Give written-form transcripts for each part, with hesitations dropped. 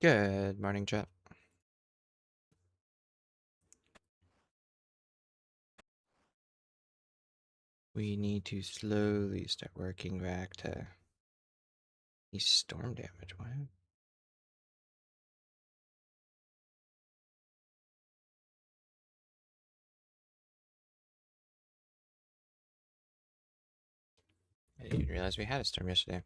Good morning, chat. We need to slowly start working back to these storm damage. What? I didn't even realize we had a storm yesterday.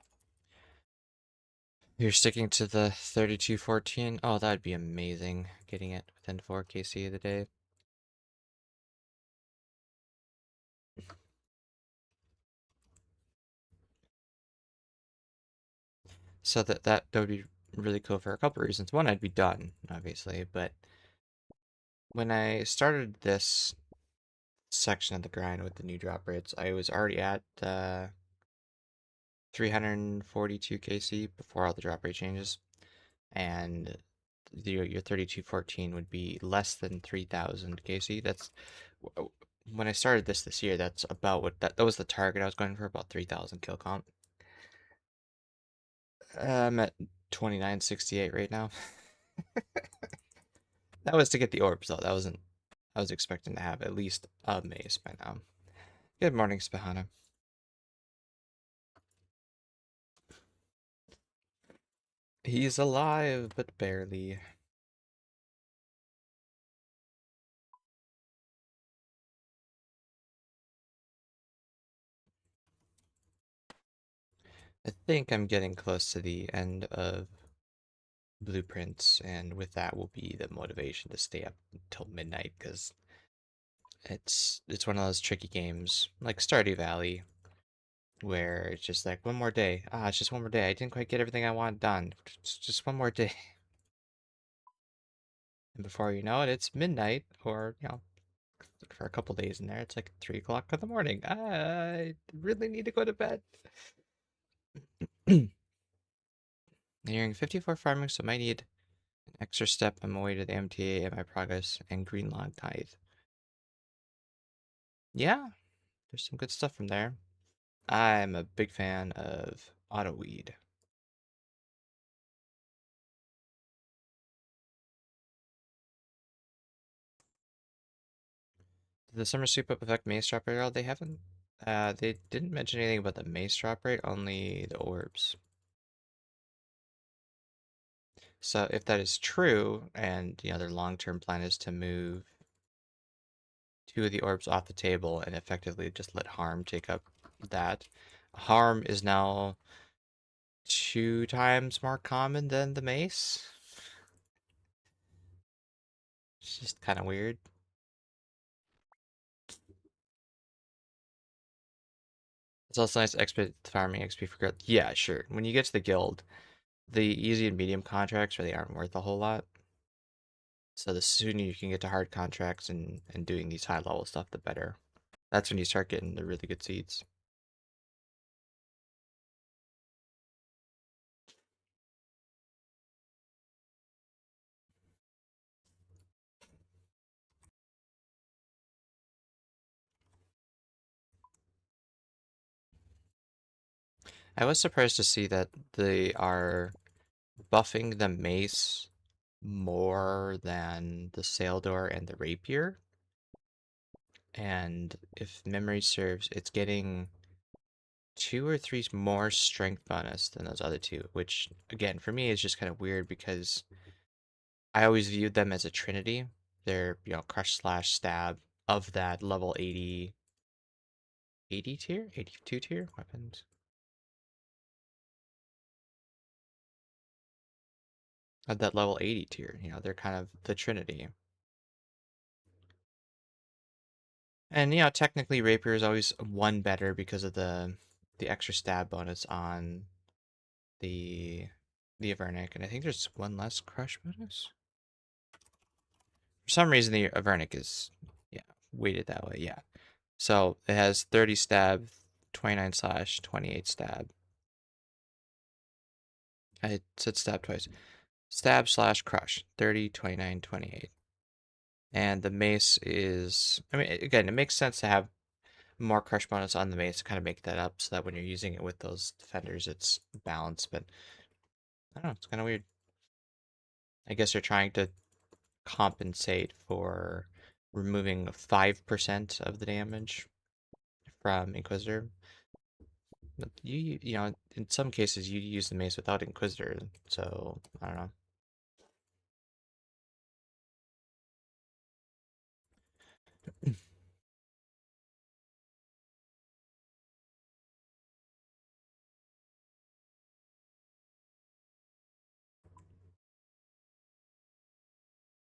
You're sticking to the 3214? Oh, that'd be amazing. Getting it within 4 KC of the day. So that would be really cool for a couple reasons. One, I'd be done, obviously, but when I started this section of the grind with the new drop rates, I was already at 342 KC before all the drop rate changes, and your 3214 would be less than 3,000 KC. That's when I started this year. That's about what that was the target I was going for, about 3,000 kill comp. I'm at 2968 right now. That was to get the orbs though. That wasn't. I was expecting to have at least a mace by now. Good morning, Spahana. He's alive, but barely. I think I'm getting close to the end of blueprints, and with that will be the motivation to stay up until midnight, because it's one of those tricky games like Stardew Valley where it's just like one more day. It's just one more day. I didn't quite get everything I want done. It's just one more day. And before you know it, it's midnight, or for a couple days in there, it's like 3 o'clock in the morning. I really need to go to bed. Nearing 54 farming, so I might need an extra step on my way to the MTA and my progress and green log tithe. Yeah, there's some good stuff from there. I'm a big fan of auto weed. Did the summer sweep up affect mace drop rate at all? They haven't. They didn't mention anything about the mace drop rate, only the orbs. So if that is true, and their long-term plan is to move 2 of the orbs off the table and effectively just let harm take up that, harm is now 2 times more common than the mace. It's just kind of weird. It's also nice XP farming XP for growth. Yeah, sure. When you get to the guild, the easy and medium contracts really aren't worth a whole lot. So the sooner you can get to hard contracts and doing these high level stuff, the better. That's when you start getting the really good seeds. I was surprised to see that they are buffing the mace more than the sail door and the rapier. And if memory serves, it's getting 2 or 3 more strength bonus than those other two, which again for me is just kind of weird because I always viewed them as a trinity. They're, crush slash stab of that level 80 tier, 82 tier weapons. Of that level 80 tier, they're kind of the trinity. And technically rapier is always one better because of the extra stab bonus on the Avernic, and I think there's one less crush bonus. For some reason, the Avernic is, weighted that way, yeah. So it has 30 stab, 29 slash, 28 stab. I said stab twice. Stab slash crush, 30, 29, 28. And the mace is, I mean, again, it makes sense to have more crush bonus on the mace to kind of make that up so that when you're using it with those defenders, it's balanced, but I don't know, it's kind of weird. I guess they're trying to compensate for removing 5% of the damage from Inquisitor. But you know, in some cases you use the mace without Inquisitor, so I don't know.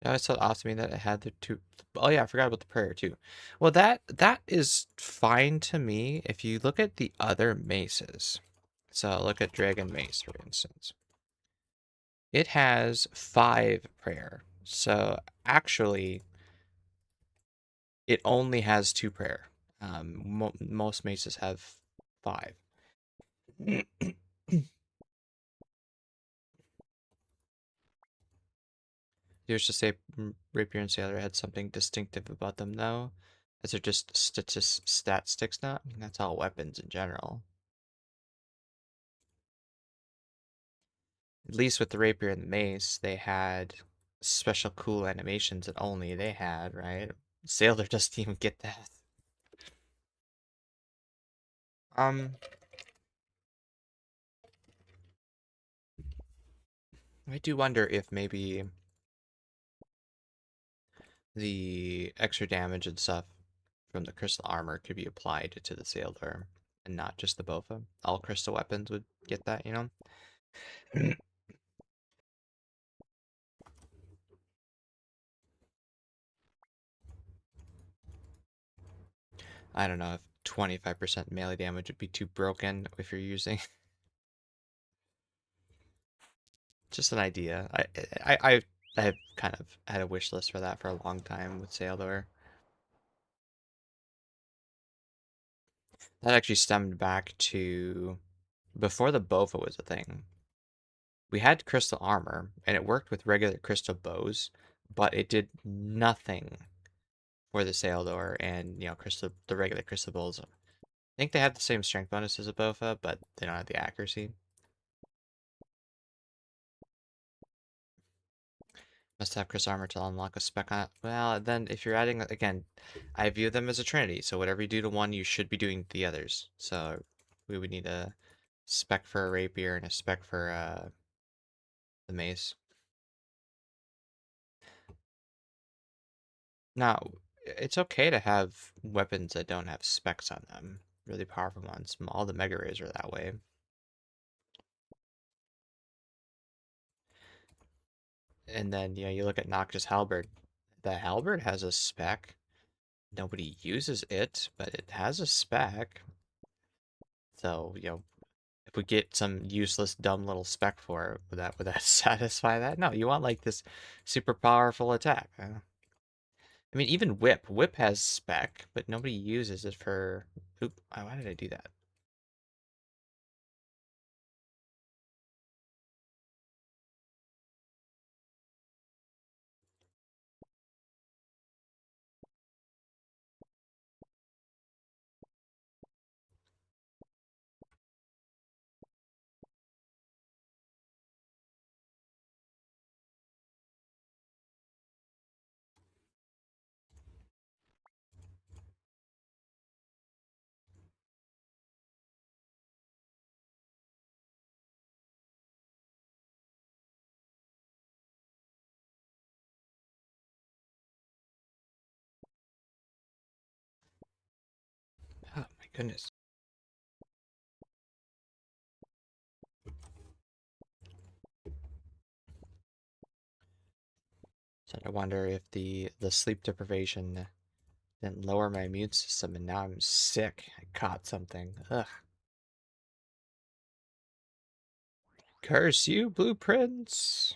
Yeah, I saw off to me that it had the two. Oh yeah, I forgot about the prayer too. Well, that is fine to me if you look at the other maces. So look at Dragon Mace, for instance. It has 5 prayer. So actually, it only has 2 prayer. Most maces have 5. Here's to say Rapier and Sailor had something distinctive about them, though. Is it just stat sticks now? I mean, that's all weapons in general. At least with the Rapier and the Mace, they had special cool animations that only they had, right? Sailor doesn't even get that. Um, I do wonder if maybe the extra damage and stuff from the crystal armor could be applied to the Sailor and not just the Bofa. All crystal weapons would get that, you know? I don't know if 25% melee damage would be too broken if you're using. Just an idea. I have kind of had a wish list for that for a long time with Sailor. That actually stemmed back to before the Bofa was a thing. We had crystal armor, and it worked with regular crystal bows, but it did nothing for the Sailor and crystal the regular crystal bows. I think they have the same strength bonus as a Bofa, but they don't have the accuracy. Must have crystal armor to unlock a spec on it. Well, then if you're adding again, I view them as a trinity. So whatever you do to one, you should be doing the others. So we would need a spec for a rapier and a spec for the mace. Now, it's okay to have weapons that don't have specs on them. Really powerful ones. All the Mega Rays are that way. And then, you look at Noctis Halberd. The Halberd has a spec. Nobody uses it, but it has a spec. So, if we get some useless, dumb little spec for it, would that satisfy that? No, you want like this super powerful attack. I mean, even Whip. Whip has spec, but nobody uses it for. Oop, why did I do that? Oh my goodness. So I wonder if the sleep deprivation didn't lower my immune system, and now I'm sick. I caught something. Ugh. Curse you, blueprints.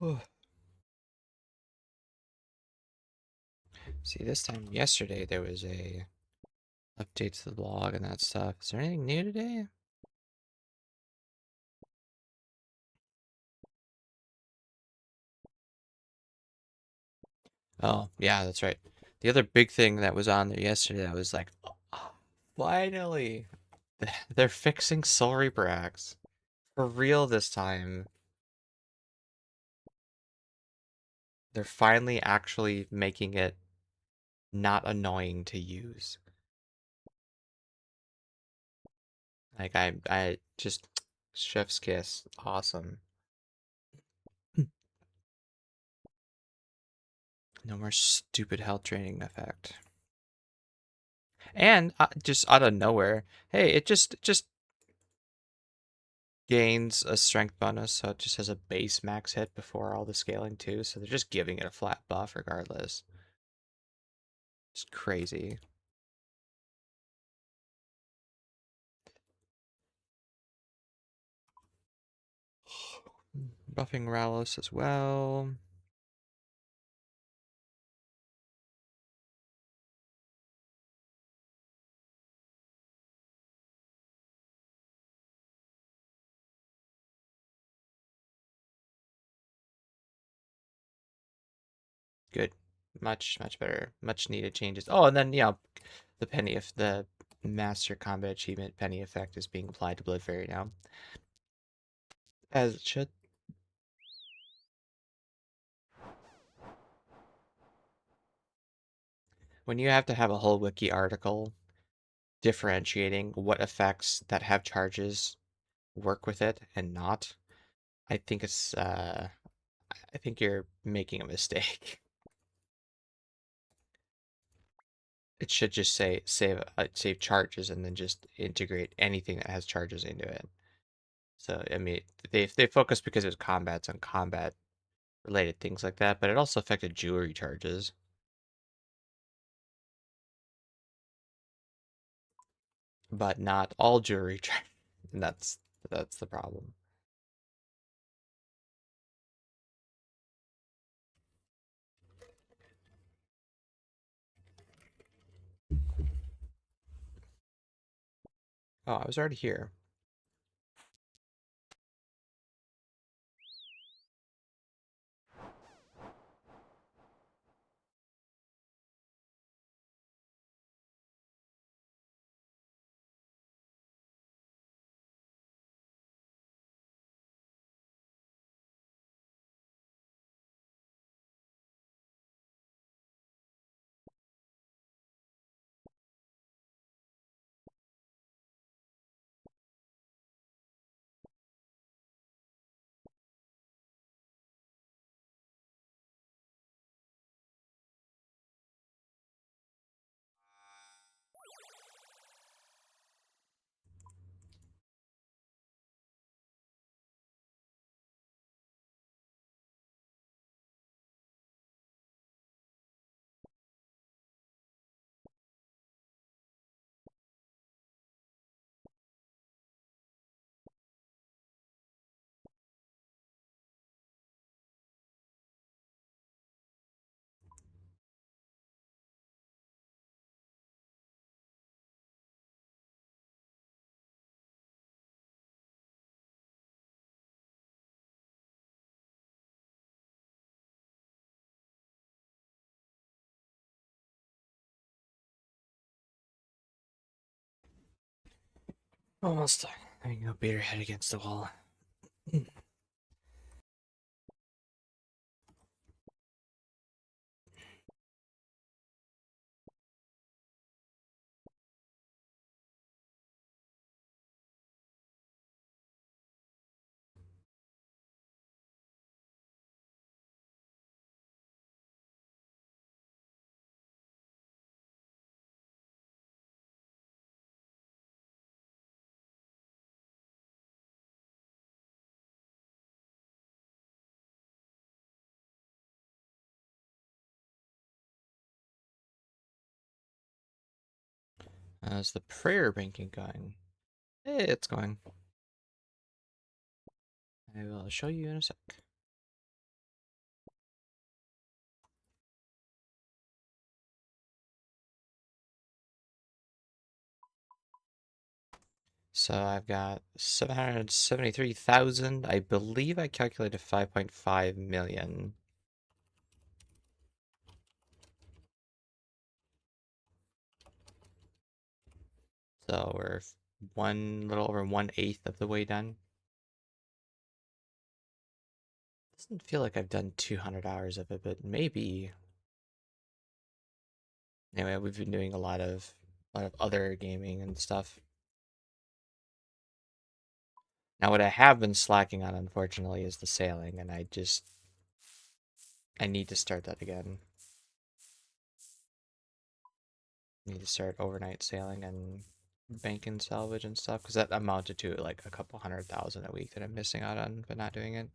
See, this time yesterday there was a update to the log and that stuff. Is there anything new today? Oh, yeah, that's right. The other big thing that was on there yesterday that was like, "Oh, finally, they're fixing Sorry Brax. For real this time. They're finally actually making it not annoying to use. Like I just chef's kiss. Awesome. No more stupid health training effect. And just out of nowhere, hey, it just gains a strength bonus, so it just has a base max hit before all the scaling too. So they're just giving it a flat buff regardless. It's crazy. Buffing Ralos as well. Good. Much better. Much needed changes. Oh, and then yeah, the penny if the master combat achievement penny effect is being applied to Blood Fairy now. As it should. When you have to have a whole wiki article differentiating what effects that have charges work with it and not, I think I think you're making a mistake. It should just say save charges and then just integrate anything that has charges into it. So I mean they focus because it was combats on combat related things like that, but it also affected jewelry charges. But not all jewelry charges. And that's the problem. Oh, I was already here. Almost. I can go beat her head against the wall. How's the prayer banking going? Hey, it's going. I will show you in a sec. So I've got 773,000. I believe I calculated 5.5 million. So we're one little over 1/8 of the way done. Doesn't feel like I've done 200 hours of it, but maybe. Anyway, we've been doing a lot of other gaming and stuff. Now, what I have been slacking on, unfortunately, is the sailing, and I need to start that again. I need to start overnight sailing and bank and salvage and stuff, because that amounted to like a couple 100,000 a week that I'm missing out on by not doing it.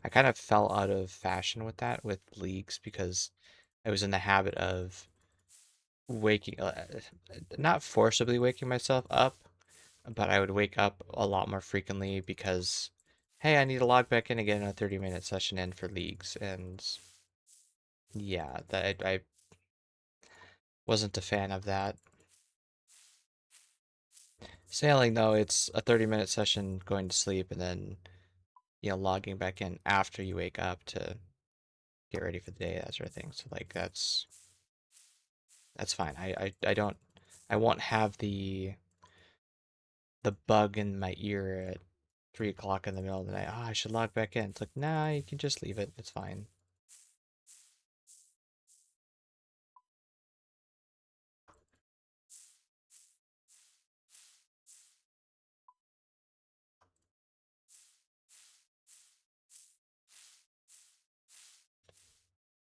I kind of fell out of fashion with that with leagues because I was in the habit of waking, not forcibly waking myself up, but I would wake up a lot more frequently because, hey, I need to log back in again a 30-minute session in for leagues, and yeah, that I wasn't a fan of that. Sailing though, it's a 30-minute session going to sleep and then logging back in after you wake up to get ready for the day, that sort of thing. So like that's fine. I won't have the bug in my ear at 3 o'clock in the middle of the night. Oh, I should log back in. It's like, nah, you can just leave it. It's fine.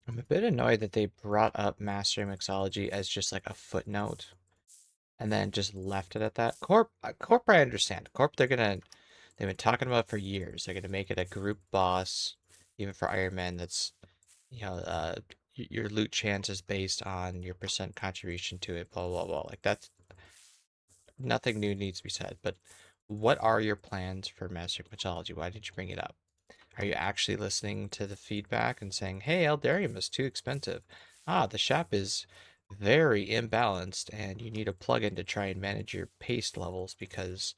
I'm a bit annoyed that they brought up mastering mixology as just like a footnote and then just left it at that. Corp, I understand. Corp, they've been talking about for years. They're gonna make it a group boss, even for Iron Man. That's your loot chance is based on your percent contribution to it. Blah blah blah. Like that's nothing new needs to be said. But what are your plans for mastering mixology? Why did you bring it up? Are you actually listening to the feedback and saying, hey, Eldarium is too expensive? Ah, the shop is very imbalanced and you need a plugin to try and manage your paste levels because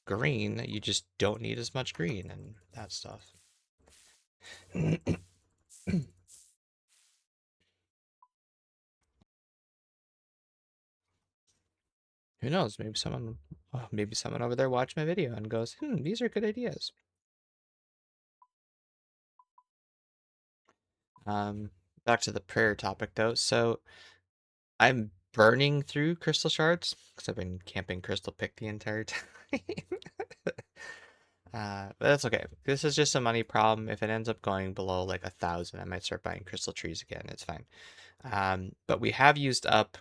green, you just don't need as much green and that stuff. Who knows? Maybe someone over there watched my video and goes, these are good ideas. Um, Back to the prayer topic though. So I'm burning through crystal shards because I've been camping crystal pick the entire time. But that's okay. This is just a money problem. If it ends up going below like 1,000, I might start buying crystal trees again. It's fine. But we have used up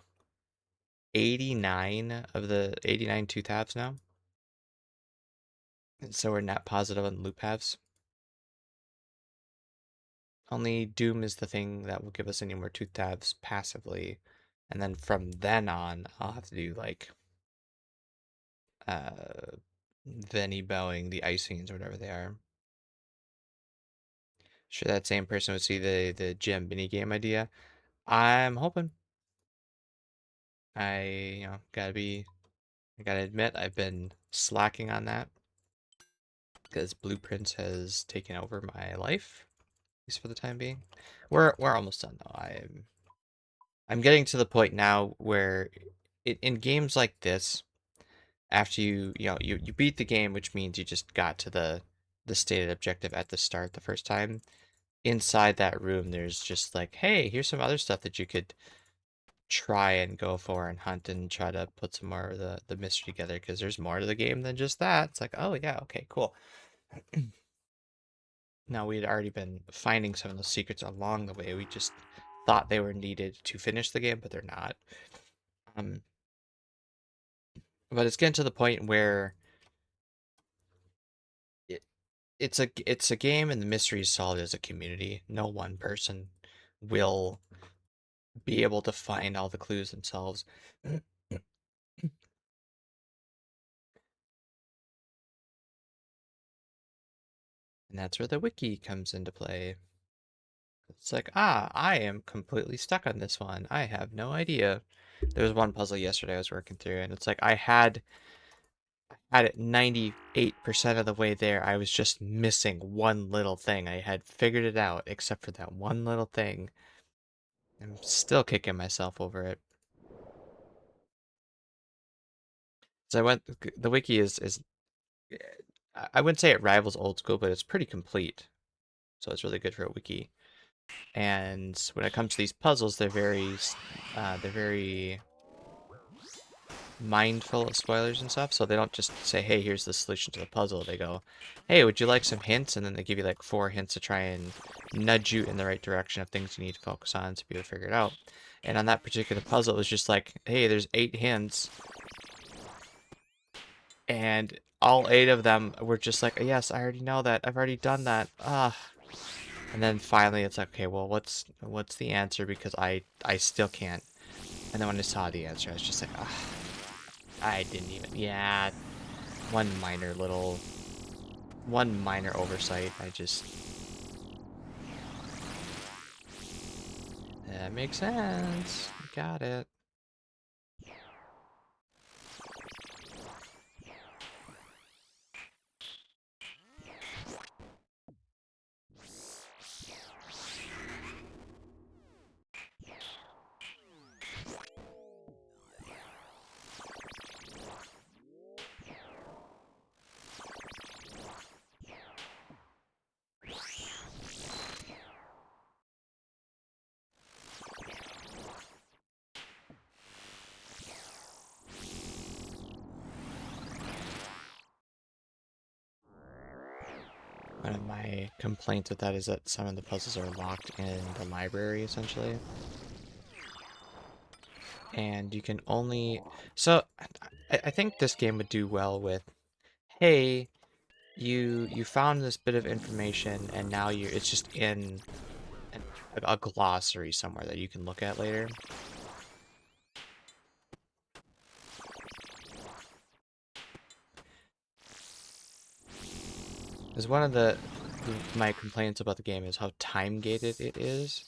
89 of the 89 tooth halves now. And so we're net positive on loop halves. Only Doom is the thing that will give us any more tooth halves passively. And then from then on, I'll have to do like uh Venny bowing the icings or whatever they are. Sure, that same person would see the gem mini game idea. I'm hoping. I I gotta admit, I've been slacking on that because Blueprints has taken over my life, at least for the time being. We're almost done though. I'm getting to the point now where in games like this, after you beat the game, which means you just got to the stated objective at the start the first time. Inside that room, there's just like, hey, here's some other stuff that you could try and go for and hunt and try to put some more of the mystery together because there's more to the game than just that. It's like, oh yeah, okay, cool. Now we had already been finding some of those secrets along the way. We just thought they were needed to finish the game, but they're not. Um, but it's getting to the point where it, it's a game and the mystery is solved as a community. No one person will be able to find all the clues themselves. And that's where the wiki comes into play. It's like, I am completely stuck on this one. I have no idea. There was one puzzle yesterday I was working through, and it's like I had it 98% of the way there. I was just missing one little thing. I had figured it out, except for that one little thing. I'm still kicking myself over it. So the wiki is I wouldn't say it rivals old school, but it's pretty complete. So it's really good for a wiki. And when it comes to these puzzles, they're very mindful of spoilers and stuff. So they don't just say, "Hey, here's the solution to the puzzle." They go, "Hey, would you like some hints?" And then they give you like 4 hints to try and nudge you in the right direction of things you need to focus on to be able to figure it out. And on that particular puzzle, it was just like, "Hey, there's 8 hints," and all 8 of them were just like, "Yes, I already know that. I've already done that." Ah. And then finally, it's like, okay, well, what's the answer? Because I still can't. And then when I saw the answer, I was just like, ah, I didn't even. Yeah, one minor little, one minor oversight. That makes sense. Got it. One of my complaints with that is that some of the puzzles are locked in the library, essentially. And you can only... So, I think this game would do well with, hey, you found this bit of information, and now it's just in an, a glossary somewhere that you can look at later. Because one of my complaints about the game is how time gated it is.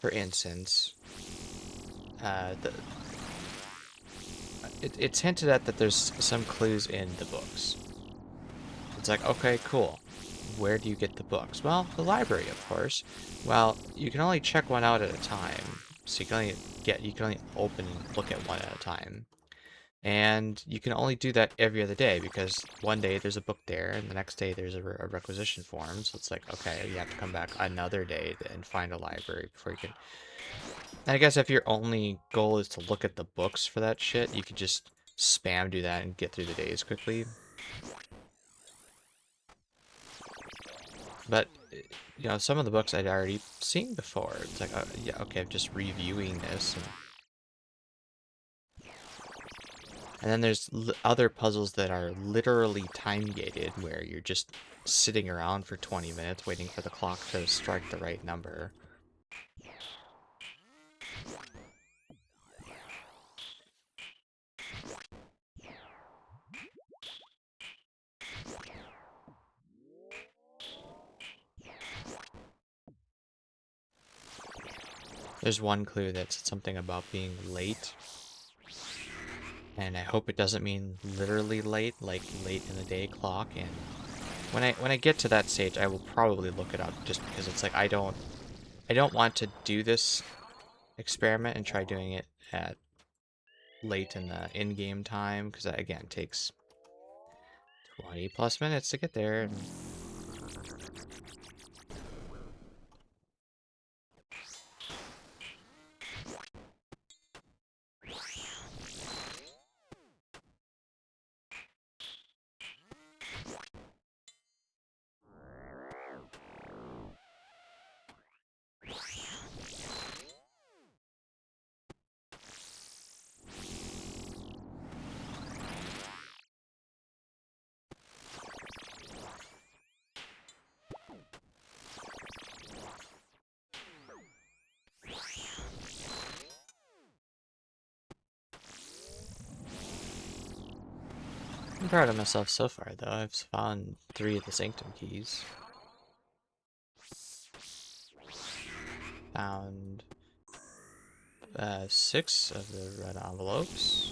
For instance, it's hinted at that there's some clues in the books. It's like, okay, cool. Where do you get the books? Well, the library, of course. Well, you can only check one out at a time, so you can only open and look at one at a time. And you can only do that every other day because one day there's a book there and the next day there's a requisition form. So it's like, okay, you have to come back another day and find a library before you can. And I guess if your only goal is to look at the books for that shit, you could just spam do that and get through the days quickly. But, you know, some of the books I'd already seen before. It's like, yeah, okay, I'm just reviewing this. And then there's other puzzles that are literally time-gated, where you're just sitting around for 20 minutes waiting for the clock to strike the right number. There's one clue that said something about being late, and I hope it doesn't mean literally late, like late in the day clock. And when I get to that stage, I will probably look it up, just because it's like I don't want to do this experiment and try doing it at late in the in-game time, because that again takes 20 plus minutes to get there. And I'm proud of myself so far, though. I've found 3 of the Sanctum keys. Found 6 of the red envelopes.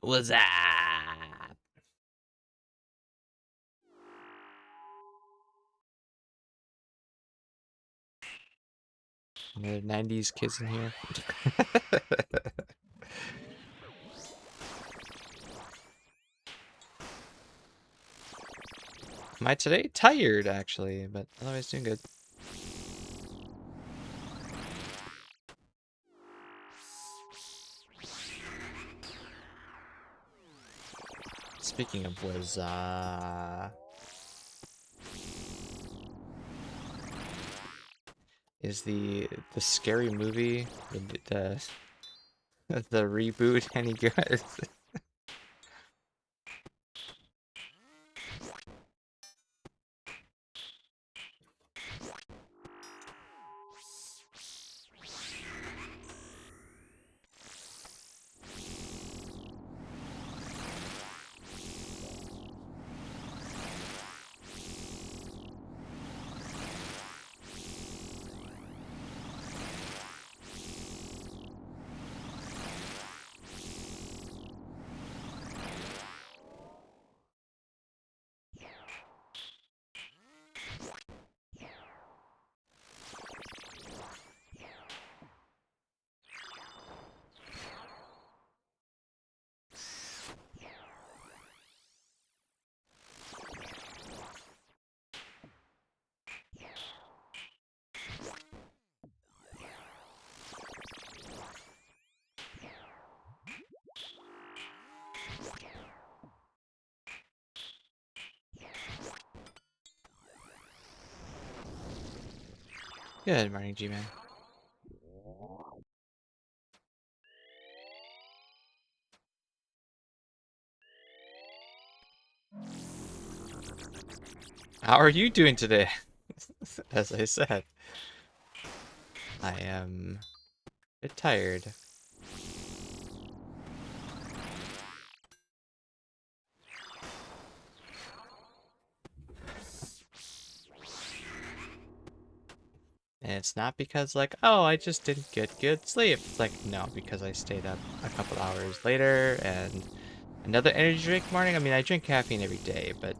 What's up? Another 90s kids in here. Am I today? Tired, actually, but otherwise doing good. Speaking of was, is the scary movie, the the reboot any good? Good morning, G-Man. How are you doing today? As I said, I am a bit tired. And it's not because like, oh, I just didn't get good sleep. It's like, no, because I stayed up a couple hours later and another energy drink morning. I mean, I drink caffeine every day, but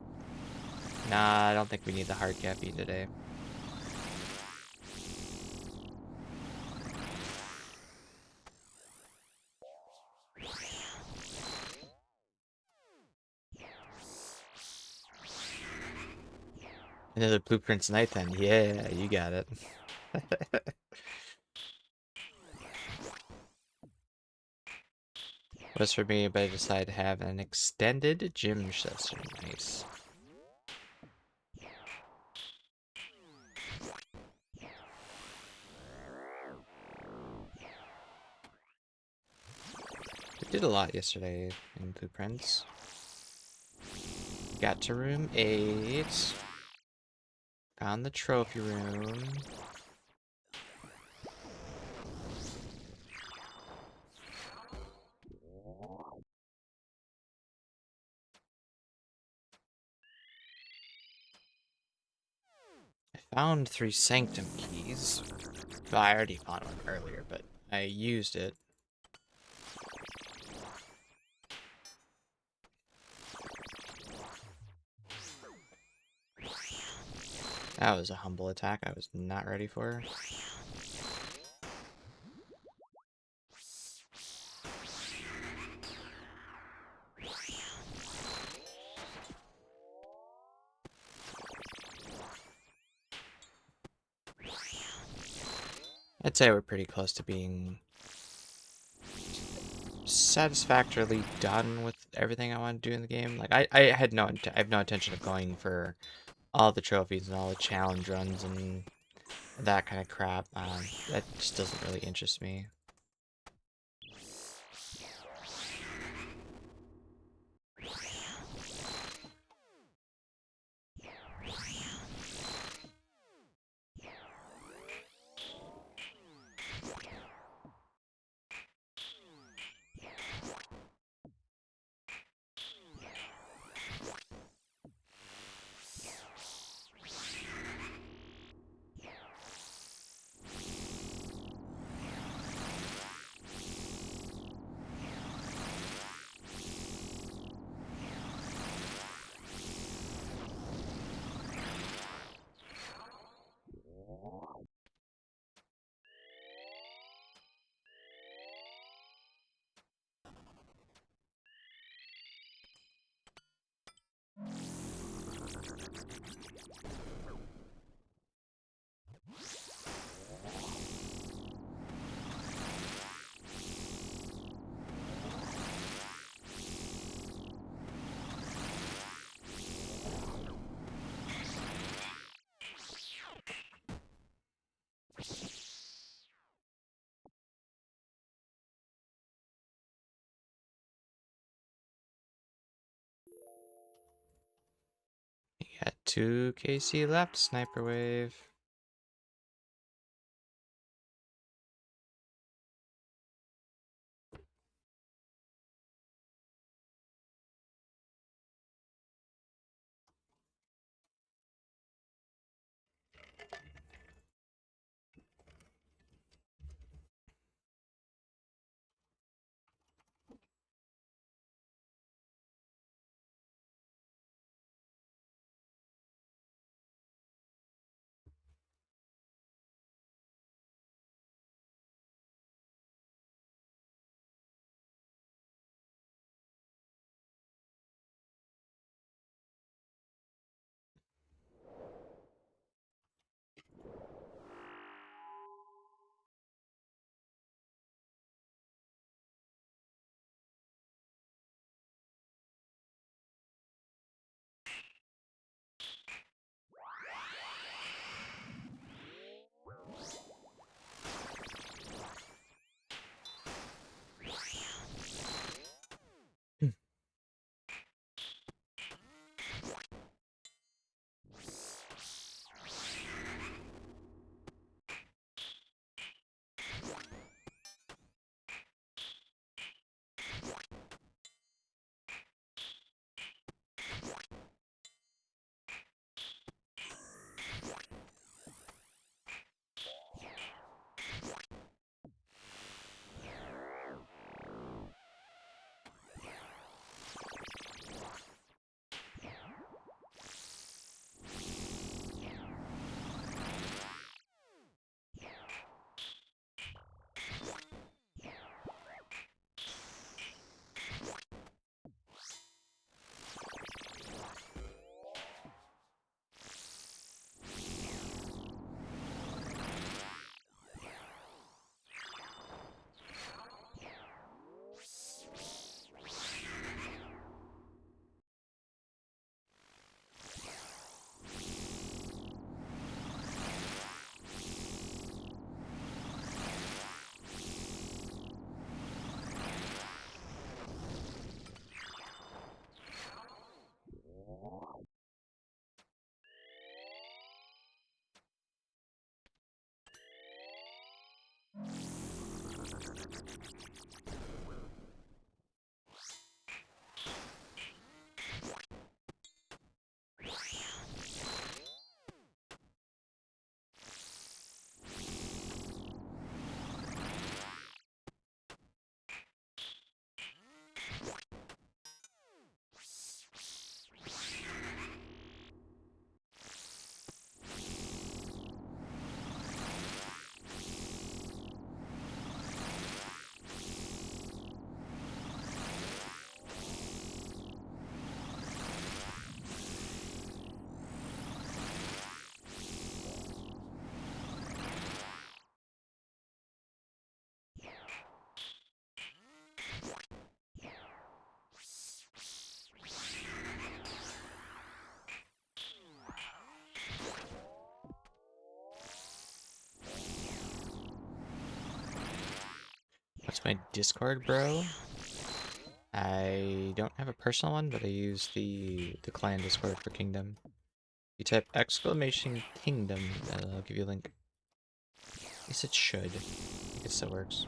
nah, I don't think we need the hard caffeine today. Another Blueprints night then. Yeah, you got it. Was for me, but I decided to have an extended gym session. Nice. We did a lot yesterday in Blueprints. Got to room 8. Found the trophy room. I found 3 sanctum keys. Well, I already found one earlier, but I used it. That was a humble attack I was not ready for. I'd say we're pretty close to being satisfactorily done with everything I want to do in the game. Like I had I have no intention of going for all the trophies and all the challenge runs and that kind of crap. That just doesn't really interest me. You got 2 KC left, Sniper Wave. What's my Discord, bro? I don't have a personal one, but I use the client Discord for Kingdom. You type exclamation Kingdom, I'll give you a link. At least it should. I think it still works.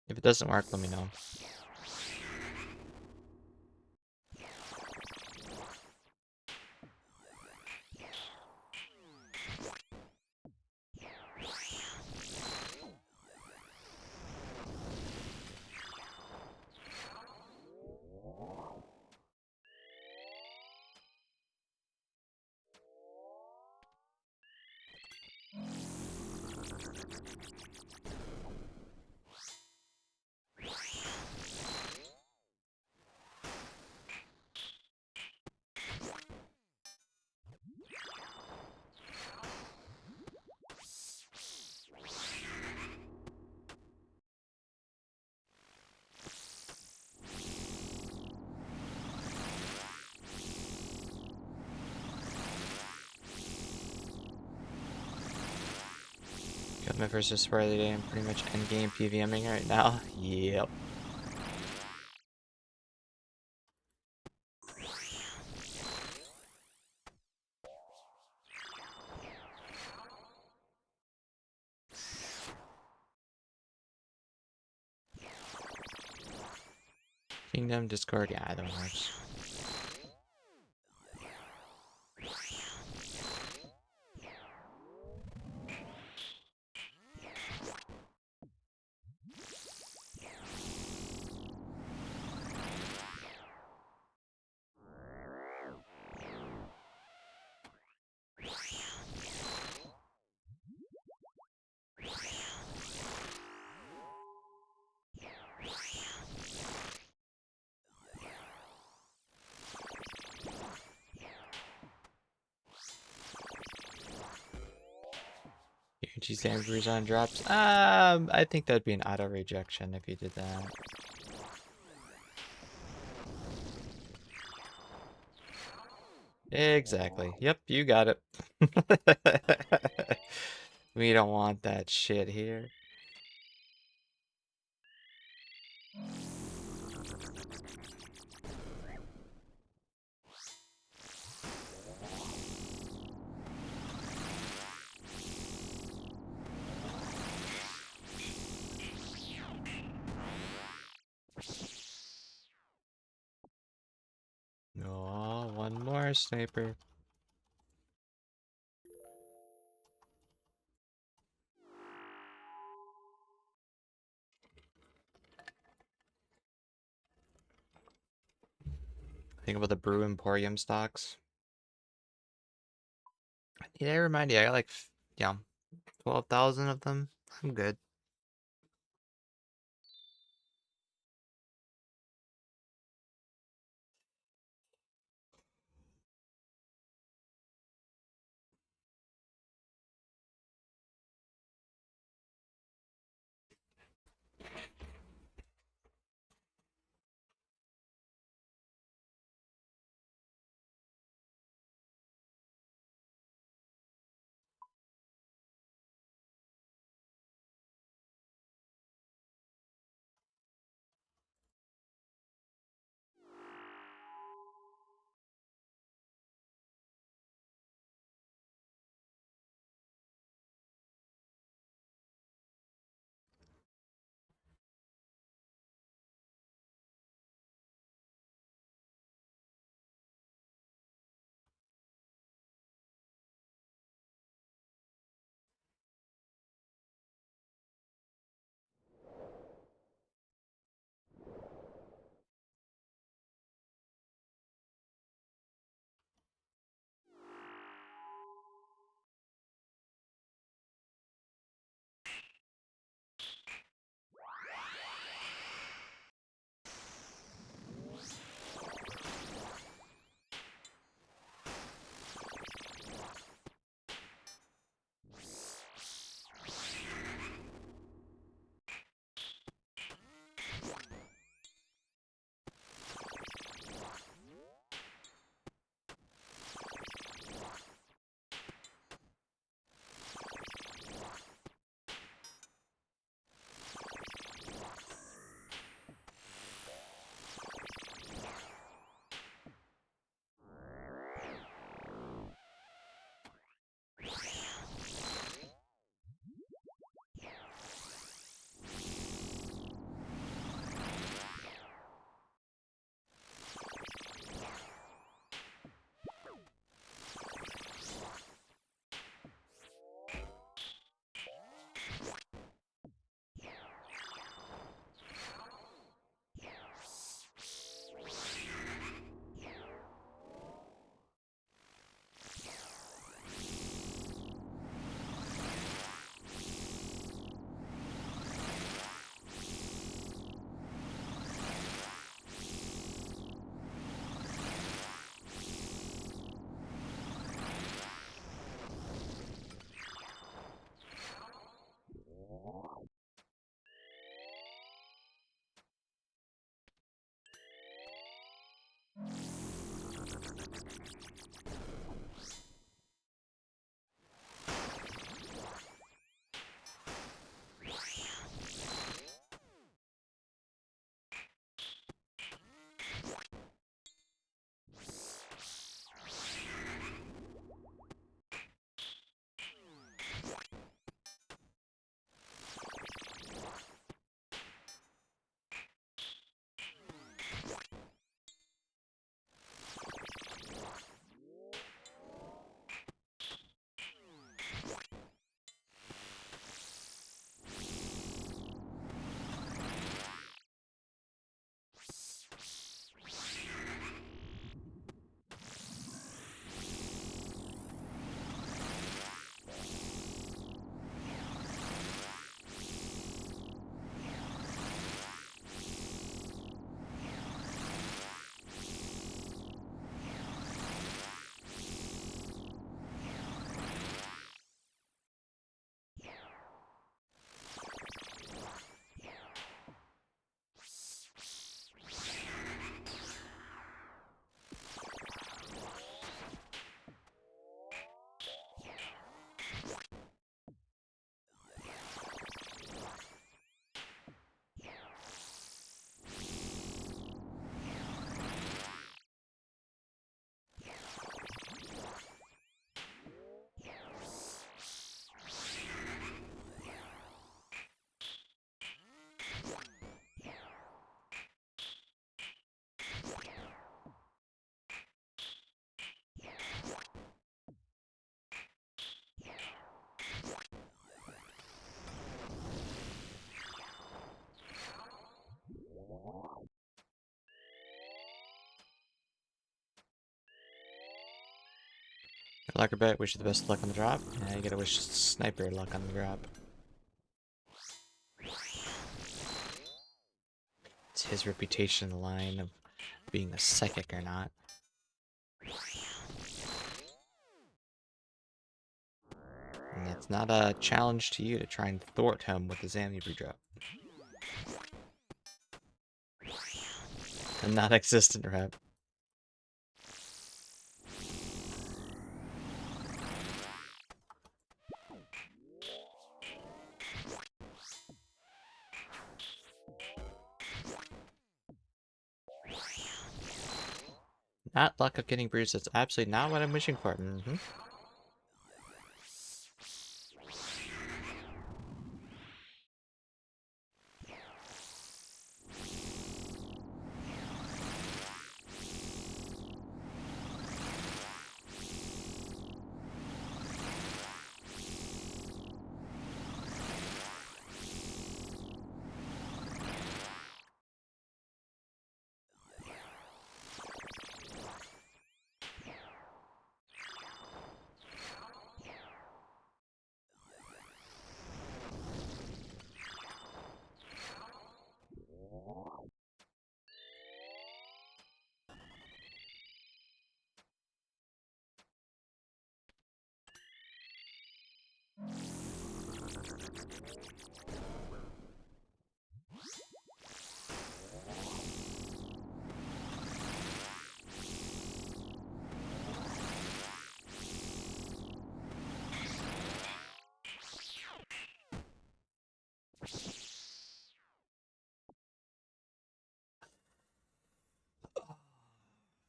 If it doesn't work, let me know. Got my first Esper of the day. I'm pretty much endgame PVMing right now. Yep. Kingdom, Discord, yeah, that works. Guarantee damage on drops. I think that'd be an auto rejection if you did that. Exactly. Yep, you got it. We don't want that shit here. Oh, one more sniper. Think about the Brew Emporium stocks. Did I remind you? I got like, yeah, 12,000 of them. I'm good. Collector bet, wish you the best of luck on the drop. Yeah, you gotta wish Sniper luck on the drop. It's his reputation in the line of being a psychic or not. And that's not a challenge to you to try and thwart him with the Zambubu drop. A non-existent rep. Not luck of getting bruised. That's absolutely not what I'm wishing for.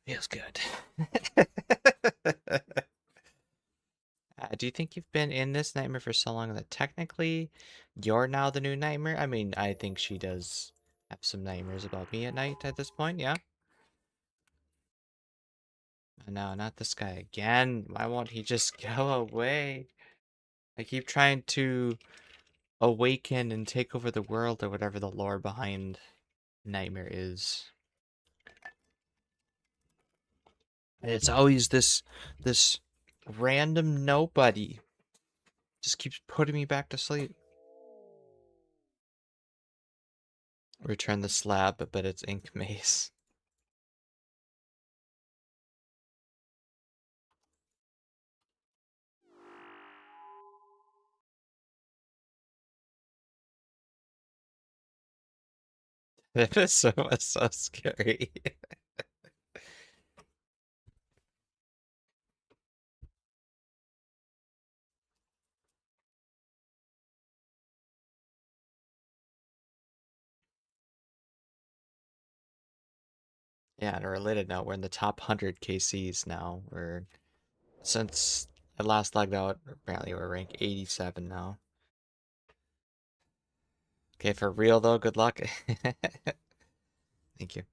Feels good. Do you think you've been in this nightmare for so long that technically you're now the new nightmare? I mean, I think she does have some nightmares about me at night at this point, yeah? No, not this guy again. Why won't he just go away? I keep trying to awaken and take over the world or whatever the lore behind Nightmare is. And it's always this random nobody. Just keeps putting me back to sleep. Return the slab, but it's Inq Mace. That is so scary. Yeah, on a related note, we're in the top 100 KCs now. Since I last logged out, apparently we're rank 87 now. Okay, for real though, good luck. Thank you.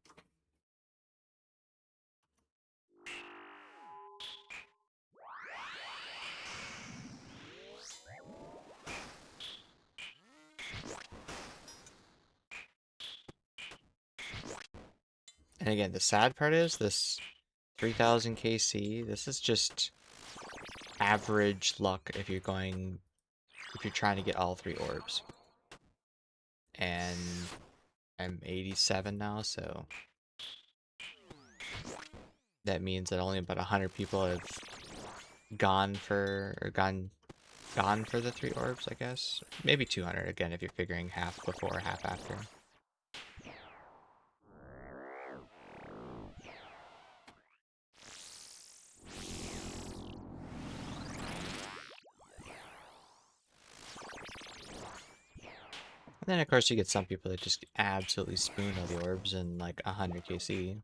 And again, the sad part is this 3000 KC, this is just average luck if you're trying to get all 3 orbs. And I'm 87 now, so that means that only about 100 people have gone for the 3 orbs, I guess. Maybe 200 again if you're figuring half before, half after. And then of course you get some people that just absolutely spoon all the orbs in like 100 KC.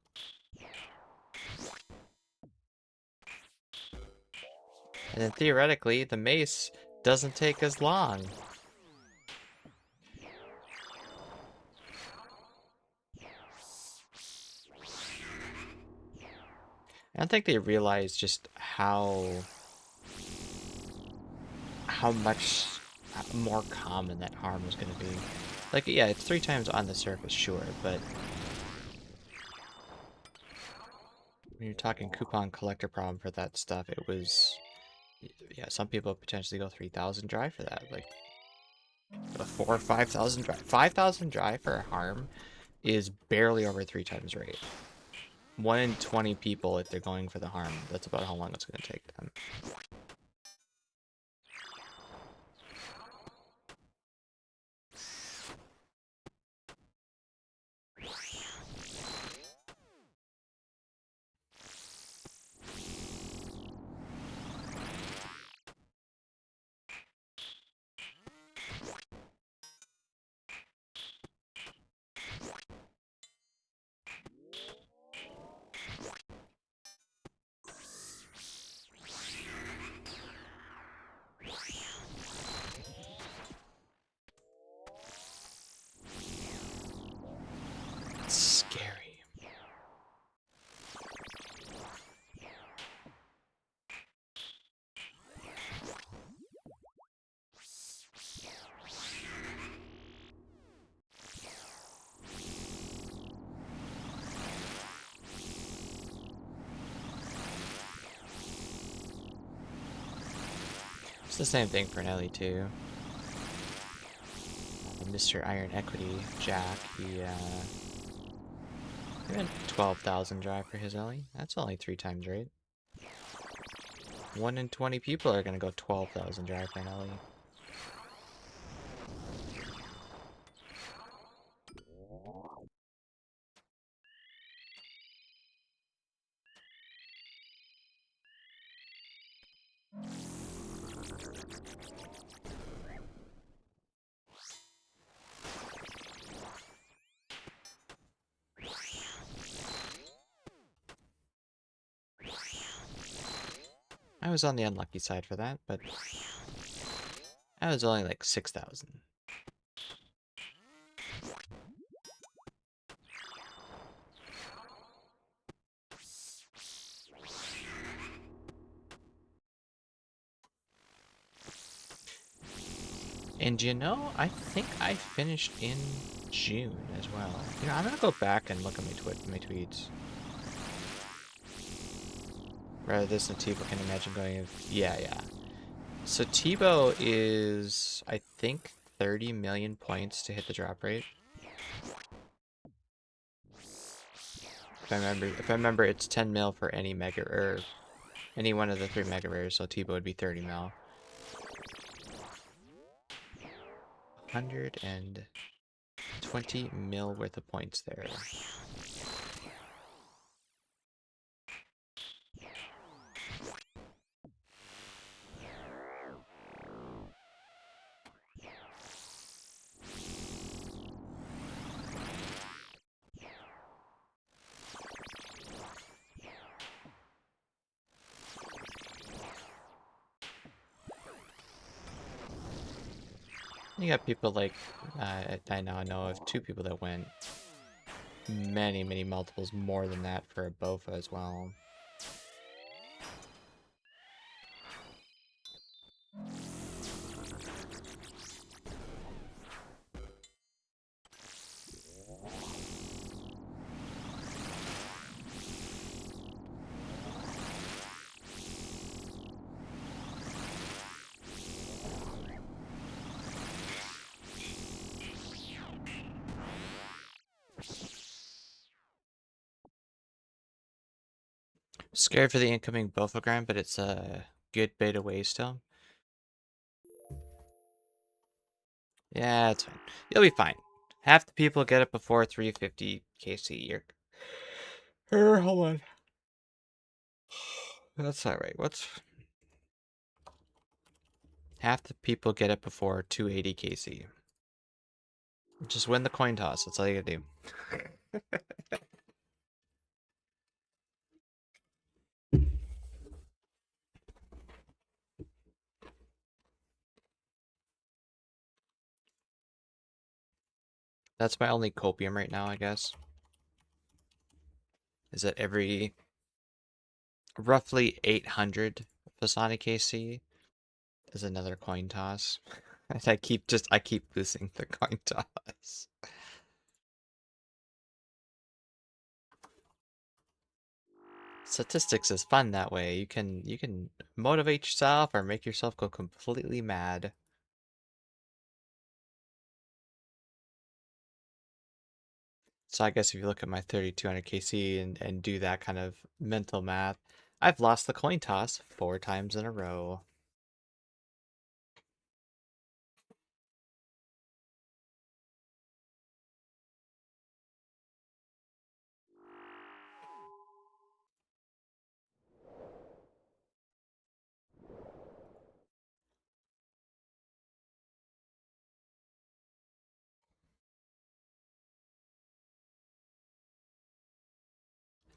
And then theoretically, the mace doesn't take as long. I don't think they realize just how much more common that harm is going to be. Like, yeah, it's 3 times on the surface, sure, but when you're talking coupon collector problem for that stuff, it was Yeah, some people potentially go 3,000 dry for that. Like a 4 or 5,000 dry. 5,000 dry for a harm is barely over 3 times rate. 1 in 20 people, if they're going for the harm, that's about how long it's going to take them. It's scary. It's the same thing for Nelly too. Mr. Iron Equity, Jack, he had 12,000 dry for his Ellie. That's only 3 times rate. 1 in 20 people are gonna go 12,000 dry for an Ellie. I was on the unlucky side for that, but I was only like 6,000. And you know, I think I finished in June as well. You know, I'm gonna go back and look at my tweets. Rather than Tebow can imagine going. Yeah. So Tebow is, I think, 30 million points to hit the drop rate. If I remember, it's 10 mil for any mega or any one of the 3 mega rares. So Tebow would be 30 mil. 120 mil worth of points there. You got people like, I now know of 2 people that went many multiples more than that for a Bofa as well. Scared for the incoming Bofagram, but it's a good beta wave still. Yeah, it's fine. You'll be fine. Half the people get it before 350 KC. Hold on. That's not right. Half the people get it before 280 KC. Just win the coin toss. That's all you gotta do. That's my only copium right now, I guess. Is that every roughly 800 Fasani KC is another coin toss. I keep losing the coin toss. Statistics is fun that way. You can motivate yourself or make yourself go completely mad. So I guess if you look at my 3200 KC and do that kind of mental math, I've lost the coin toss 4 times in a row.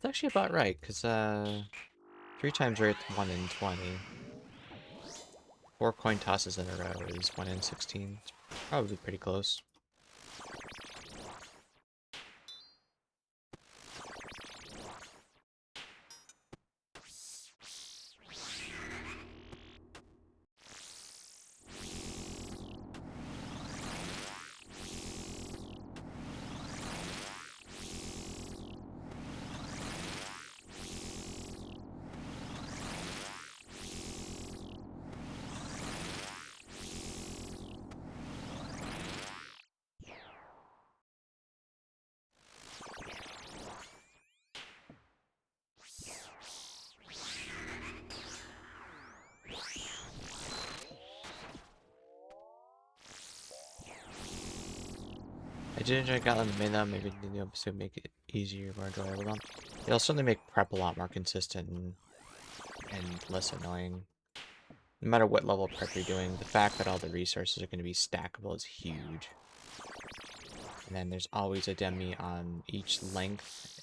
It's actually about right, because 3 times rate's 1 in 20. 4 coin tosses in a row is 1 in 16. It's probably pretty close. I did enjoy Gauntlet in though. Maybe the new episode make it easier, more enjoyable though. It'll certainly make prep a lot more consistent and less annoying. No matter what level of prep you're doing, the fact that all the resources are going to be stackable is huge. And then there's always a demi on each length.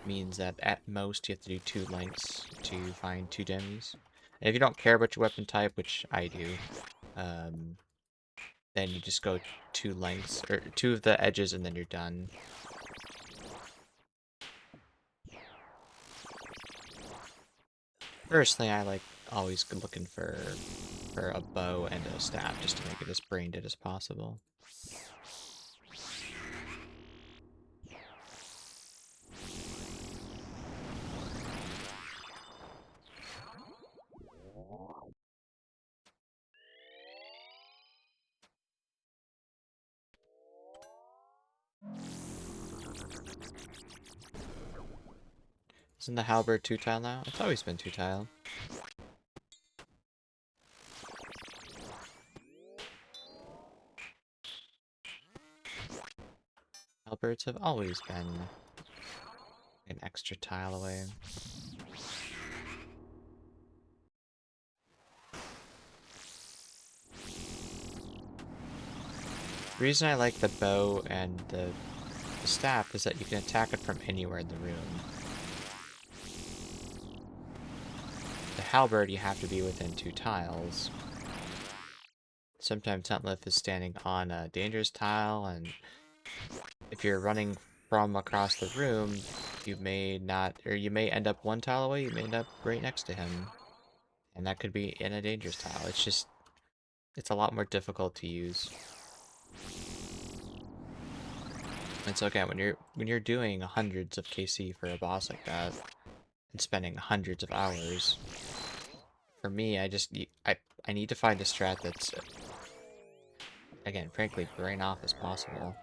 Means that at most you have to do 2 lengths to find 2 demis. And if you don't care about your weapon type, which I do, then you just go 2 lengths, or 2 of the edges, and then you're done. Personally, I like always looking for a bow and a staff just to make it as brain dead as possible. Isn't the halberd 2-tile now? It's always been 2-tile. Halberds have always been an extra tile away. The reason I like the bow and the staff is that you can attack it from anywhere in the room. The halberd, you have to be within 2 tiles. Sometimes Huntleth is standing on a dangerous tile, and if you're running from across the room, you may not, or you may end up 1 tile away, you may end up right next to him. And that could be in a dangerous tile. It's just, it's a lot more difficult to use. And so again, when you're doing hundreds of KC for a boss like that, and spending hundreds of hours, for me, I need to find a strat that's, again, frankly, brain off as possible.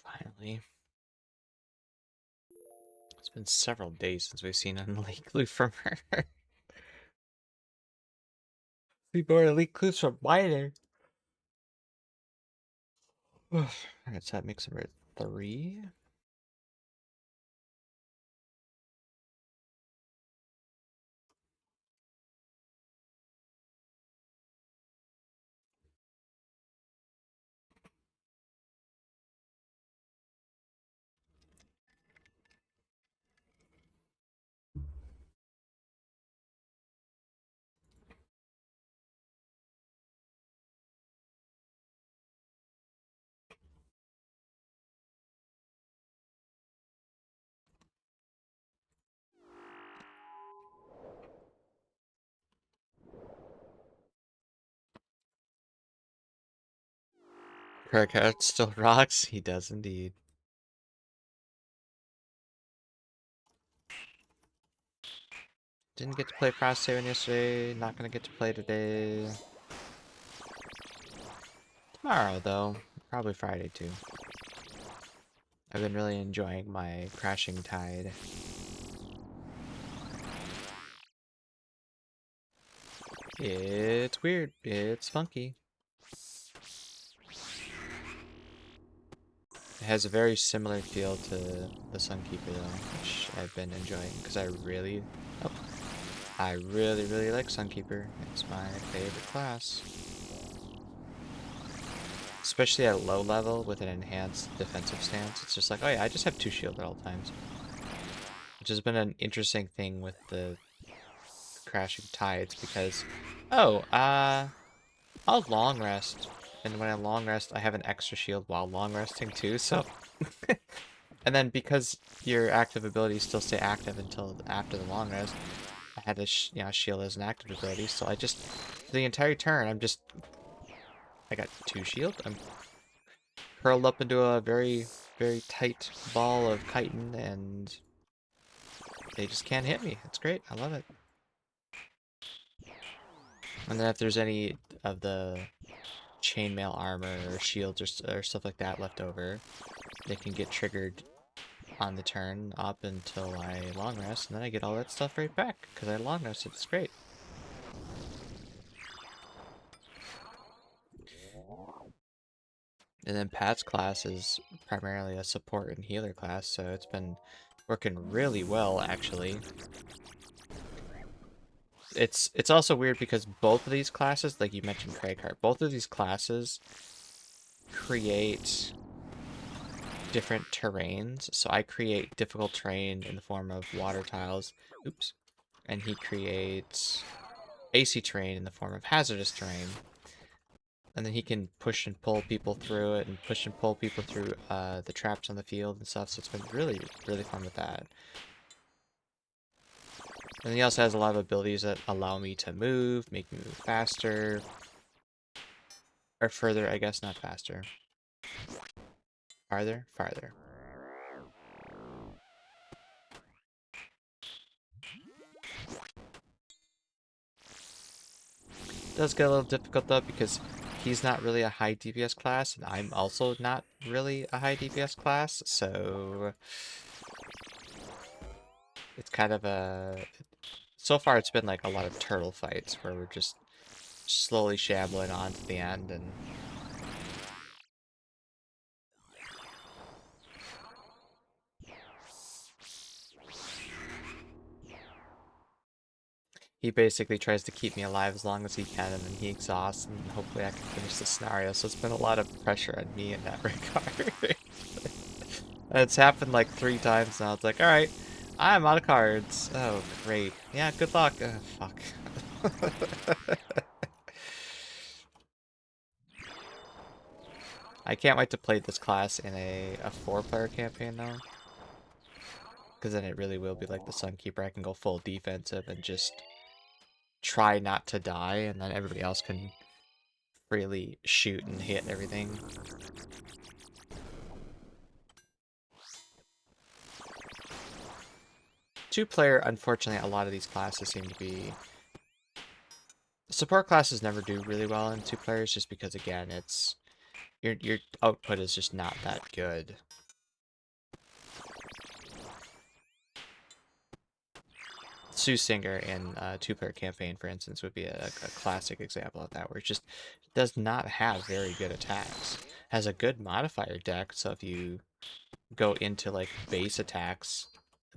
Finally. It's been several days since we've seen an elite clue from her. We bought elite clues from Miner. Alright, so that makes number 3. Kirkheart still rocks? He does indeed. Didn't get to play Frosthaven yesterday, not gonna get to play today. Tomorrow, though. Probably Friday, too. I've been really enjoying my Crashing Tide. It's weird. It's funky. It has a very similar feel to the Sunkeeper, though, which I've been enjoying, because I really like Sunkeeper. It's my favorite class. Especially at low level with an enhanced defensive stance. It's just like, oh yeah, I just have 2 shield at all times. Which has been an interesting thing with the Crashing Tides, because, I'll long rest. And when I long rest, I have an extra shield while long resting too, so... And then because your active abilities still stay active until after the long rest, I had a shield as an active ability, so I just... For the entire turn, I got 2 shield. I'm curled up into a very, very tight ball of chitin, and they just can't hit me. It's great. I love it. And then if there's any of the chainmail armor or shields or stuff like that left over, they can get triggered on the turn up until I long rest, and then I get all that stuff right back because I long rested. It's great. And then Pat's class is primarily a support and healer class, so it's been working really well, actually. It's also weird because both of these classes, like you mentioned Craighart, both of these classes create different terrains. So I create difficult terrain in the form of water tiles. Oops. And he creates AC terrain in the form of hazardous terrain. And then he can push and pull people through it and push and pull people through the traps on the field and stuff. So it's been really, really fun with that. And he also has a lot of abilities that allow me to move, make me move faster. Or further, I guess, not faster. Farther? Farther. It does get a little difficult though because he's not really a high DPS class, and I'm also not really a high DPS class, so it's kind of a... So far it's been like a lot of turtle fights where we're just slowly shambling on to the end, and he basically tries to keep me alive as long as he can, and then he exhausts, and hopefully I can finish the scenario. So it's been a lot of pressure on me in that regard. It's happened like 3 times now. It's like, alright, I'm out of cards. Oh, great. Yeah, good luck. Fuck. I can't wait to play this class in a 4-player campaign though. Because then it really will be like the Sunkeeper. I can go full defensive and just try not to die, and then everybody else can freely shoot and hit everything. Two-player, unfortunately, a lot of these classes seem to be... Support classes never do really well in 2 players just because, again, it's... Your output is just not that good. Soothsayer in two-player campaign, for instance, would be a classic example of that, where it just does not have very good attacks. Has a good modifier deck, so if you go into like base attacks,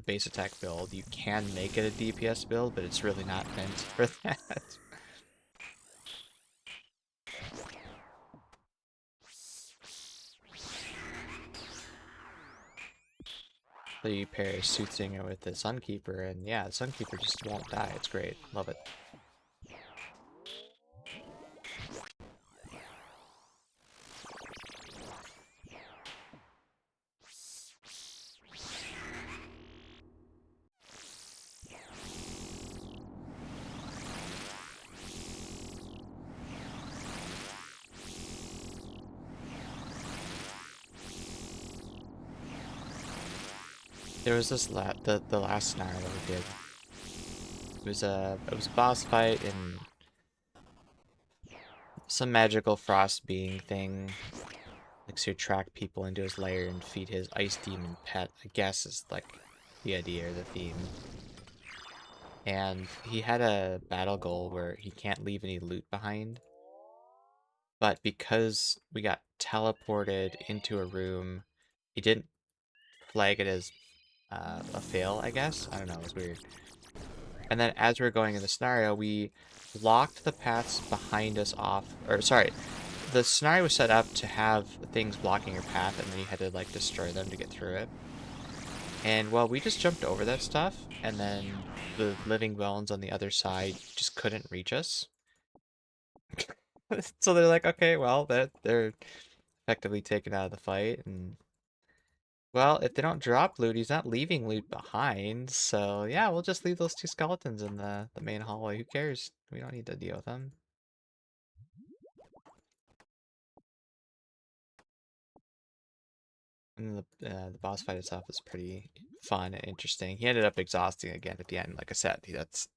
base attack build, you can make it a DPS build, but it's really not meant for that. So you pair Soothsayer with the Sunkeeper, and yeah, the Sunkeeper just won't die. It's great. Love it. There was this the last scenario that we did. It was a boss fight in some magical frost being thing. Likes to attract people into his lair and feed his ice demon pet, I guess is like the idea or the theme. And he had a battle goal where he can't leave any loot behind. But because we got teleported into a room, he didn't flag it as a fail, I guess. I don't know, it was weird. And then as we were going in the scenario, we locked the paths behind us off, or sorry, the scenario was set up to have things blocking your path, and then you had to like destroy them to get through it. And well, we just jumped over that stuff, and then the living bones on the other side just couldn't reach us. So they're like, okay, well, they're effectively taken out of the fight, and well, if they don't drop loot, he's not leaving loot behind. So yeah, we'll just leave those two skeletons in the main hallway. Who cares? We don't need to deal with them. And the boss fight itself is pretty fun and interesting. He ended up exhausting again at the end. Like I said, that's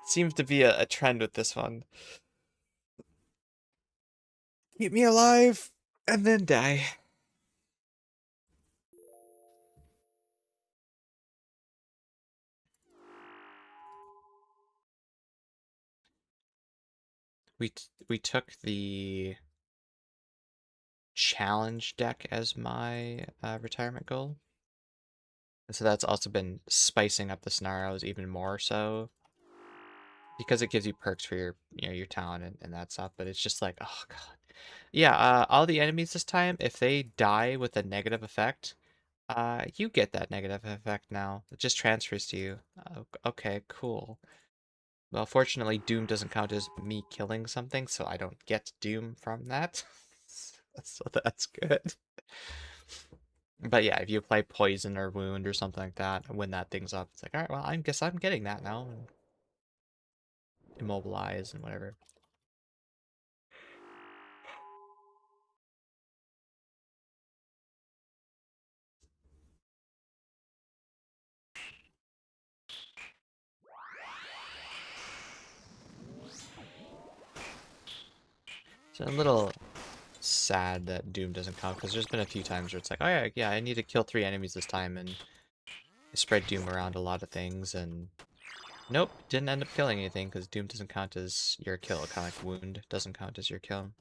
seems to be a trend with this one. Keep me alive and then die. We took the challenge deck as my retirement goal. So that's also been spicing up the scenarios even more so. Because it gives you perks for your talent and that stuff, but it's just like, oh god. Yeah, all the enemies this time, if they die with a negative effect, you get that negative effect now. It just transfers to you. Okay, cool. Well, fortunately, Doom doesn't count as me killing something, so I don't get Doom from that. So that's good. But yeah, if you apply poison or wound or something like that, when that thing's up, it's like, alright, well, I guess I'm getting that now. And immobilize and whatever. So a little sad that Doom doesn't count, because there's been a few times where it's like, oh yeah, I need to kill 3 enemies this time, and I spread Doom around a lot of things, and nope, didn't end up killing anything, because Doom doesn't count as your kill, kind of like Wound doesn't count as your kill,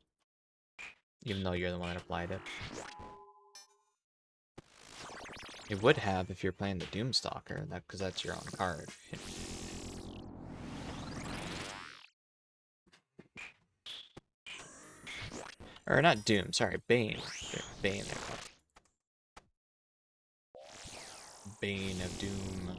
even though you're the one that applied it. It would have if you're playing the Doomstalker, because that's your own card. Or not Doom, sorry, Bane. Bane, they're called. Bane of Doom.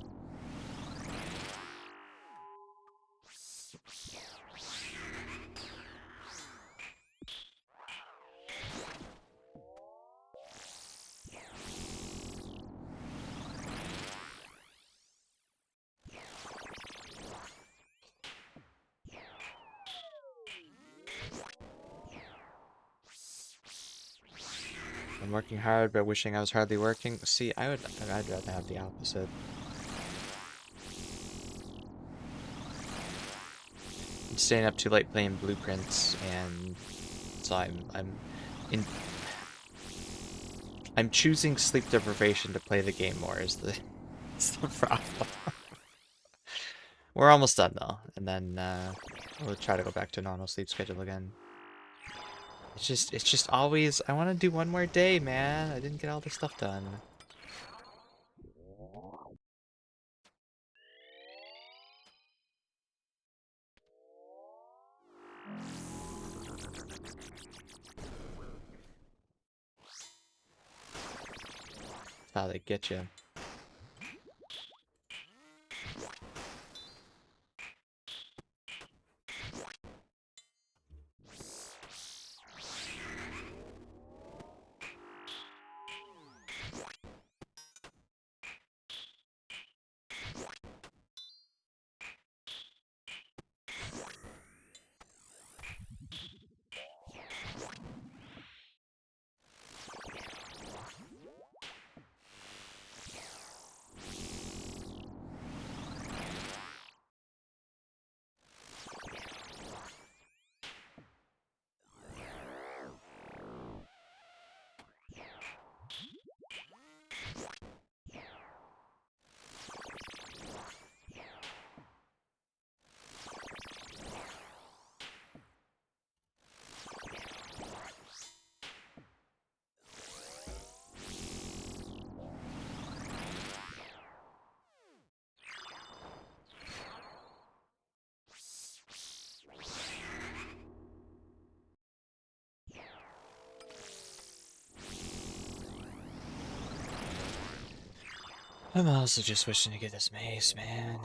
I'm working hard, but wishing I was hardly working. See, I'd rather have the opposite. I'm staying up too late playing Blueprints, and so in I'm choosing sleep deprivation to play the game more is the is the problem. We're almost done though, and then we'll try to go back to normal sleep schedule again. It's just always, I want to do one more day, man. I didn't get all this stuff done. That's how they get you. I'm also just wishing to get this mace, man.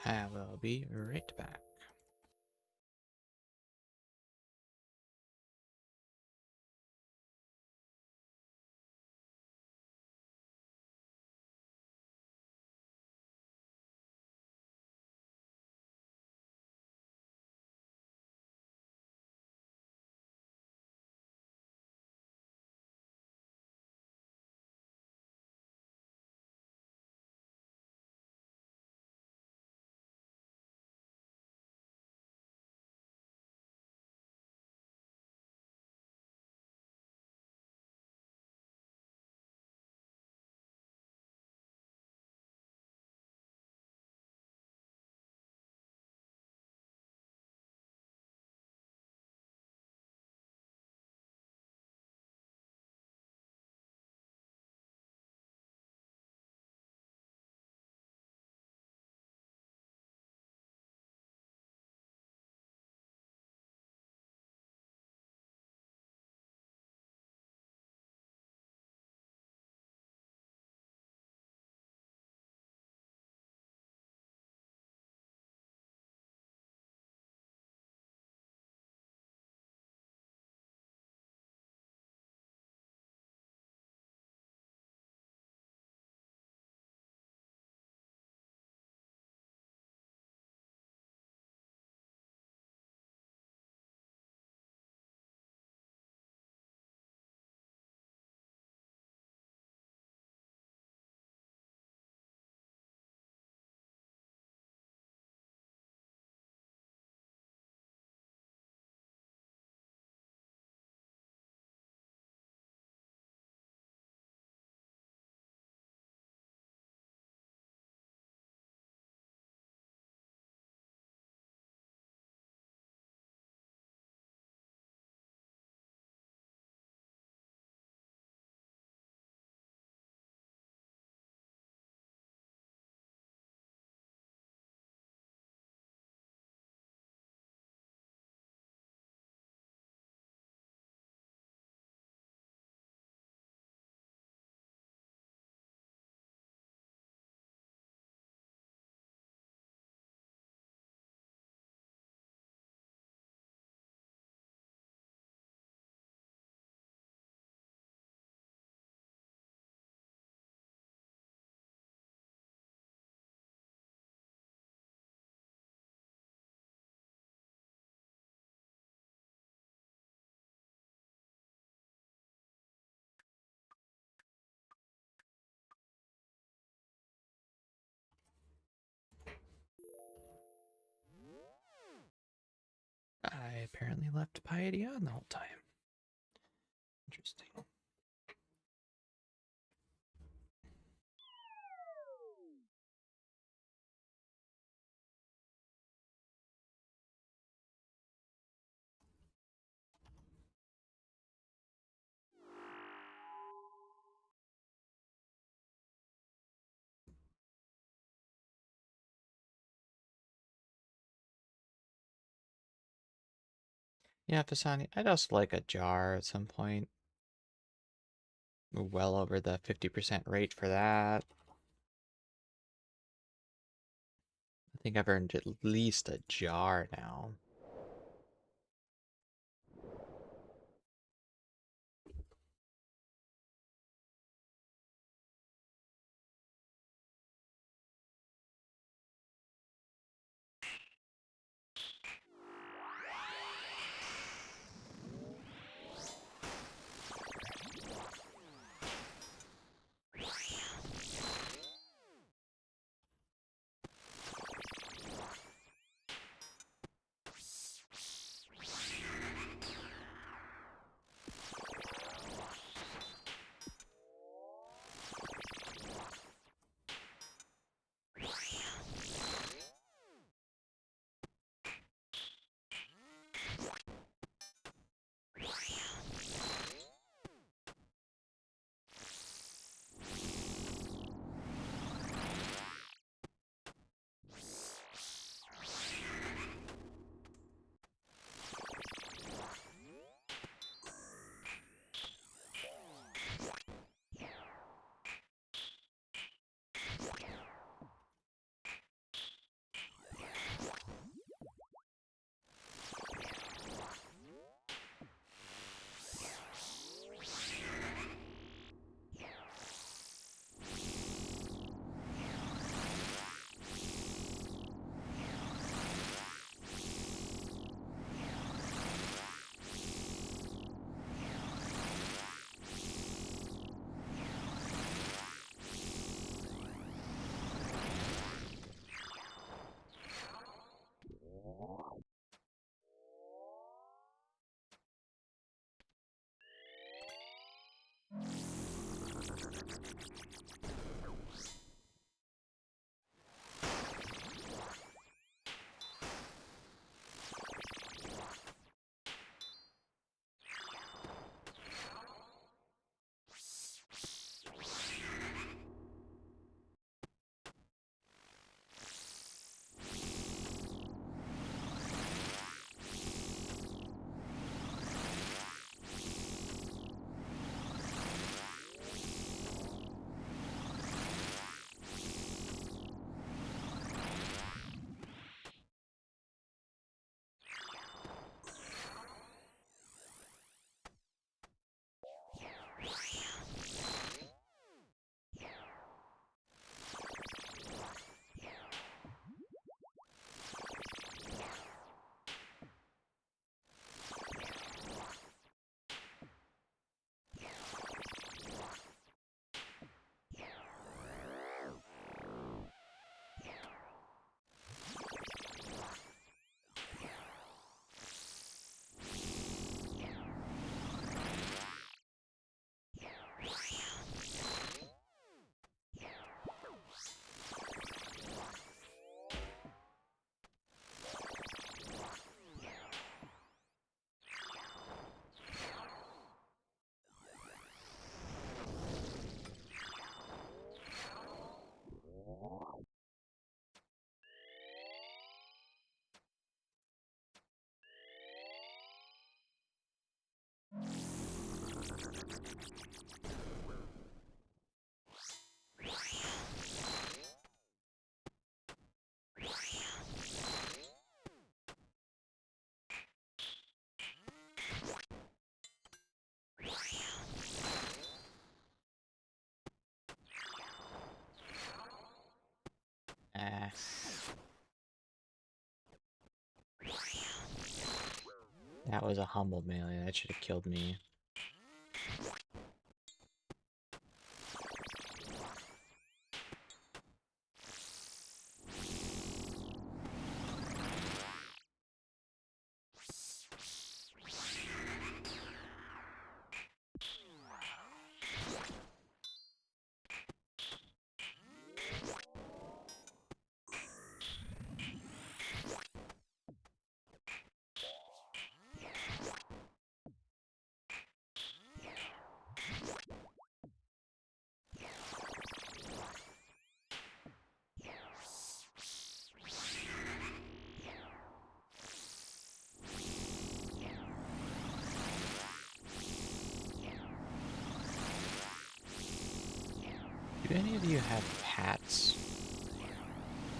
I will be right back. I apparently left Piety on the whole time. Interesting. Yeah, Fasani, I'd also like a jar at some point. We're well over the 50% rate for that. I think I've earned at least a jar now. Eh. That was a humble melee. That should have killed me. cats.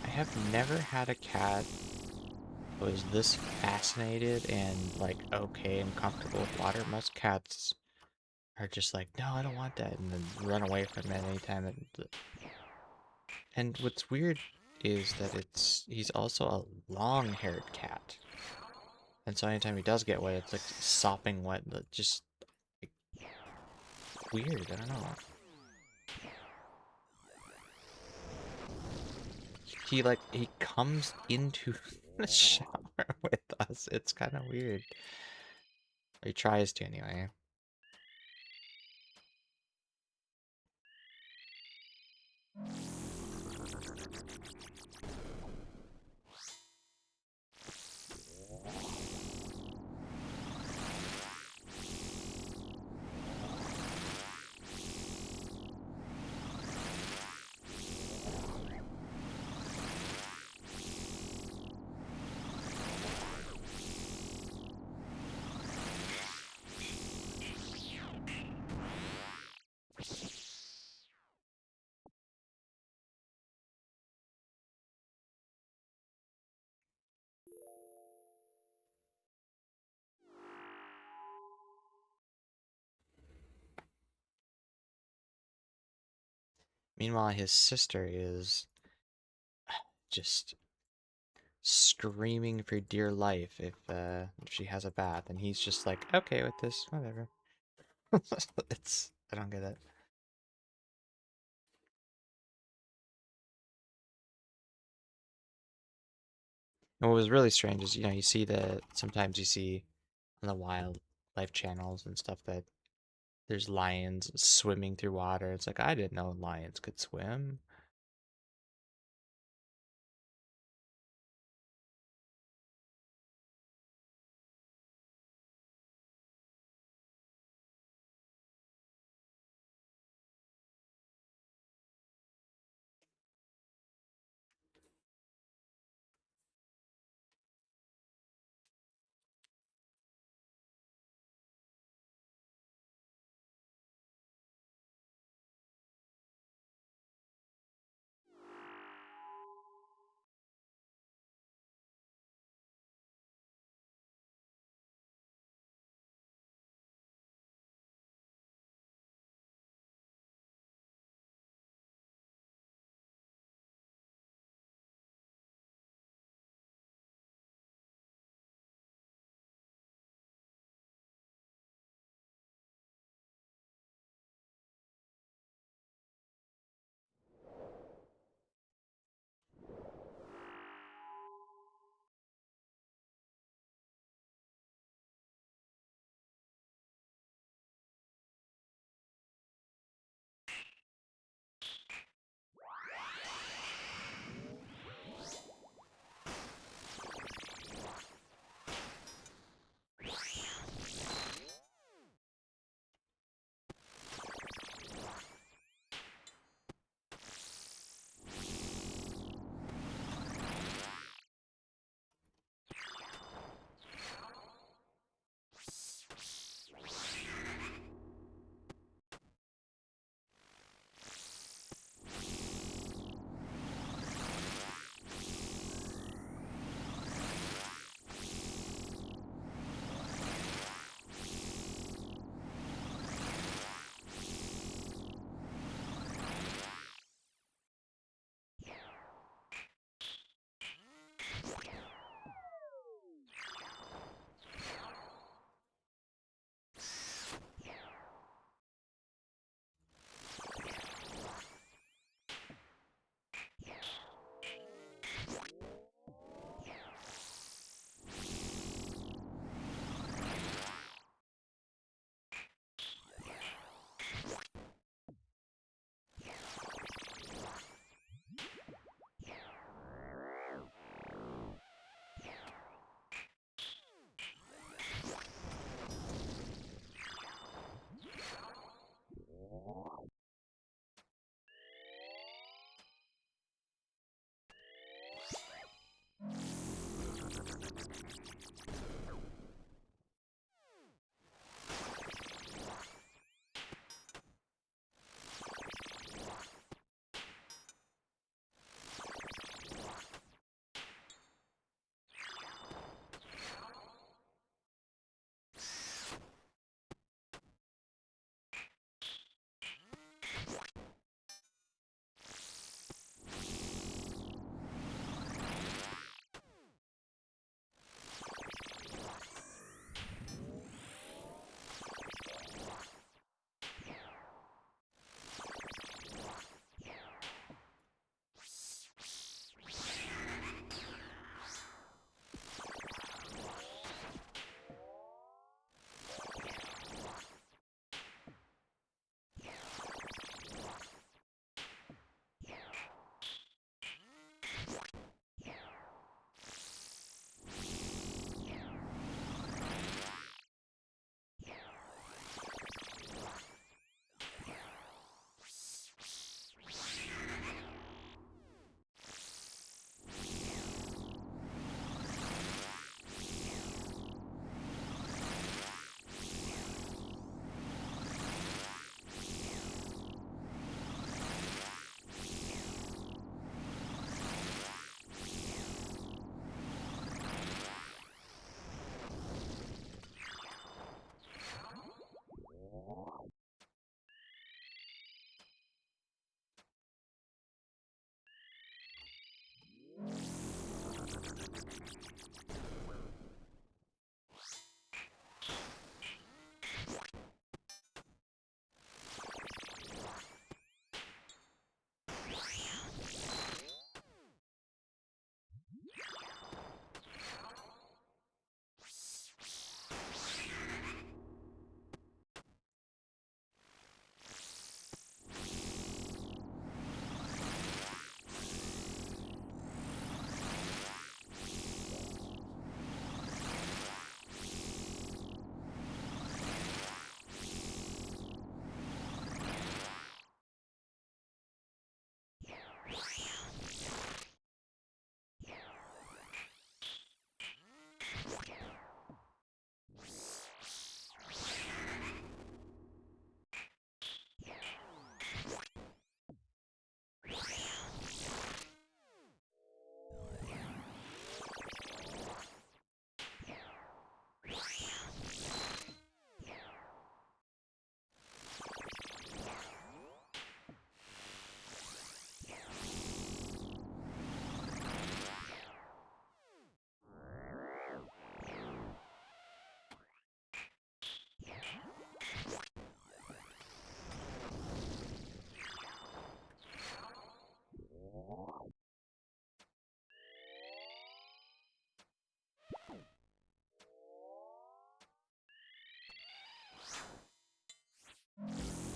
I have never had a cat that was this fascinated and like okay and comfortable with water. Most cats are just like, no, I don't want that, and then run away from it anytime. And what's weird is that he's also a long-haired cat, and so anytime he does get wet, it's like sopping wet, just like, weird. I don't know. He comes into the shower with us. It's kind of weird. Or he tries to anyway. Meanwhile, his sister is just screaming for dear life if she has a bath, and he's just like okay with this, whatever. I don't get it. And what was really strange is you see that sometimes you see on the wildlife channels and stuff that there's lions swimming through water. It's like I didn't know lions could swim.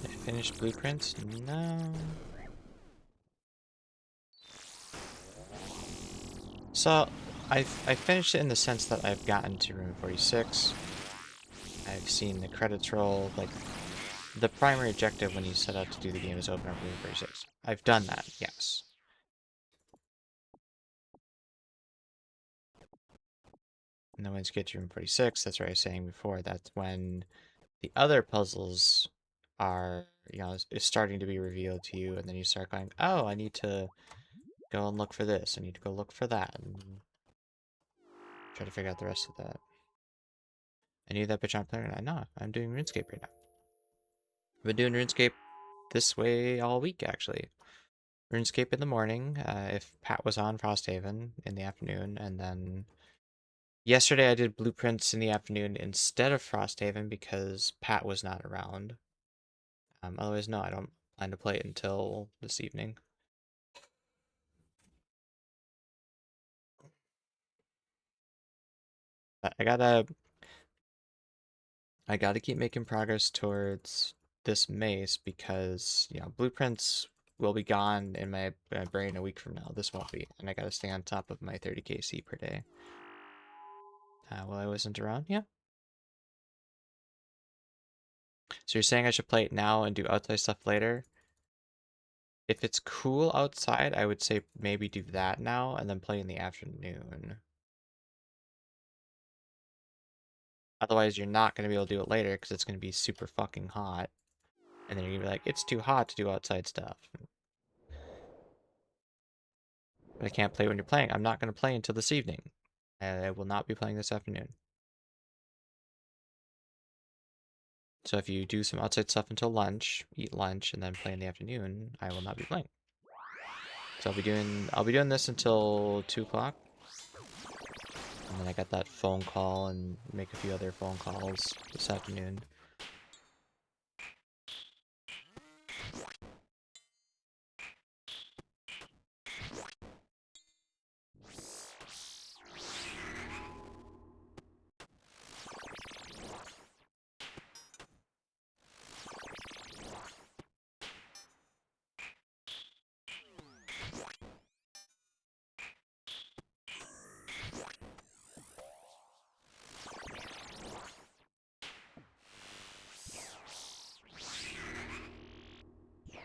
Did I finish blueprints? No. So, I finished it in the sense that I've gotten to room 46. I've seen the credits roll. Like, the primary objective when you set out to do the game is open up room 46. I've done that, yes. And then once you get to room 46, that's what I was saying before, that's when the other puzzles are, is starting to be revealed to you, and then you start going, oh, I need to go and look for this, I need to go look for that, and try to figure out the rest of that. I knew that bitch I'm playing right now. No, I'm doing RuneScape right now. I've been doing RuneScape this way all week, actually. RuneScape in the morning, if Pat was on Frosthaven in the afternoon, and then yesterday I did Blueprints in the afternoon instead of Frosthaven because Pat was not around. Otherwise, no, I don't plan to play it until this evening. But I gotta keep making progress towards this mace because, blueprints will be gone in my brain a week from now. This won't be, and I gotta stay on top of my 30 KC per day. While I wasn't around, yeah. So you're saying I should play it now and do outside stuff later? If it's cool outside, I would say maybe do that now and then play in the afternoon. Otherwise, you're not going to be able to do it later because it's going to be super fucking hot. And then you're going to be like, it's too hot to do outside stuff. But I can't play when you're playing. I'm not going to play until this evening. I will not be playing this afternoon. So if you do some outside stuff until lunch, eat lunch, and then play in the afternoon, I will not be playing. So I'll be doing this until 2 o'clock. And then I got that phone call and make a few other phone calls this afternoon.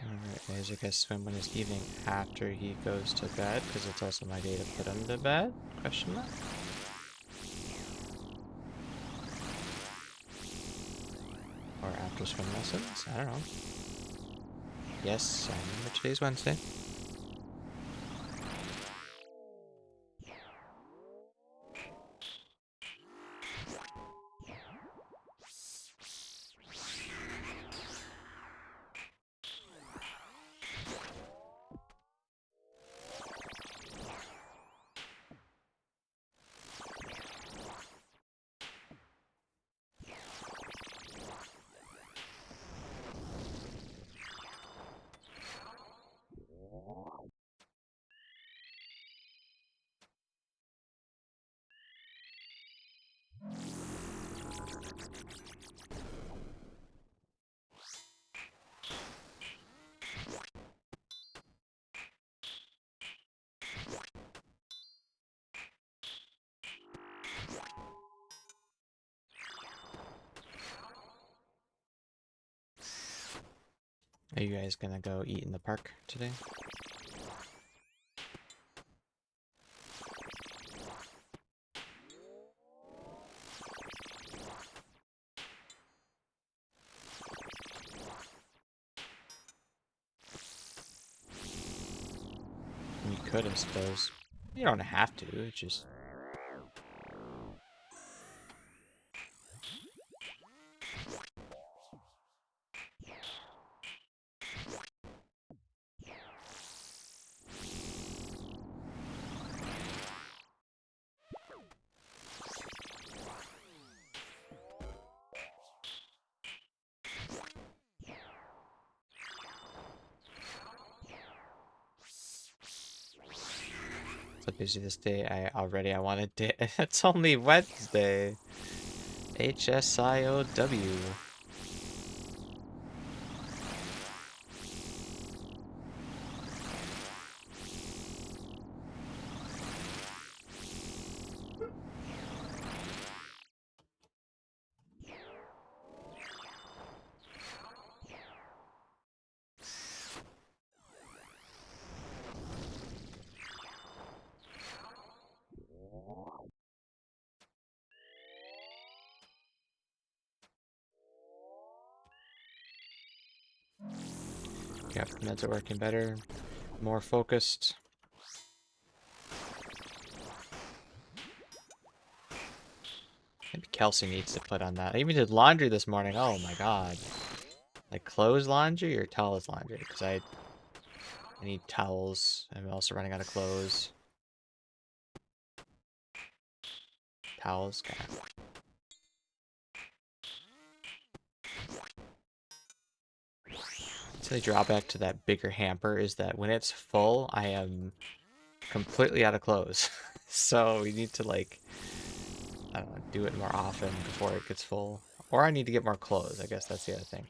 Alright, guys, I guess swim when it's evening after he goes to bed, because it's also my day to put him to bed? Question mark? Or after swim lessons? I don't know. Yes, I remember today's Wednesday. Are you guys gonna go eat in the park today? You could, I suppose. You don't have to, it's just... awfully busy this day. I wanted to. It's only Wednesday. HSIOW. Yep, meds are working better. More focused. Maybe Kelsey needs to put on that. I even did laundry this morning. Oh my god. Like clothes laundry or towels laundry? Because I need towels. I'm also running out of clothes. Towels. Okay. So the drawback to that bigger hamper is that when it's full, I am completely out of clothes. So we need to like, I don't know, do it more often before it gets full. Or I need to get more clothes. I guess that's the other thing.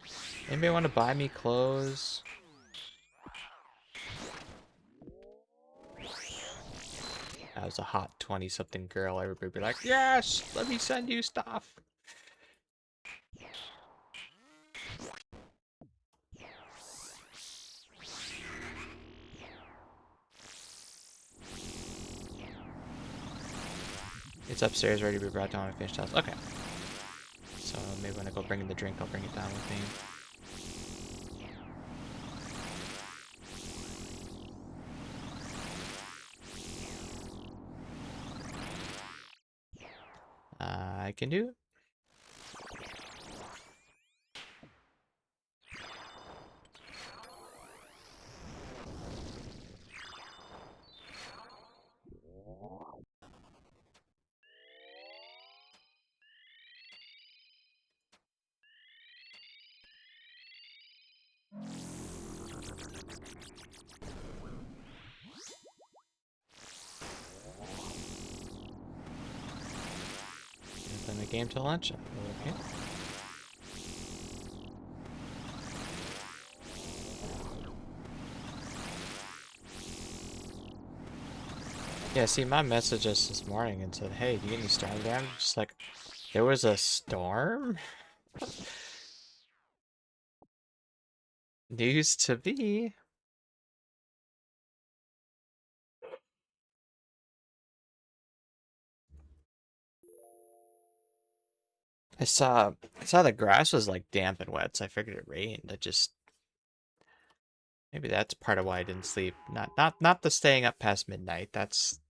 Anybody want to buy me clothes? I was a hot 20-something girl. Everybody would be like, yes, let me send you stuff. It's upstairs, ready to be brought down when I finish towels. Okay. So maybe when I go bring in the drink, I'll bring it down with me. I can do it. Then the game till lunch. Okay. Yeah, see, my message us this morning and said, hey, do you get any storm damage? Just like, there was a storm? News to be. I saw the grass was like damp and wet, so I figured it rained. Maybe that's part of why I didn't sleep. Not the staying up past midnight. That's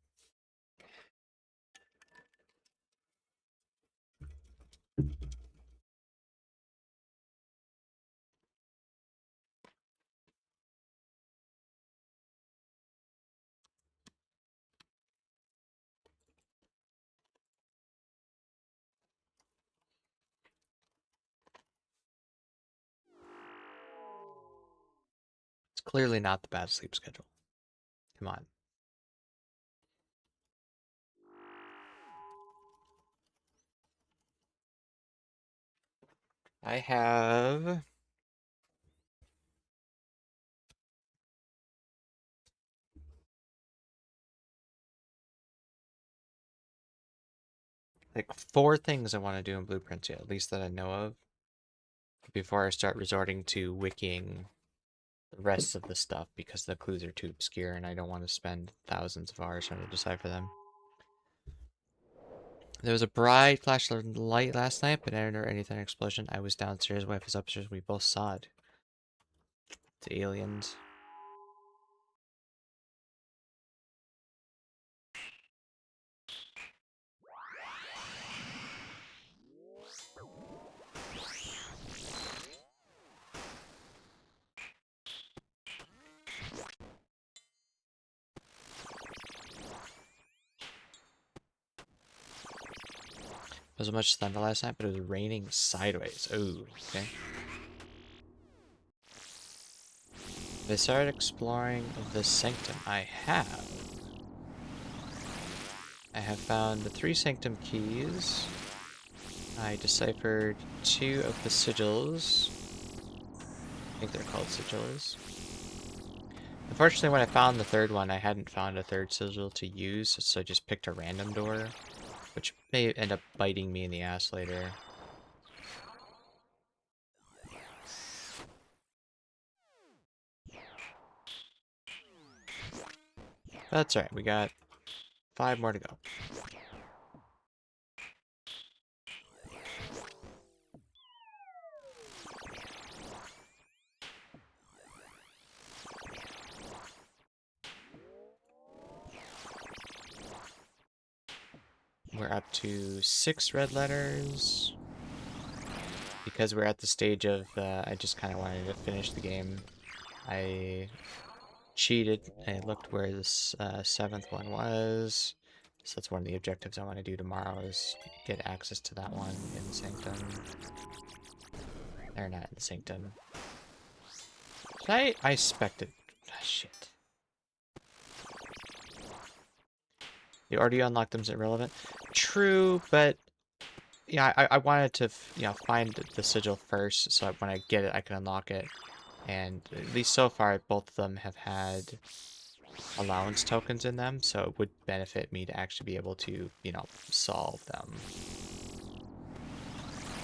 it's clearly not the bad sleep schedule. Come on. I have like 4 things I want to do in blueprints yet, at least that I know of, before I start resorting to wicking the rest of the stuff because the clues are too obscure and I don't want to spend thousands of hours trying to decipher them. There was a bright flash of light last night, but I didn't hear anything explosion. I was downstairs, wife was upstairs, we both saw it. It's aliens. Wasn't much thunder last night, but it was raining sideways. Ooh, okay. They started exploring the sanctum. I have. I have found the 3 Sanctum keys. I deciphered 2 of the sigils. I think they're called sigils. Unfortunately, when I found the 3rd one, I hadn't found a 3rd sigil to use, so I just picked a random door, which may end up biting me in the ass later. That's alright, we got 5 more to go. We're up to 6 red letters. Because we're at the stage of, I just kind of wanted to finish the game. I cheated and looked where this 7th one was. So that's one of the objectives I want to do tomorrow is get access to that one in the Sanctum. They're not in the Sanctum. I expected. Ah, shit. The already unlocked them is irrelevant. True, but yeah, I wanted to find the sigil first, so when I get it, I can unlock it. And at least so far, both of them have had allowance tokens in them, so it would benefit me to actually be able to, solve them.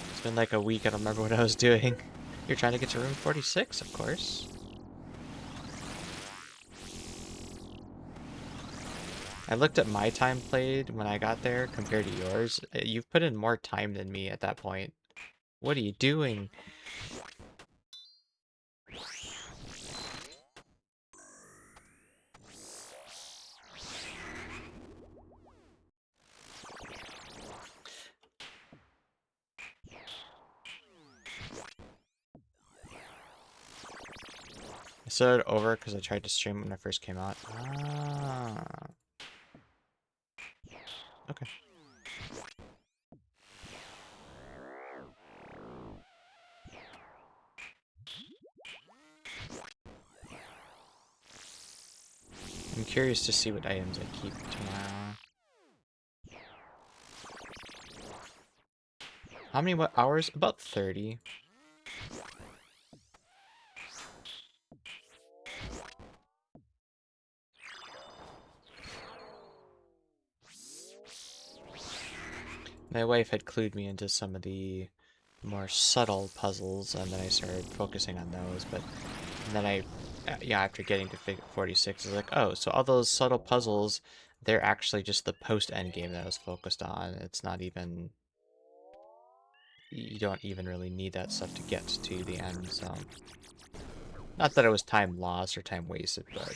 It's been like a week, I don't remember what I was doing. You're trying to get to room 46, of course. I looked at my time played when I got there compared to yours. You've put in more time than me at that point. What are you doing? I started over because I tried to stream when I first came out. Ah. Okay. I'm curious to see what items I keep tomorrow. How many hours? About 30. My wife had clued me into some of the more subtle puzzles, and then I started focusing on those, but then yeah, after getting to 46, I was like, oh, so all those subtle puzzles, they're actually just the post-end game that I was focused on. It's not even... You don't even really need that stuff to get to the end, so... Not that it was time lost or time wasted, but I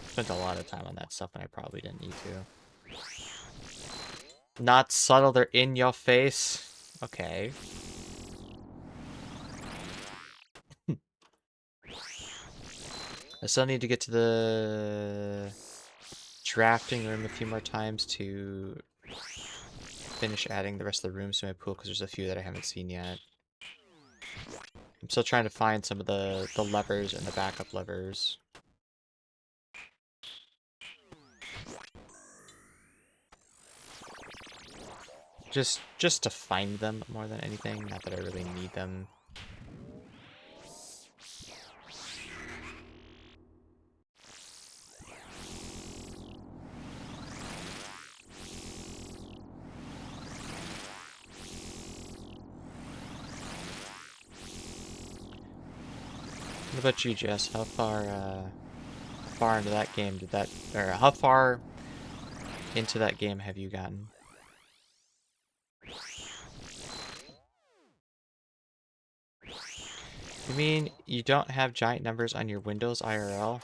spent a lot of time on that stuff and I probably didn't need to. Not subtle, they're in your face. Okay. I still need to get to the drafting room a few more times to finish adding the rest of the rooms to my pool, because there's a few that I haven't seen yet. I'm still trying to find some of the levers and the backup levers. Just to find them more than anything, not that I really need them. What about you, Jess? How far into that game did that, or how far into that game have you gotten? You mean you don't have giant numbers on your Windows IRL?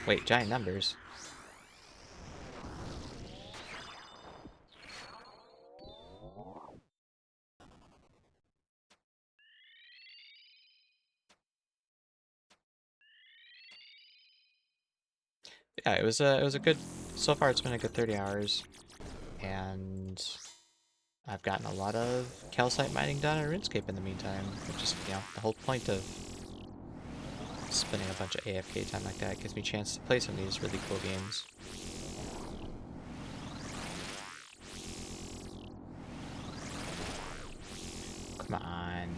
Wait, giant numbers? Yeah, it was a good, so far it's been a good 30 hours, and I've gotten a lot of calcite mining done in RuneScape in the meantime, which is, the whole point of spending a bunch of AFK time like that. It gives me a chance to play some of these really cool games. come on.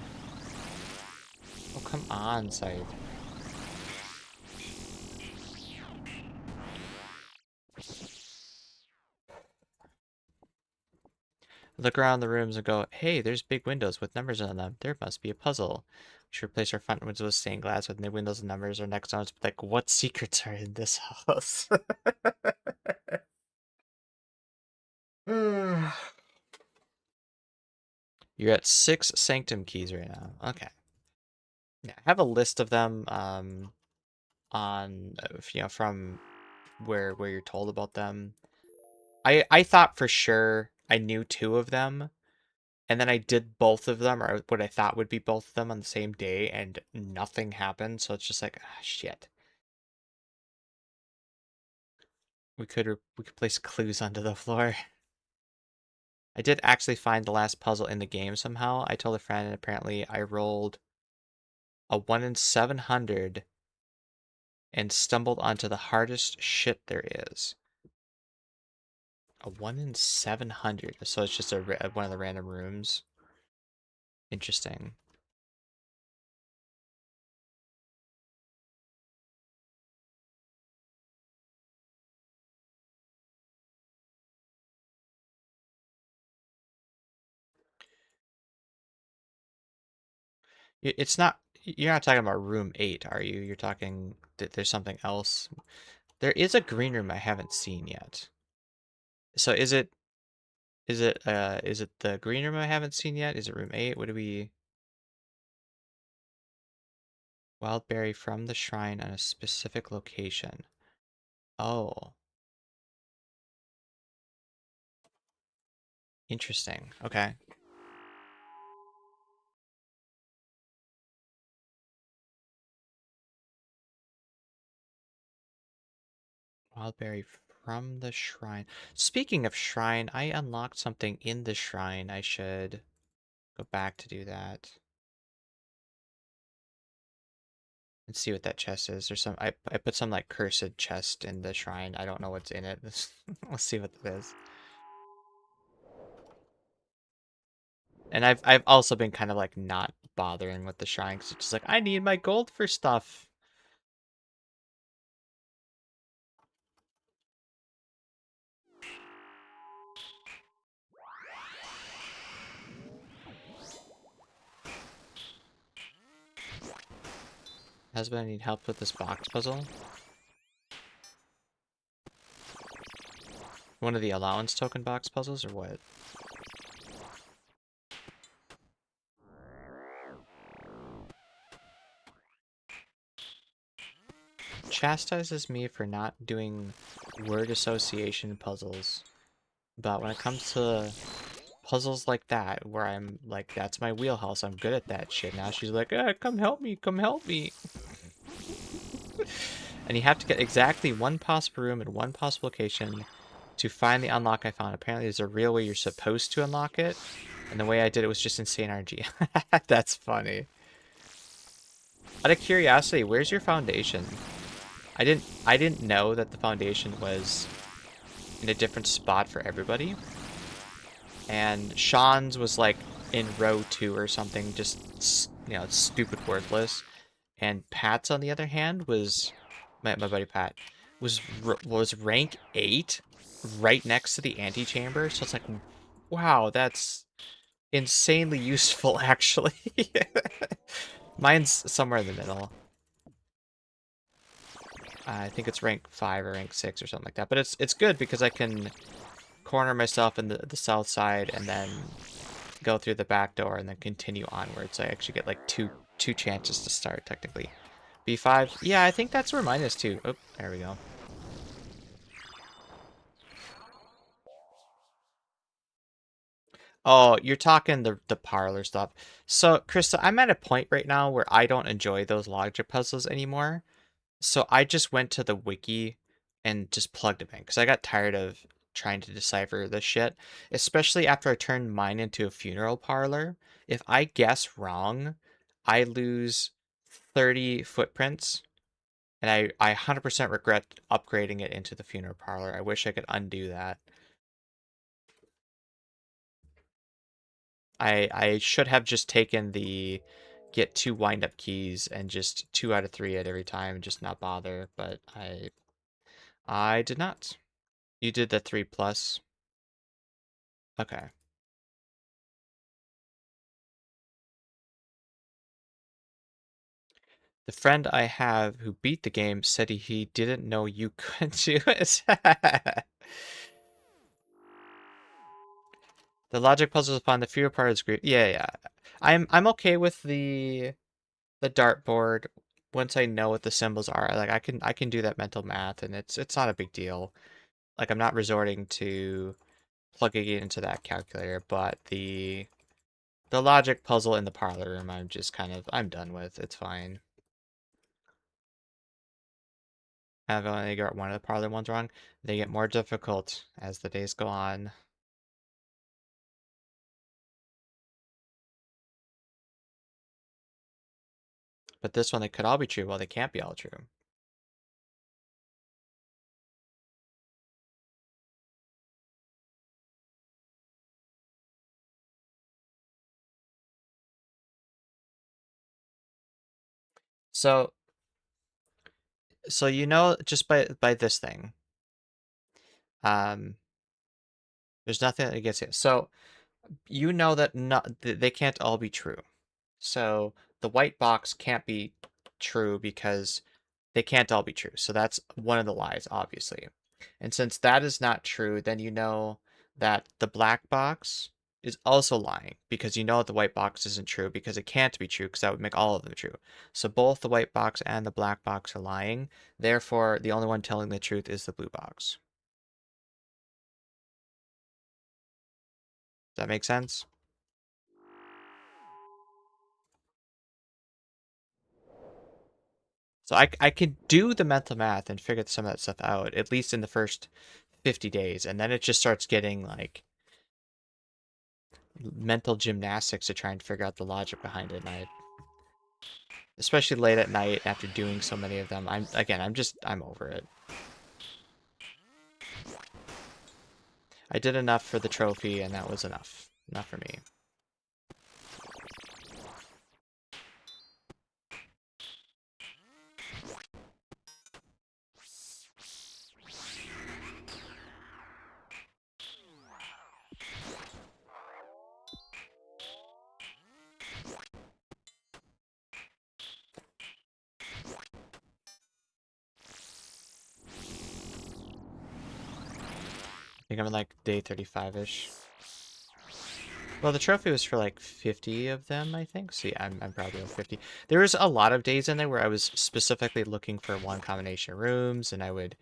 Oh, come on, Scythe. Look around the rooms and go, hey, there's big windows with numbers on them. There must be a puzzle. We should replace our front windows with stained glass with new windows and numbers. Our next one is like, what secrets are in this house? You're at 6 sanctum keys right now. Okay. Yeah, I have a list of them on from where you're told about them. I thought for sure I knew 2 of them, and then I did both of them, or what I thought would be both of them on the same day, and nothing happened. So it's just like, ah, shit. We could place clues onto the floor. I did actually find the last puzzle in the game somehow. I told a friend, and apparently I rolled a 1 in 700 and stumbled onto the hardest shit there is. A 1 in 700. So it's just one of the random rooms. Interesting. It's not. You're not talking about room 8, are you? You're talking that there's something else. There is a green room I haven't seen yet. So is it the green room I haven't seen yet? Is it room 8? What do we wild berry from the shrine on a specific location? Oh, interesting. Okay. Wild berry from the shrine. Speaking of shrine, I unlocked something in the shrine. I should go back to do that. And see what that chest is. There's some I put some like cursed chest in the shrine. I don't know what's in it. Let's see what that is. And I've also been kind of like not bothering with the shrine because it's just like I need my gold for stuff. Husband, I need help with this box puzzle. One of the allowance token box puzzles or what? Chastises me for not doing word association puzzles. But when it comes to puzzles like that, where I'm like, that's my wheelhouse, I'm good at that shit. Now she's like, come help me, come help me. And you have to get exactly one possible room in one possible location to find the unlock I found. Apparently there's a real way you're supposed to unlock it, and the way I did it was just insane RNG. That's funny. Out of curiosity, where's your foundation? I didn't know that the foundation was in a different spot for everybody. And Sean's was like in row 2 or something, just stupid worthless. And Pat's on the other hand was my buddy Pat was rank 8 right next to the antechamber. So it's like, wow, that's insanely useful actually. Mine's somewhere in the middle. I think it's rank 5 or rank 6 or something like that. But it's good because I can corner myself in the south side and then go through the back door and then continue onwards. So I actually get like two chances to start technically. B5. Yeah, I think that's where mine is too. Oh, there we go. Oh, you're talking the parlor stuff. So, Krista, I'm at a point right now where I don't enjoy those logic puzzles anymore. So I just went to the wiki and just plugged them in because I got tired of trying to decipher this shit, especially after I turned mine into a funeral parlor. If I guess wrong, I lose 30 footprints, and I 100% regret upgrading it into the funeral parlor. I wish I could undo that. I should have just taken the get 2 wind-up keys and just 2 out of 3 it every time and just not bother, but I did not. You did the 3 plus? Okay. The friend I have who beat the game said he didn't know you could do it. The logic puzzles upon the fewer part of the screen. Yeah, yeah. I'm okay with the dartboard once I know what the symbols are. Like I can do that mental math and it's not a big deal. Like I'm not resorting to plugging it into that calculator, but the logic puzzle in the parlor room I'm just I'm done with. It's fine. I've only got one of the parlor ones wrong. They get more difficult as the days go on. But this one, they could all be true. Well, they can't be all true. So, so you know, just by this thing, um, there's nothing that gets it. So you know that not they can't all be true. So the white box can't be true because they can't all be true. So that's one of the lies, obviously. And since that is not true, then you know that the black box is also lying because you know the white box isn't true because it can't be true because that would make all of them true. So both the white box and the black box are lying. Therefore, the only one telling the truth is the blue box. Does that make sense? So I could do the mental math and figure some of that stuff out, at least in the first 50 days, and then it just starts getting like mental gymnastics to try and figure out the logic behind it. And especially late at night after doing so many of them, I'm over it. I did enough for the trophy, and that was enough for me. I think I'm in like day 35-ish. Well, the trophy was for like 50 of them, I think. So yeah, I'm probably on 50. There was a lot of days in there where I was specifically looking for one combination of rooms, and I would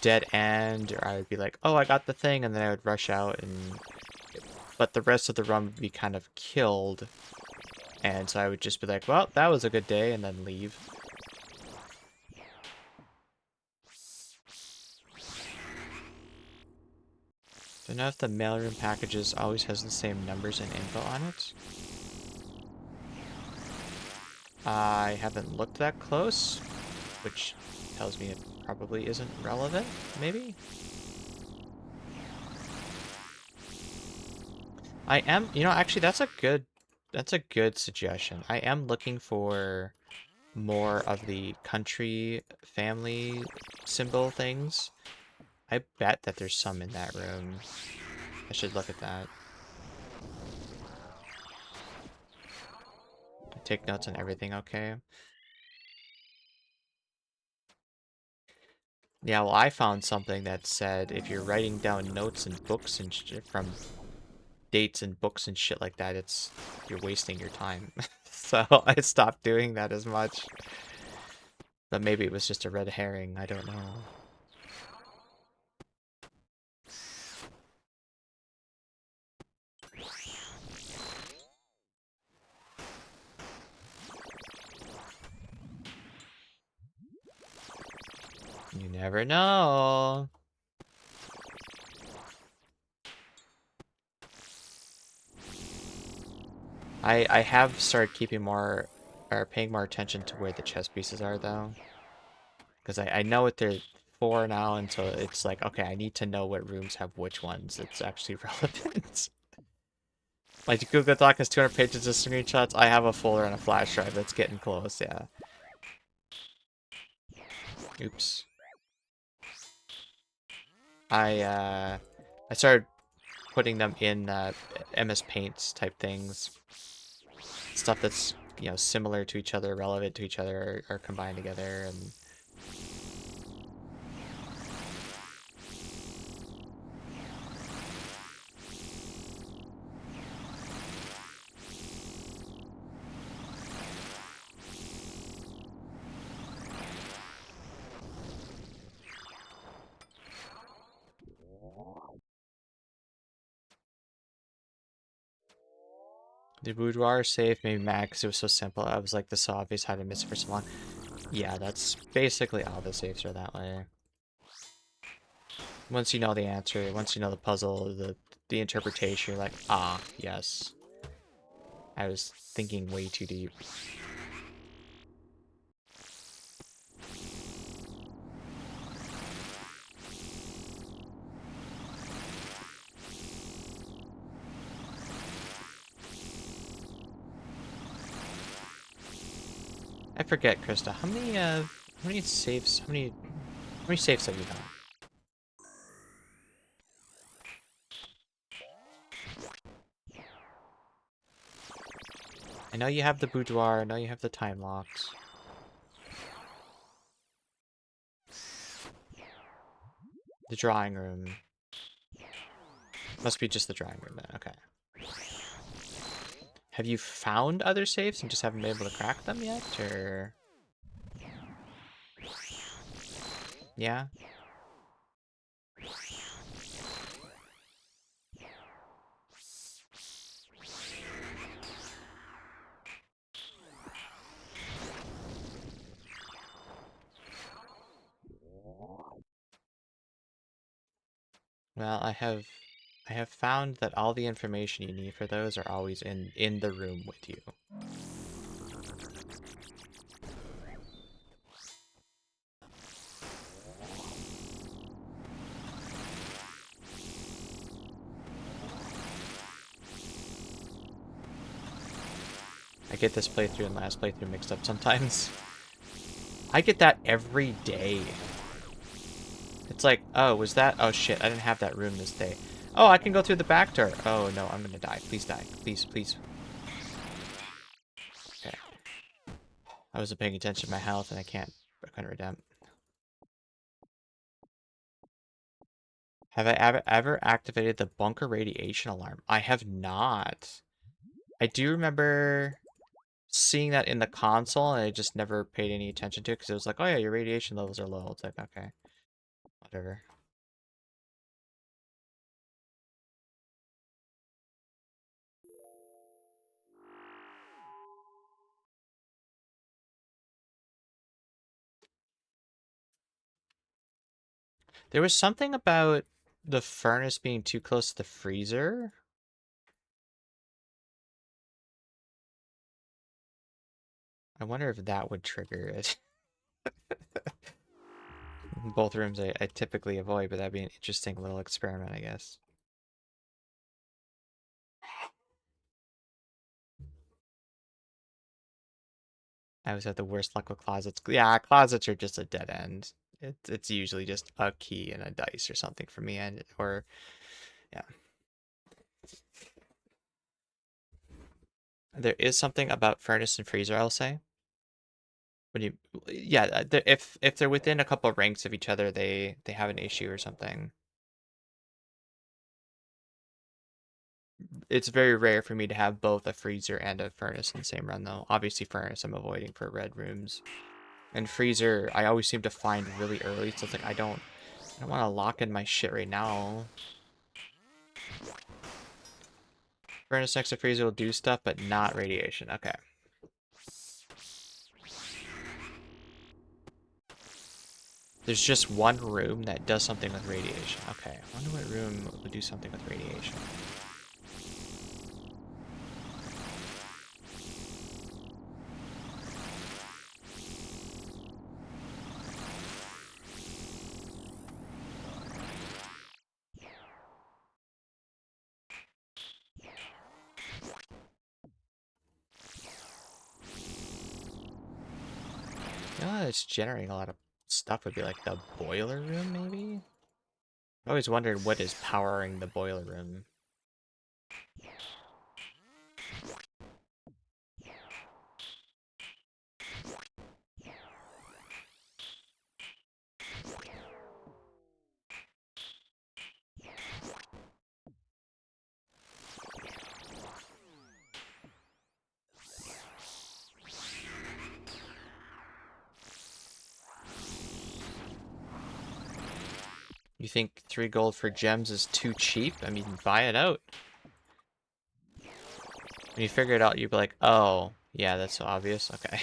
dead end, or I would be like, oh, I got the thing, and then I would rush out, and but the rest of the run would be kind of killed, and so I would just be like, well, that was a good day, and then leave. Don't know if the mailroom packages always has the same numbers and info on it. I haven't looked that close, which tells me it probably isn't relevant, maybe? I am, actually that's a good suggestion. I am looking for more of the country family symbol things. I bet that there's some in that room. I should look at that. Take notes on everything, okay? Yeah, well, I found something that said if you're writing down notes and books and from dates and books and shit like that, you're wasting your time. So I stopped doing that as much. But maybe it was just a red herring, I don't know. You never know. I have started keeping more, or paying more attention to where the chess pieces are, though. Because I know what they're for now, and so it's like, okay, I need to know what rooms have which ones. It's actually relevant. My Google Doc has 200 pages of screenshots. I have a folder on a flash drive that's getting close, yeah. Oops. I started putting them in MS Paints type things. Stuff that's, you know, similar to each other, relevant to each other, are combined together, and the boudoir safe made me mad because it was so simple. I was like, this is so obvious, how to miss it for so long. Yeah, that's basically all the safes are that way. Once you know the answer, once you know the puzzle, the interpretation, you're like, ah, yes. I was thinking way too deep. I forget, Krista, how many safes, how many safes have you done? I know you have the boudoir, I know you have the time locks. The drawing room. Must be just the drawing room then, okay. Have you found other safes and just haven't been able to crack them yet, or? Yeah? Well, I have found that all the information you need for those are always in the room with you. I get this playthrough and last playthrough mixed up sometimes. I get that every day. It's like, oh, was that? Oh shit, I didn't have that room this day. Oh, I can go through the back door. Oh no, I'm gonna die. Please die. Please, please. Okay. I wasn't paying attention to my health and I couldn't redeem. Have I ever activated the bunker radiation alarm? I have not. I do remember seeing that in the console, and I just never paid any attention to it because it was like, oh yeah, your radiation levels are low. It's like, okay, whatever. There was something about the furnace being too close to the freezer. I wonder if that would trigger it. Both rooms I typically avoid, but that'd be an interesting little experiment, I guess. I always have the worst luck with closets. Yeah, closets are just a dead end. It's usually just a key and a dice or something for me, and or yeah. There is something about furnace and freezer, I'll say. When you, yeah, if they're within a couple of ranks of each other, they have an issue or something. It's very rare for me to have both a freezer and a furnace in the same run, though. Obviously, furnace I'm avoiding for red rooms, and freezer I always seem to find really early. So it's like I don't want to lock in my shit right now. Furnace next to freezer will do stuff, but not radiation. Okay. There's just one room that does something with radiation. Okay, I wonder what room would do something with radiation. it's generating a lot of stuff would be like the boiler room, maybe? I always wondered what is powering the boiler room. You think 3 gold for gems is too cheap? I mean, buy it out. When you figure it out, you'd be like, oh, yeah, that's so obvious. Okay.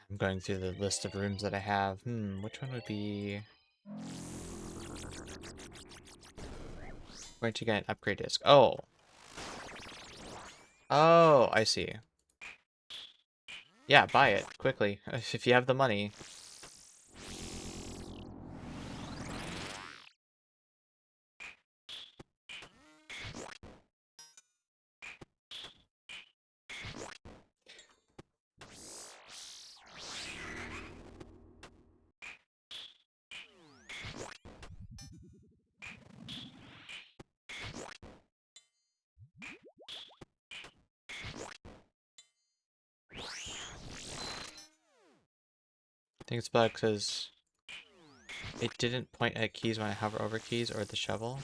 I'm going through the list of rooms that I have. Which one would be... Going to get an upgrade disc. Oh. Oh, I see. Yeah, buy it, quickly, if you have the money. I think it's bad because it didn't point at keys when I hover over keys or the shovel.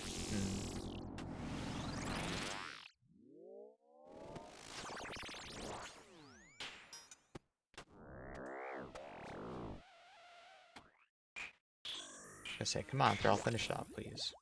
I say, come on, I'll finish it off, please.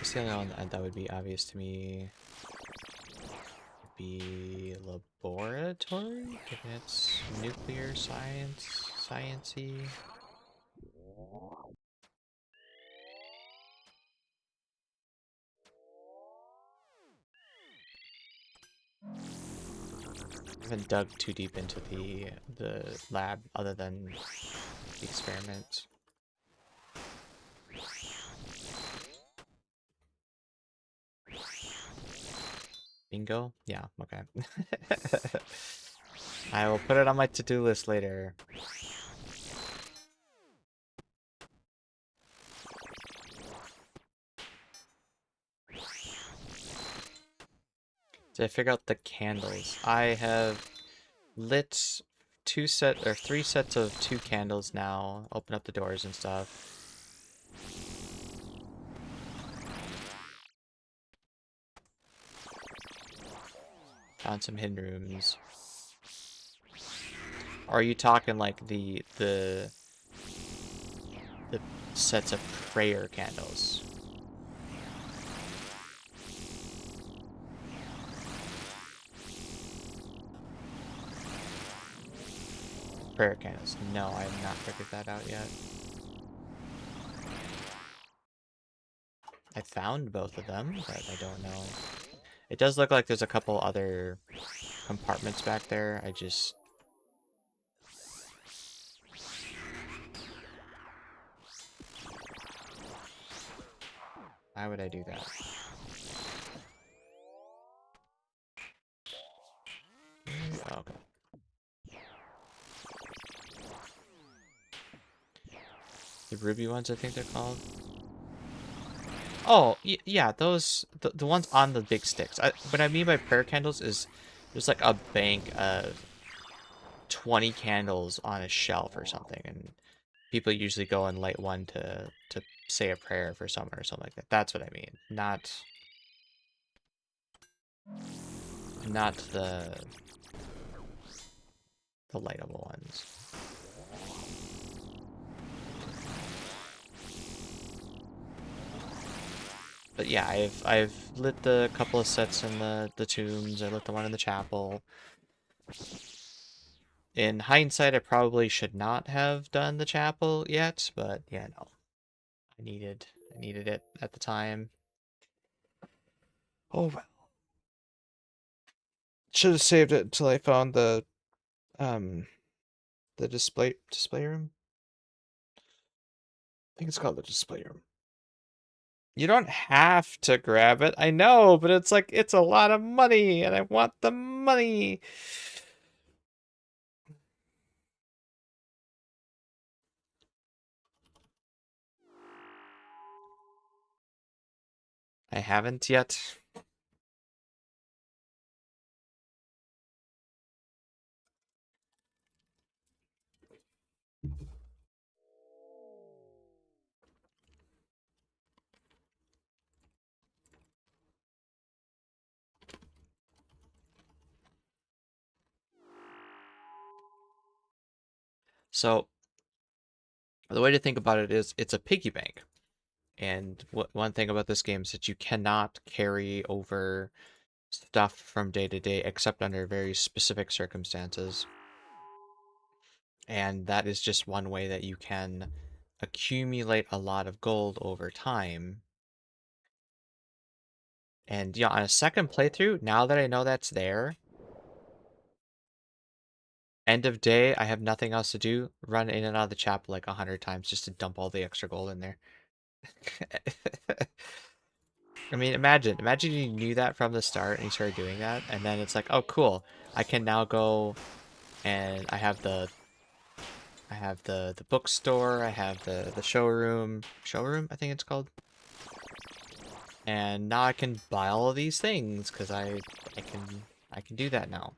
It's the only one that would be obvious to me. Would be laboratory, given it's nuclear science, sciencey. I haven't dug too deep into the lab other than the experiment. Bingo? Yeah, okay. I will put it on my to-do list later. Did I figure out the candles? I have lit 3 sets of 2 candles now. Open up the doors and stuff. Found some hidden rooms. Or are you talking like the sets of prayer candles? Prayer candles. No, I have not figured that out yet. I found both of them, but I don't know. It does look like there's a couple other compartments back there. I just... Why would I do that? Oh, okay. The ruby ones, I think they're called. Oh, yeah, those the ones on the big sticks. What I mean by prayer candles is there's like a bank of 20 candles on a shelf or something, and people usually go and light one to say a prayer for someone or something like that. That's what I mean. Not the lightable ones. But yeah, I've lit the couple of sets in the tombs. I lit the one in the chapel. In hindsight, I probably should not have done the chapel yet, but yeah, no. I needed it at the time. Oh well. Should have saved it until I found um the display room. I think it's called the display room. You don't have to grab it. I know, but it's like it's a lot of money and I want the money. I haven't yet. So the way to think about it is it's a piggy bank. And one thing about this game is that you cannot carry over stuff from day to day except under very specific circumstances. And that is just one way that you can accumulate a lot of gold over time. And yeah, on a second playthrough, now that I know that's there, end of day, I have nothing else to do, run in and out of the chapel like 100 times just to dump all the extra gold in there. I mean, imagine you knew that from the start and you started doing that, and then it's like, oh, cool, I can now go and I have the bookstore, I have the showroom, I think it's called, and now I can buy all of these things because I can do that now.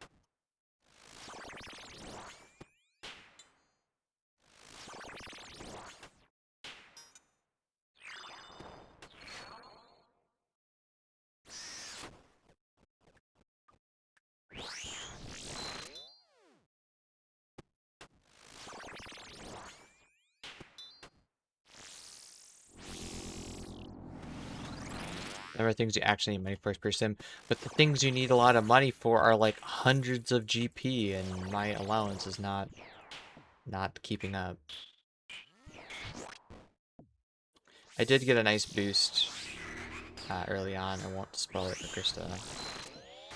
There are things you actually need money for sim, but the things you need a lot of money for are like hundreds of GP, and my allowance is not keeping up. I did get a nice boost early on. I won't spoil it for Krista,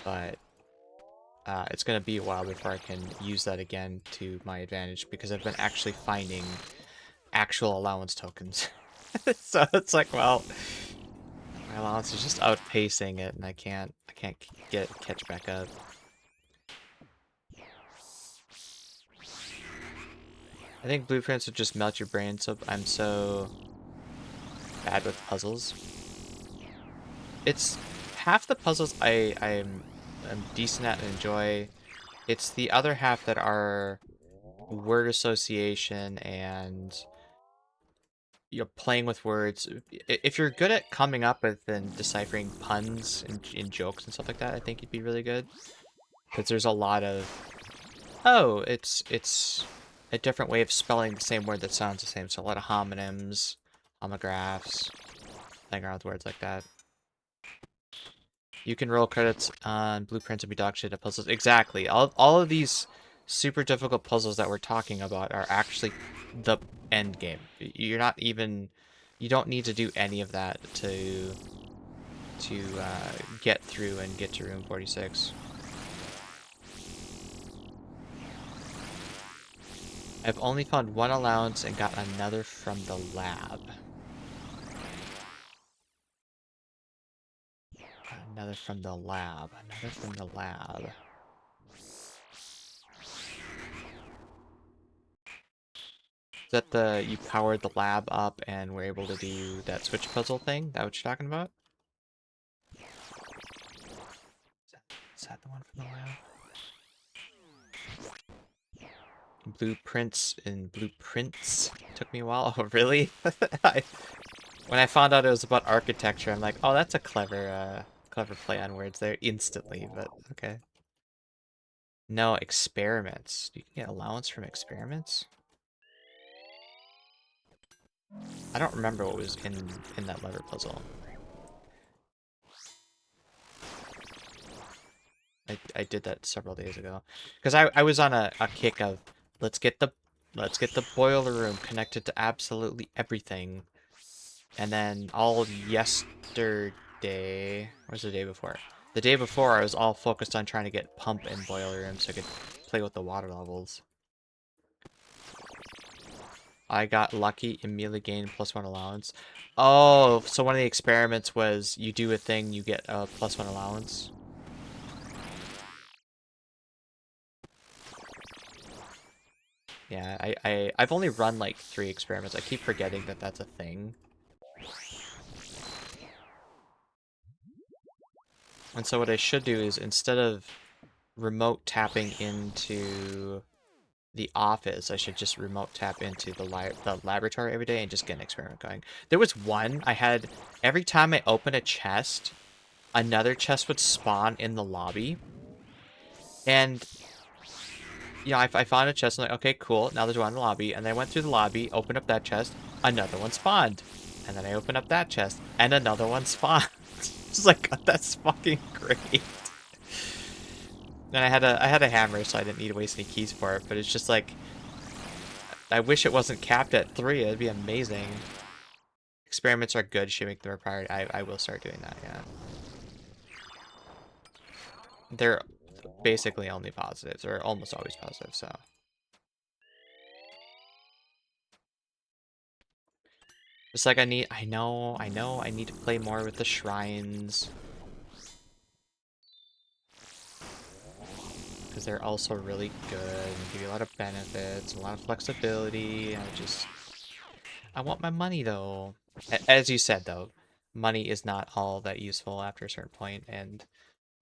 but it's gonna be a while before I can use that again to my advantage because I've been actually finding actual allowance tokens. So it's like, well, my allowance is just outpacing it, and I can't catch back up. I think blueprints would just melt your brain. So I'm so bad with puzzles. It's half the puzzles I'm decent at and enjoy. It's the other half that are word association and you're playing with words. If you're good at coming up with and deciphering puns and jokes and stuff like that, I think you'd be really good. Because there's a lot of, oh, it's a different way of spelling the same word that sounds the same. So a lot of homonyms, homographs, playing around with words like that. You can roll credits on blueprints and be dog shit at puzzles. Exactly. All of these super difficult puzzles that we're talking about are actually the end game. You're not even, you don't need to do any of that to get through and get to room 46. I've only found one allowance and got another from the lab. Another from the lab. Another from the lab. that you powered the lab up and were able to do that switch puzzle thing? That what you're talking about? Is that the one from the lab? Blueprints and blueprints took me a while. Oh, really? When I found out it was about architecture, I'm like, oh, that's a clever play on words there instantly. But okay. No experiments. You can get allowance from experiments. I don't remember what was in that lever puzzle. I did that several days ago because I was on a kick of let's get the boiler room connected to absolutely everything, and then all yesterday, or was the day before? The day before I was all focused on trying to get pump and boiler room so I could play with the water levels. I got lucky, immediately gained +1 allowance. Oh, so one of the experiments was you do a thing, you get a +1 allowance. Yeah, I've only run like 3 experiments. I keep forgetting that that's a thing. And so what I should do is instead of remote tapping into the office, I should just remote tap into the laboratory every day and just get an experiment going. There was one I had every time I open a chest, another chest would spawn in the lobby. And yeah, I found a chest. I'm like, okay, cool. Now there's one in the lobby. And then I went through the lobby, opened up that chest. Another one spawned. And then I opened up that chest. And another one spawned. It's like, God, that's fucking great. And I had a hammer, so I didn't need to waste any keys for it. But it's just like, I wish it wasn't capped at 3. It'd be amazing. Experiments are good. Should make them a priority. I will start doing that, yeah. They're basically only positives, or almost always positive, so. Just like I know, I need to play more with the shrines. Because they're also really good and give you a lot of benefits, a lot of flexibility. I want my money though. As you said though, money is not all that useful after a certain point and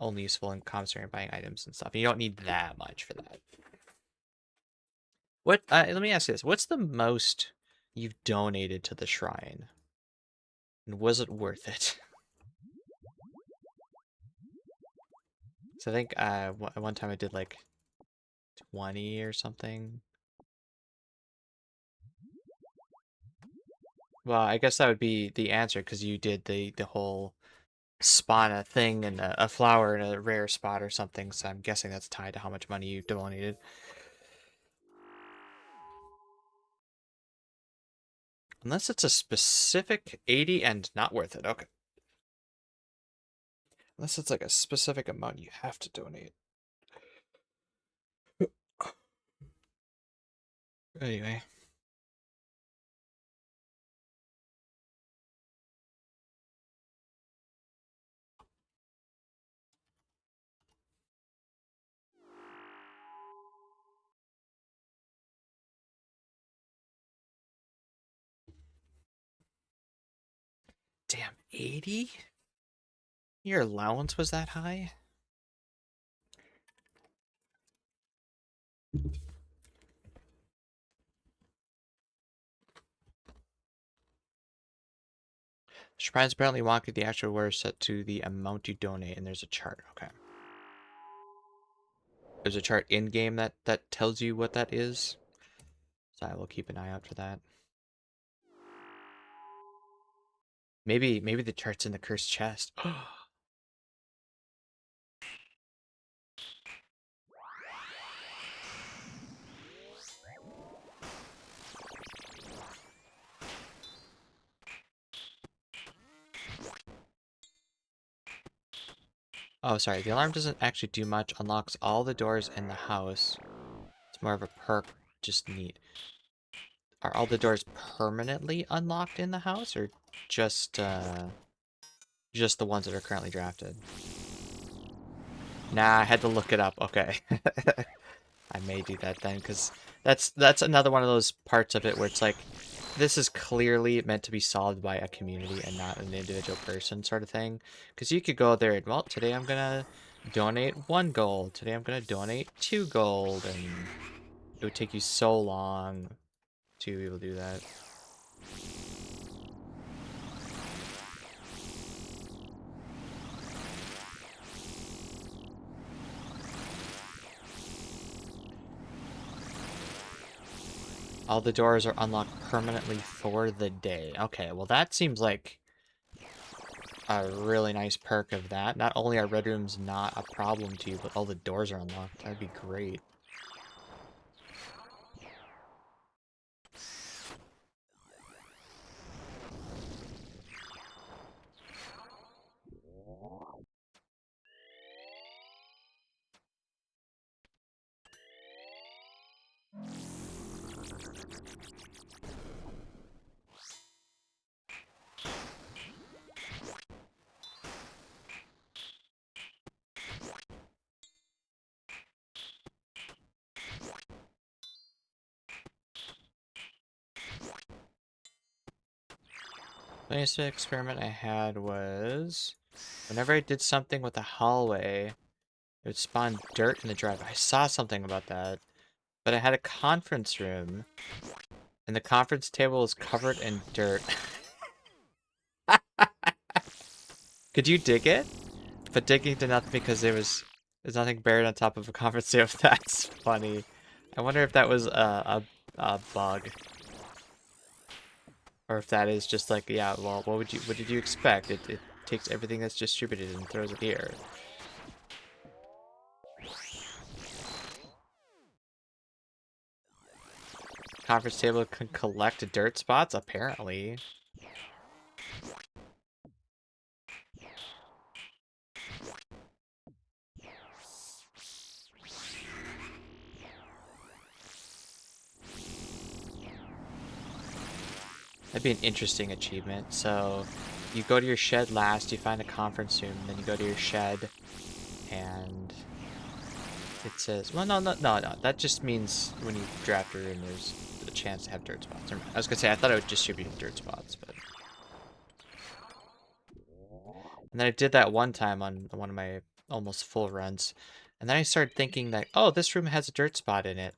only useful in concentrating buying items and stuff. You don't need that much for that. What, let me ask you this. What's the most you've donated to the shrine? And was it worth it? So I think one time I did like 20 or something. Well, I guess that would be the answer because you did the whole spawn a thing and a flower in a rare spot or something. So I'm guessing that's tied to how much money you donated. Unless it's a specific 80 and not worth it. Okay. Unless it's like a specific amount you have to donate. Anyway. Damn, 80? Your allowance was that high? Shrines apparently wonky. The actual word set to the amount you donate, and there's a chart. Okay. There's a chart in game that tells you what that is. So I will keep an eye out for that. Maybe the chart's in the cursed chest. Oh, sorry. The alarm doesn't actually do much. Unlocks all the doors in the house. It's more of a perk. Just neat. Are all the doors permanently unlocked in the house, or just the ones that are currently drafted? Nah, I had to look it up. Okay. I may do that then, because That's another one of those parts of it where it's like, this is clearly meant to be solved by a community and not an individual person sort of thing. Because you could go there and, well, today I'm gonna donate 1 gold. Today I'm gonna donate 2 gold, and it would take you so long to be able to do that. All the doors are unlocked permanently for the day. Okay, well that seems like a really nice perk of that. Not only are red rooms not a problem to you, but all the doors are unlocked. That'd be great. The latest experiment I had was whenever I did something with the hallway, it would spawn dirt in the drive. I saw something about that, but I had a conference room, and the conference table was covered in dirt. Could you dig it? But digging did nothing because there's nothing buried on top of a conference table. That's funny. I wonder if that was a bug, or if that is just like, yeah. Well, what did you expect? It takes everything that's distributed and throws it here. Conference table can collect dirt spots, apparently. That'd be an interesting achievement. So, you go to your shed last, you find a conference room, then you go to your shed, and it says, well, no. That just means when you draft your room, there's a chance to have dirt spots. I was gonna say, I thought it would distribute dirt spots, but... And then I did that one time on one of my almost full runs. And then I started thinking that, oh, this room has a dirt spot in it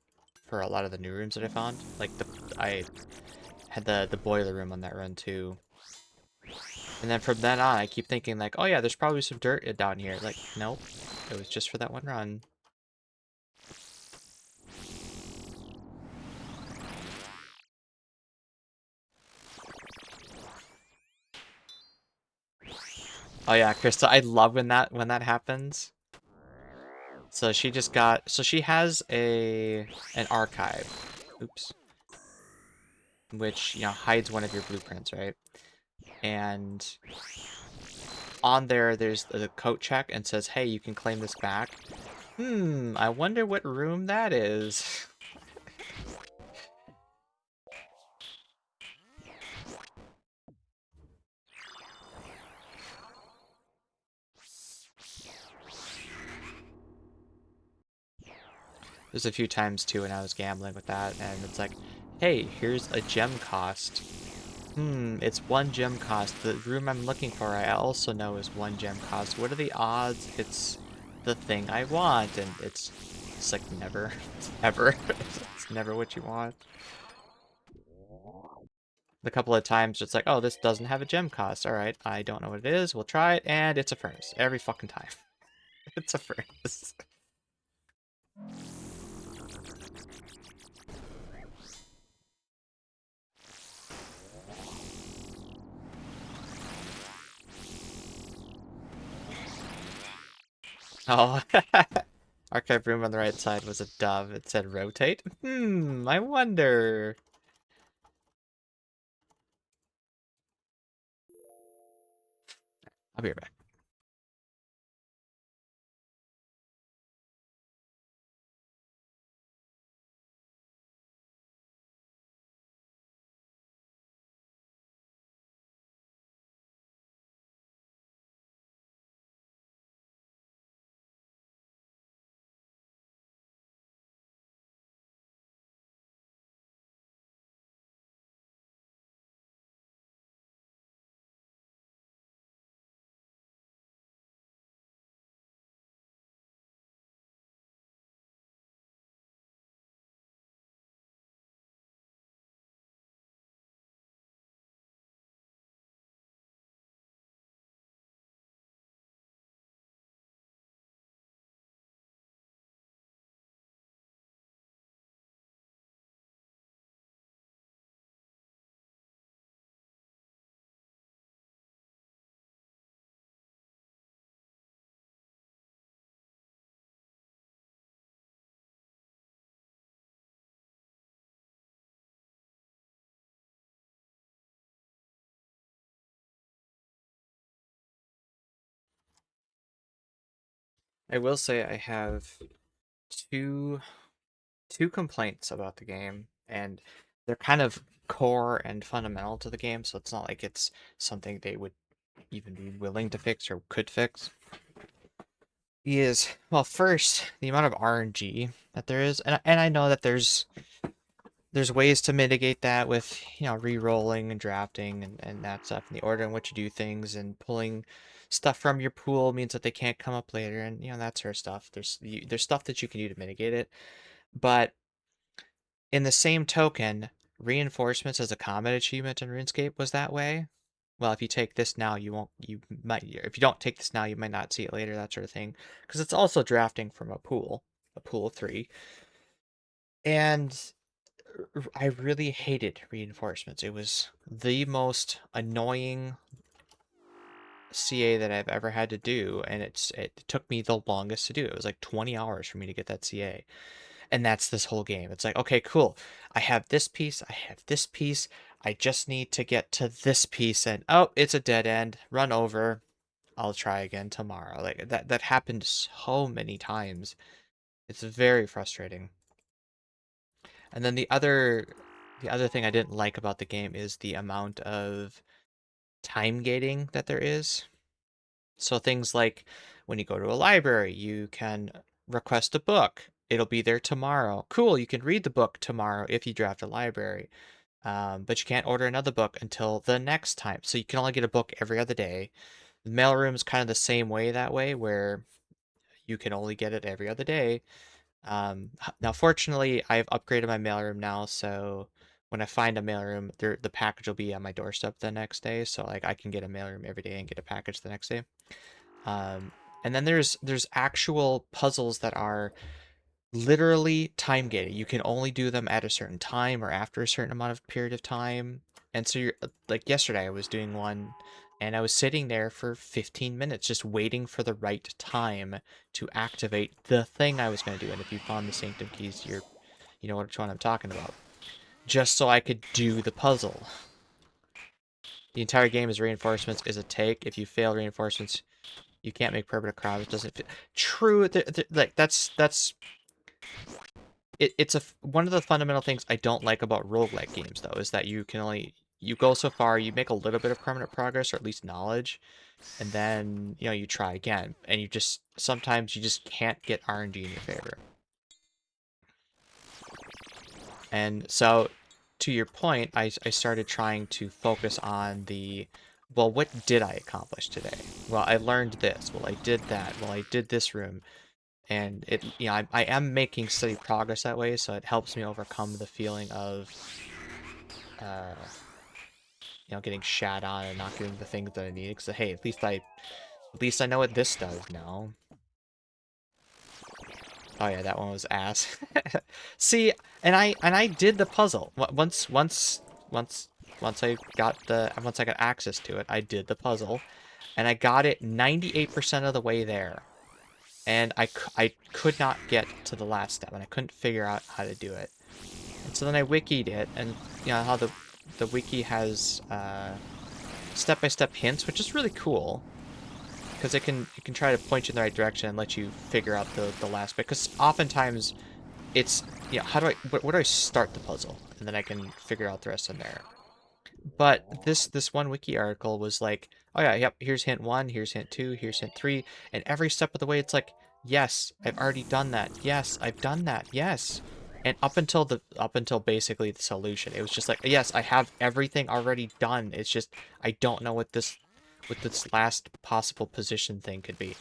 for a lot of the new rooms that I found. Like, I had the boiler room on that run, too. And then from then on, I keep thinking, like, oh, yeah, there's probably some dirt down here. Like, nope. It was just for that one run. Oh, yeah, Krista, I love when that happens. So she has an archive. Oops. Which, hides one of your blueprints, right? And on there's the coat check and says, hey, you can claim this back. I wonder what room that is. There's a few times, too, when I was gambling with that, and it's like, hey, here's a gem cost. It's 1 gem cost. The room I'm looking for, I also know is 1 gem cost. What are the odds it's the thing I want? And it's like, never. It's never. It's never what you want. A couple of times it's like, oh, this doesn't have a gem cost. All right, I don't know what it is. We'll try it, and it's a furnace every fucking time. It's a furnace. Oh, archive room on the right side was a dove. It said rotate. I wonder. I'll be right back. I will say I have two two complaints about the game, and they're kind of core and fundamental to the game, so it's not like it's something they would even be willing to fix or could fix. Is, well, first, the amount of RNG that there is, and I know that there's ways to mitigate that with, re-rolling and drafting and that stuff, and the order in which you do things, and pulling stuff from your pool means that they can't come up later, and that sort of stuff. There's stuff that you can do to mitigate it, but in the same token, reinforcements as a combat achievement in RuneScape was that way. Well, if you take this now, you won't. You might. If you don't take this now, you might not see it later. That sort of thing, because it's also drafting from a pool of three, and I really hated reinforcements. It was the most annoying CA that I've ever had to do, and it took me the longest to do. It was like 20 hours for me to get that CA. And that's this whole game. It's like, okay, cool. I have this piece, I have this piece. I just need to get to this piece, and oh, it's a dead end. Run over. I'll try again tomorrow. Like that happened so many times. It's very frustrating. And then the other thing I didn't like about the game is the amount of time gating that there is. So things like when you go to a library, you can request a book. It'll be there tomorrow. Cool, you can read the book tomorrow if you draft a library. But you can't order another book until the next time. So you can only get a book every other day. The mailroom's kind of the same way that way, where you can only get it every other day. Now, fortunately, I've upgraded my mailroom now, so when I find a mailroom, the package will be on my doorstep the next day. So like I can get a mailroom every day and get a package the next day. Um, and then there's actual puzzles that are literally time gated. You can only do them at a certain time or after a certain amount of period of time. And so you're like yesterday I was doing one and I was sitting there for 15 minutes just waiting for the right time to activate the thing I was going to do. And if you found the sanctum keys, you know which one I'm talking about. Just so I could do the puzzle. The entire game is reinforcements is a take. If you fail reinforcements, you can't make permanent crowds. It doesn't fit. True. Like that's it's one of the fundamental things I don't like about roguelike games though is that you go so far, you make a little bit of permanent progress or at least knowledge, and then you try again, and sometimes you just can't get RNG in your favor. And so, to your point, I started trying to focus on well, what did I accomplish today? Well, I learned this. Well, I did that. Well, I did this room. And I am making steady progress that way, so it helps me overcome the feeling of, uh, getting shat on and not getting the things that I need. Because hey, at least I know what this does now. Oh yeah, that one was ass. See, and I did the puzzle. Once I got access to it, I did the puzzle, and I got it 98% of the way there. And I could not get to the last step, and I couldn't figure out how to do it. And so then I wikied it, and how the wiki has step-by-step hints, which is really cool because it can try to point you in the right direction and let you figure out the last bit. Because oftentimes it's how do I where do I start the puzzle, and then I can figure out the rest in there. But this one wiki article was like, oh yeah, yep, here's hint 1, here's hint 2, here's hint 3, and every step of the way it's like, yes, I've already done that. Yes, I've done that. Yes. And up until basically the solution, it was just like, yes, I have everything already done. It's just I don't know what this last possible position thing could be.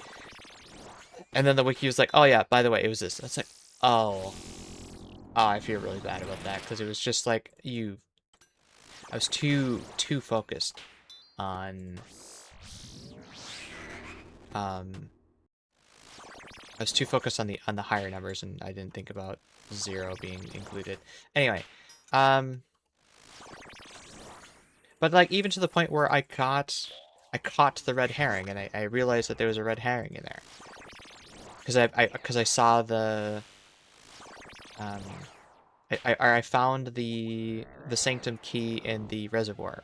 And then the wiki was like, oh yeah, by the way, it was this. It's like, oh, I feel really bad about that because it was just like I was too focused on um I was too focused on the higher numbers, and I didn't think about 0 being included. Anyway, um but like even to the point where I caught the red herring, and I realized that there was a red herring in there. Because I saw um I found the sanctum key in the reservoir.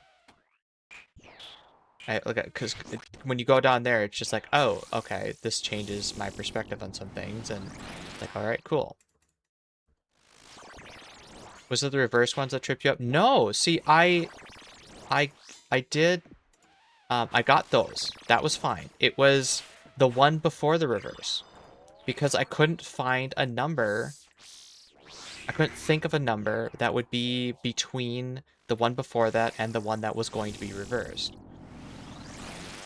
I look at because when you go down there, it's just like, oh, okay, this changes my perspective on some things, and like, all right, cool. Was it the reverse ones that tripped you up? No, see, I, I did, I got those. That was fine. It was the one before the reverse because I couldn't find a number. I couldn't think of a number that would be between the one before that and the one that was going to be reversed.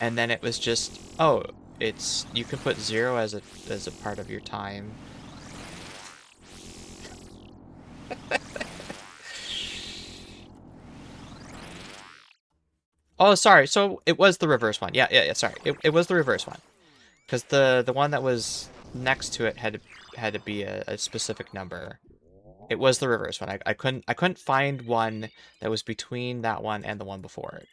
And then it was just, oh, it's you can put 0 as a part of your time. Oh, sorry. So it was the reverse one. Yeah. Sorry, it was the reverse one because the one that was next to it had to be a specific number. It was the reverse one. I couldn't find one that was between that one and the one before it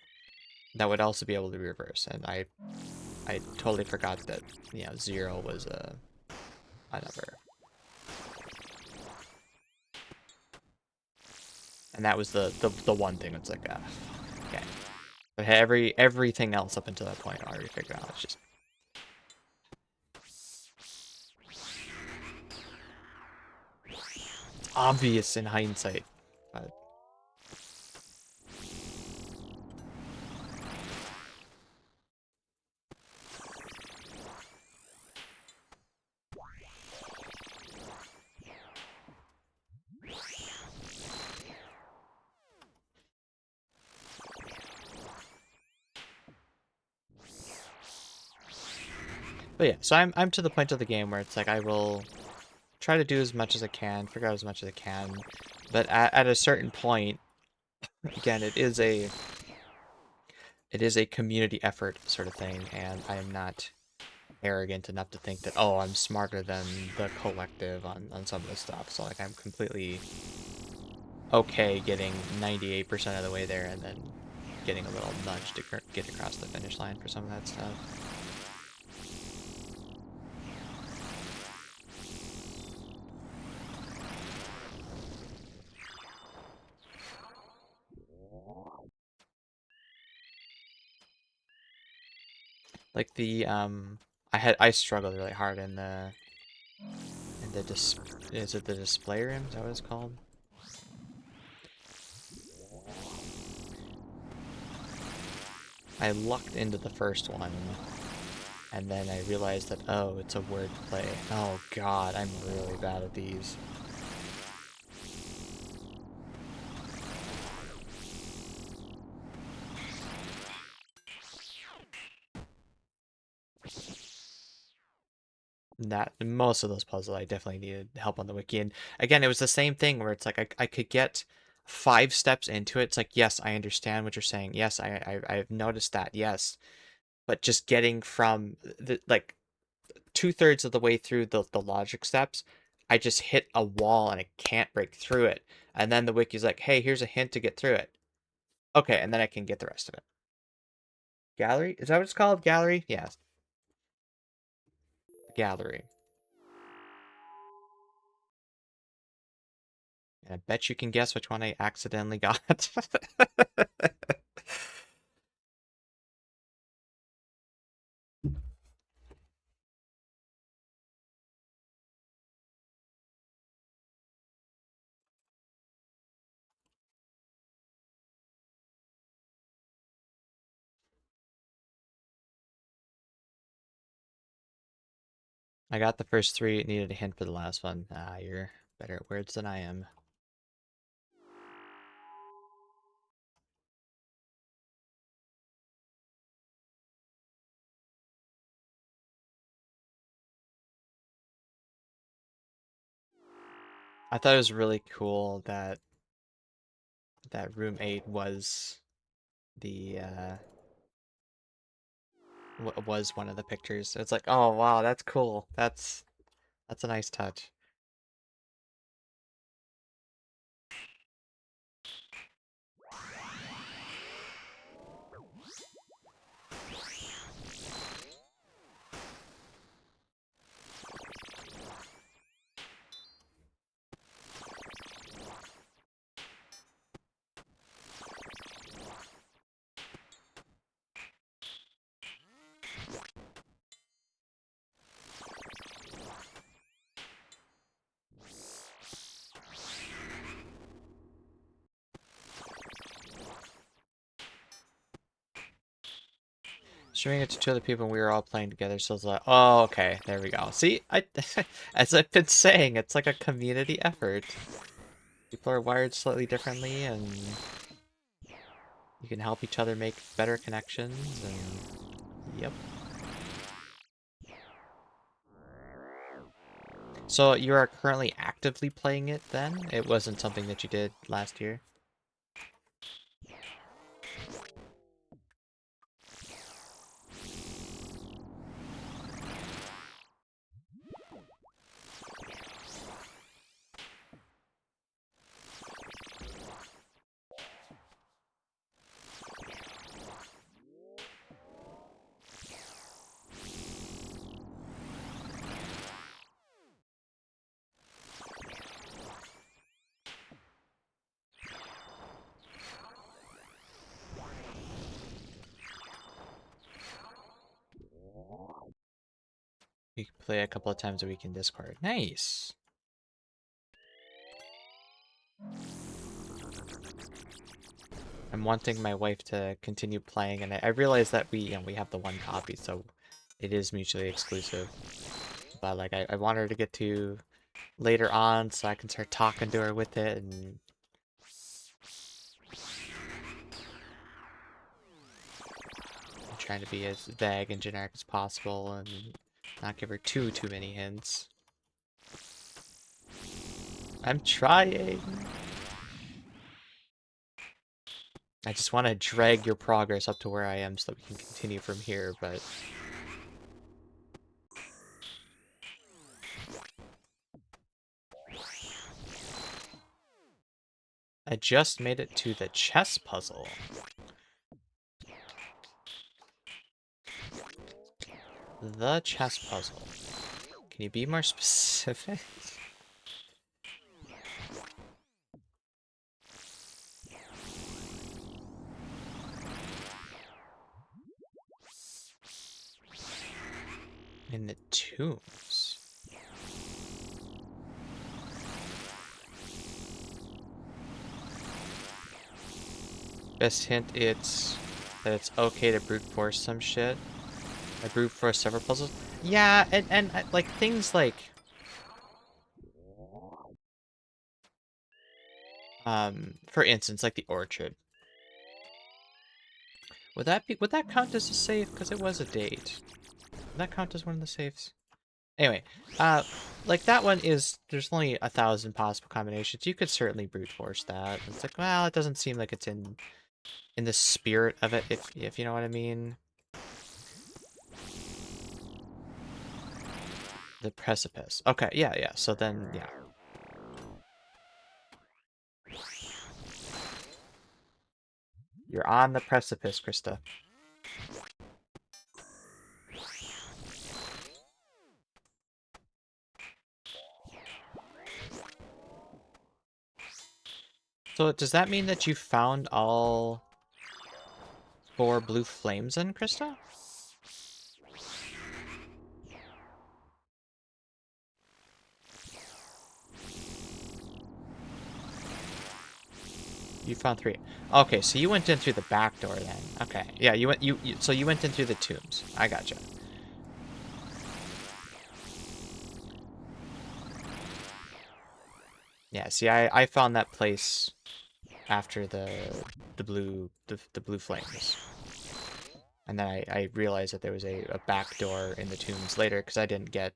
that would also be able to reverse, and I totally forgot that 0 was a number, and that was the one thing that's like okay. But everything else up until that point I already figured out. It's just obvious in hindsight, but yeah. So I'm to the point of the game where it's like I will try to do as much as I can, figure out as much as I can, but at a certain point, again, it is a community effort sort of thing, and I am not arrogant enough to think that, oh, I'm smarter than the collective on some of this stuff. So like I'm completely okay getting 98% of the way there and then getting a little nudge to get across the finish line for some of that stuff. Like I struggled really hard in the is it the display room? Is that what it's called? I lucked into the first one, and then I realized that, oh, it's a word play. Oh god, I'm really bad at these. That most of those puzzles I definitely needed help on the wiki, and again it was the same thing where it's like I could get 5 steps into it. It's like, yes, I understand what you're saying, yes, I've noticed that, yes, but just getting from the like 2/3 of the way through the logic steps, I just hit a wall and I can't break through it, and then the wiki's like, hey, here's a hint to get through it. Okay, and then I can get the rest of it. Gallery, is that what it's called? Gallery? Yes. Gallery. And I bet you can guess which one I accidentally got. I got the first 3, it needed a hint for the last one. Ah, you're better at words than I am. I thought it was really cool that room 8 was the was one of the pictures. It's like, oh wow, that's cool. That's a nice touch. Showing it to two other people and we were all playing together, so it's like, oh, okay, there we go. See, as I've been saying, it's like a community effort. People are wired slightly differently, and you can help each other make better connections, and yep. So you are currently actively playing it then? It wasn't something that you did last year? You can play a couple of times a week in Discord. Nice! I'm wanting my wife to continue playing, and I realize that we have the one copy, so it is mutually exclusive. But like, I want her to get to later on, so I can start talking to her with it, and I'm trying to be as vague and generic as possible, and not give her too many hints. I'm trying. I just want to drag your progress up to where I am so that we can continue from here, but I just made it to the chess puzzle. The chess puzzle. Can you be more specific? In the tombs. Best hint, it's that it's okay to brute force some shit. I brute force several puzzles. Yeah, and like things like for instance, like the orchard. Would that count as a save? Because it was a date. Would that count as one of the saves? Anyway, like that one is, there's only 1,000 possible combinations. You could certainly brute force that. It's like, well, it doesn't seem like it's in the spirit of it, if you know what I mean. The precipice. Okay, yeah. So then, yeah. You're on the precipice, Krista. So does that mean that you found all 4 blue flames then, Krista? You found 3. Okay, so you went in through the back door then. Okay, yeah, so you went in through the tombs. I gotcha. Yeah, see, I found that place after the blue flames, and then I realized that there was a back door in the tombs later because I didn't get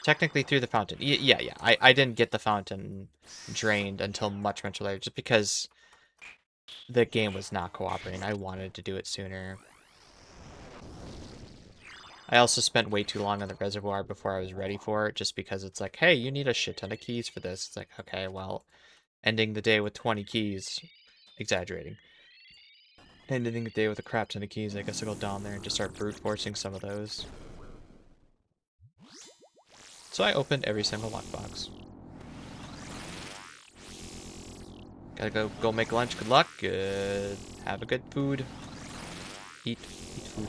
technically through the fountain. Yeah. I didn't get the fountain drained until much later, just because the game was not cooperating. I wanted to do it sooner. I also spent way too long on the reservoir before I was ready for it, just because it's like, hey, you need a shit ton of keys for this. It's like, okay, well, ending the day with 20 keys, exaggerating. Ending the day with a crap ton of keys, I guess I'll go down there and just start brute forcing some of those. So I opened every single lockbox. Gotta go make lunch. Good luck. Good. Have a good food. Eat food.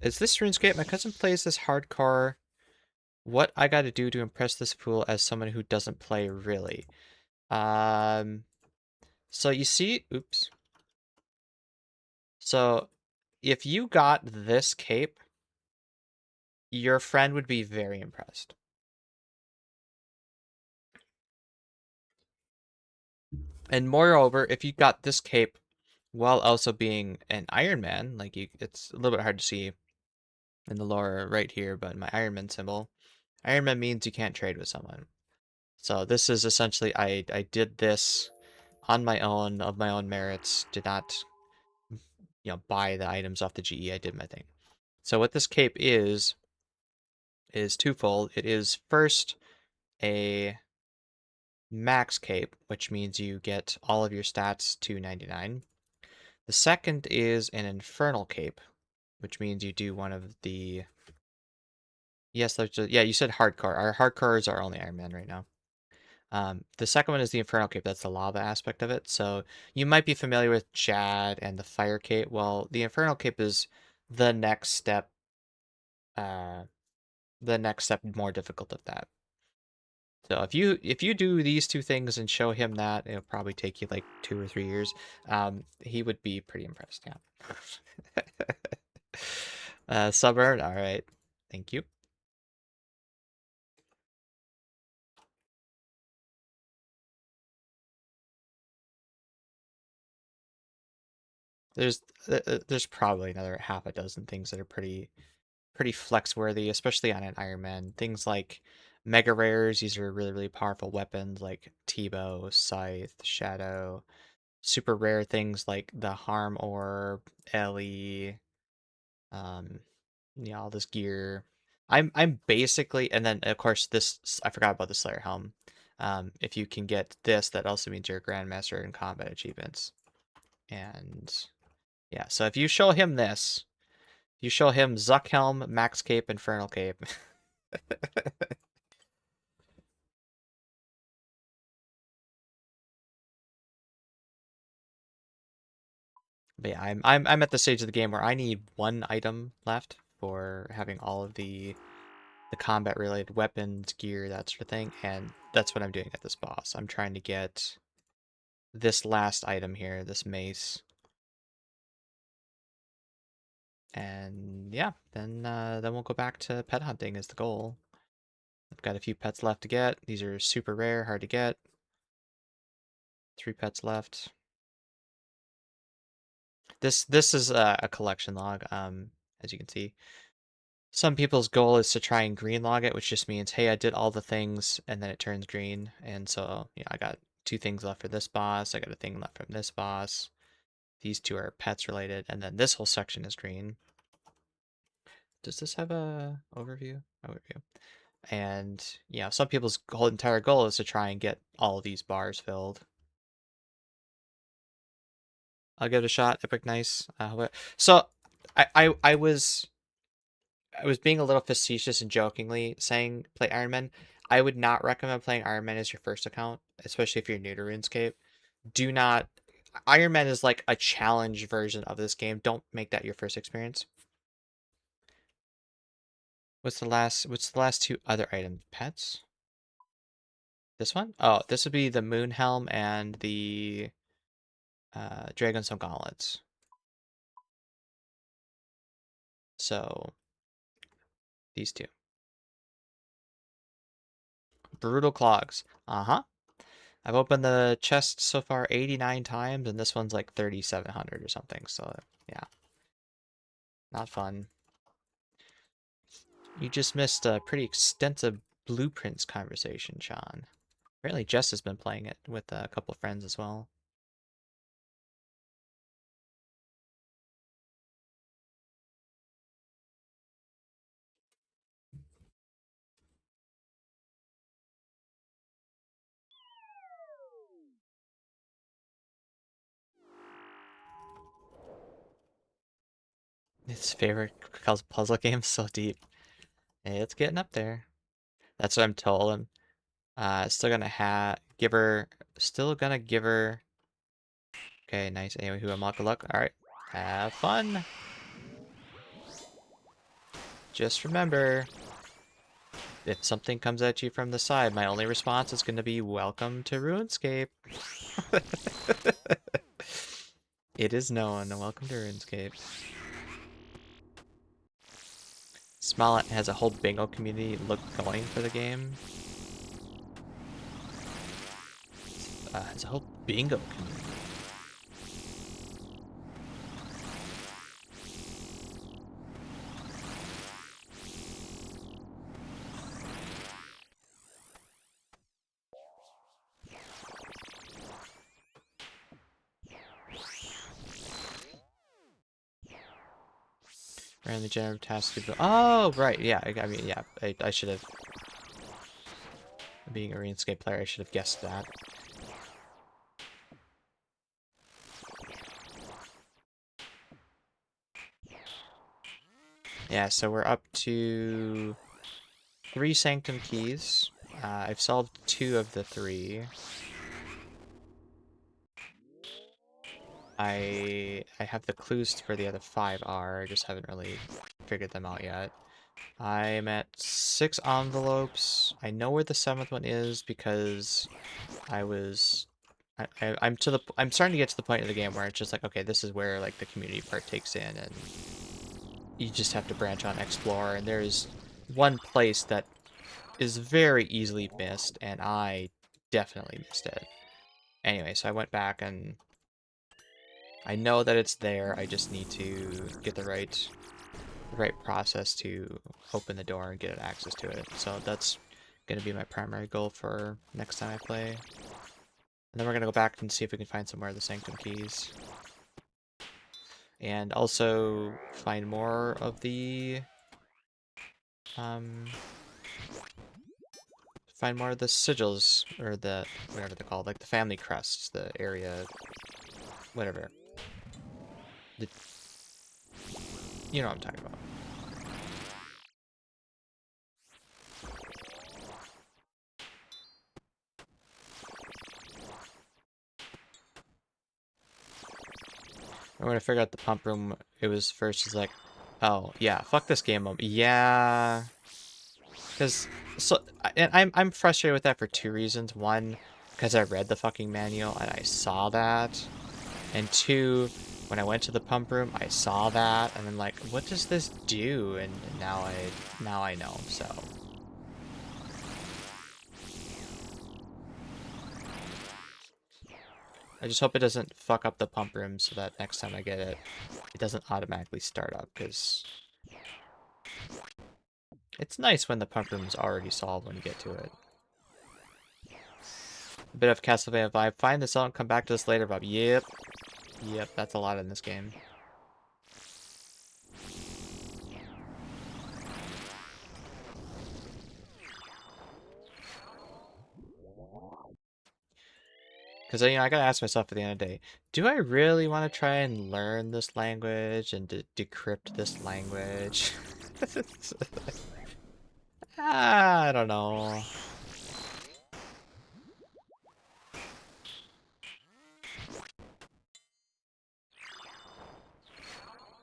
Is this RuneScape? My cousin plays this hardcore. What I gotta do to impress this fool as someone who doesn't play really? Um, so you see, oops. So if you got this cape, your friend would be very impressed. And moreover, if you got this cape while also being an Iron Man, like it's a little bit hard to see in the lower right here, but my Iron Man symbol, Iron Man means you can't trade with someone. So this is essentially, I did this on my own, of my own merits, did not, buy the items off the GE, I did my thing. So what this cape is twofold. It is first a max cape, which means you get all of your stats to 99. The second is an infernal cape, which means you do one of the... Yes, yeah, you said hardcore. Our hardcores are only Iron Man right now. The second one is the infernal cape. That's the lava aspect of it. So you might be familiar with Jad and the fire cape. Well, the infernal cape is the next step. Uh, the next step more difficult of that. So if you do these two things and show him that, it'll probably take you like 2 or 3 years. He would be pretty impressed. Yeah. Suburb. All right. Thank you. There's there's probably another half a dozen things that are pretty flex worthy, especially on an Iron Man. Things like mega rares. These are really powerful weapons like T-bow, Scythe, Shadow. Super rare things like the Harm Orb, Ellie, um, all this gear. I'm basically, and then of course this I forgot about the Slayer helm. If you can get this, that also means you're a Grandmaster in combat achievements. And yeah, so if you show him this, you show him Zuck helm, Max Cape, Infernal Cape. But yeah, I'm at the stage of the game where I need one item left for having all of the combat related weapons, gear, that sort of thing, and that's what I'm doing at this boss. I'm trying to get this last item here, this mace. And yeah, then we'll go back to pet hunting is the goal. I've got a few pets left to get. These are super rare, hard to get. 3 pets left. This is a collection log, as you can see. Some people's goal is to try and green log it, which just means, hey, I did all the things, and then it turns green. And so, I got 2 things left for this boss. I got a thing left from this boss. These 2 are pets related, and then this whole section is green. Does this have a overview? Overview. And, some people's whole entire goal is to try and get all these bars filled. I'll give it a shot. Epic, nice. So, I was being a little facetious and jokingly saying play Iron Man. I would not recommend playing Iron Man as your first account, especially if you're new to RuneScape. Do not. Iron Man is like a challenge version of this game. Don't make that your first experience. What's the last 2 other items? Pets? This one? Oh, this would be the Moon Helm and the Dragonstone Gauntlets. So, these 2. Brutal Clogs. Uh-huh. I've opened the chest so far 89 times, and this one's like 3,700 or something. So, yeah, not fun. You just missed a pretty extensive blueprints conversation, Sean. Apparently, Jess has been playing it with a couple of friends as well. His favorite puzzle game, so deep. Hey, it's getting up there. That's what I'm told him. Still gonna give her. Still gonna give her. Okay, nice. Anyway, who unlock a luck? All right, have fun. Just remember, if something comes at you from the side, my only response is going to be welcome to RuneScape. It is known. Welcome to RuneScape. Smollett has a whole bingo community going for the game. Has a whole bingo community. Ran the generative task to build. Oh, right. Yeah. I mean, yeah. I should have. Being a RuneScape player, I should have guessed that. Yeah, so we're up to 3 Sanctum keys. I've solved 2 of the 3. I have the clues for the other 5 are. I just haven't really figured them out yet. I'm at 6 envelopes. I know where the 7th one is because I was... I'm starting to get to the point of the game where it's just like, okay, this is where like the community part takes in, and you just have to branch out and explore. And there's one place that is very easily missed, and I definitely missed it. Anyway, so I went back and I know that it's there. I just need to get the right process to open the door and get access to it. So that's going to be my primary goal for next time I play. And then we're going to go back and see if we can find somewhere the Sanctum keys. And also find more of the sigils, or the whatever they're called, like the family crests, the area, whatever. You know what I'm talking about. And when I figured out the pump room, it was first just like, oh yeah, fuck this game mode. Yeah, because and I'm frustrated with that for 2 reasons. One, because I read the fucking manual and I saw that, and 2, when I went to the pump room, I saw that, and I'm like, what does this do? And now I know. So. I just hope it doesn't fuck up the pump room so that next time I get it, it doesn't automatically start up, because it's nice when the pump room is already solved when you get to it. A bit of Castlevania vibe. Find this out and come back to this later, Bob. Yep. Yep, that's a lot in this game. Because, you know, I gotta ask myself at the end of the day, do I really want to try and learn this language and decrypt this language? I don't know.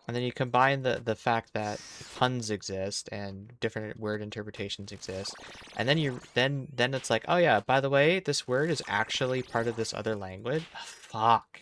And then you combine the fact that puns exist and different word interpretations exist, and then then it's like, oh yeah, by the way, this word is actually part of this other language. Fuck.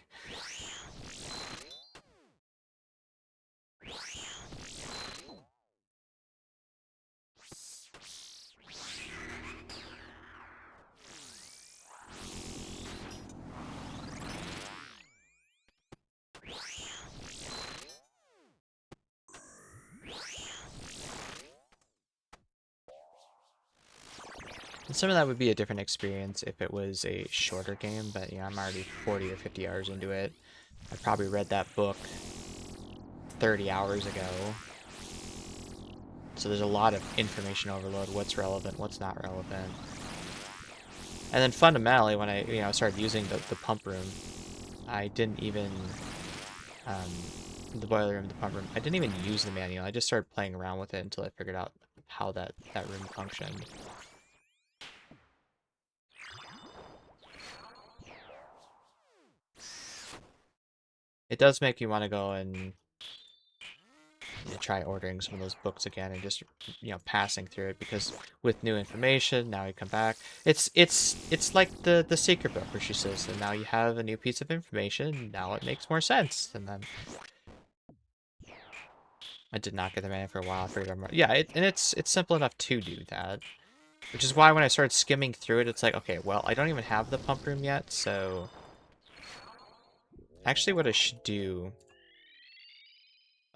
And some of that would be a different experience if it was a shorter game, but you know, I'm already 40 or 50 hours into it. I probably read that book 30 hours ago. So there's a lot of information overload, what's relevant, what's not relevant. And then fundamentally, when I started using the pump room, I didn't even the boiler room, the pump room, I didn't even use the manual. I just started playing around with it until I figured out how that room functioned. It does make you want to go and try ordering some of those books again and just passing through it, because with new information now you come back. It's like the secret book where she says, and now you have a new piece of information, now it makes more sense. And then I did not get the mana for a while. I figured yeah, and it's simple enough to do that, which is why when I started skimming through it, it's like, okay, well, I don't even have the pump room yet, so actually what I should do.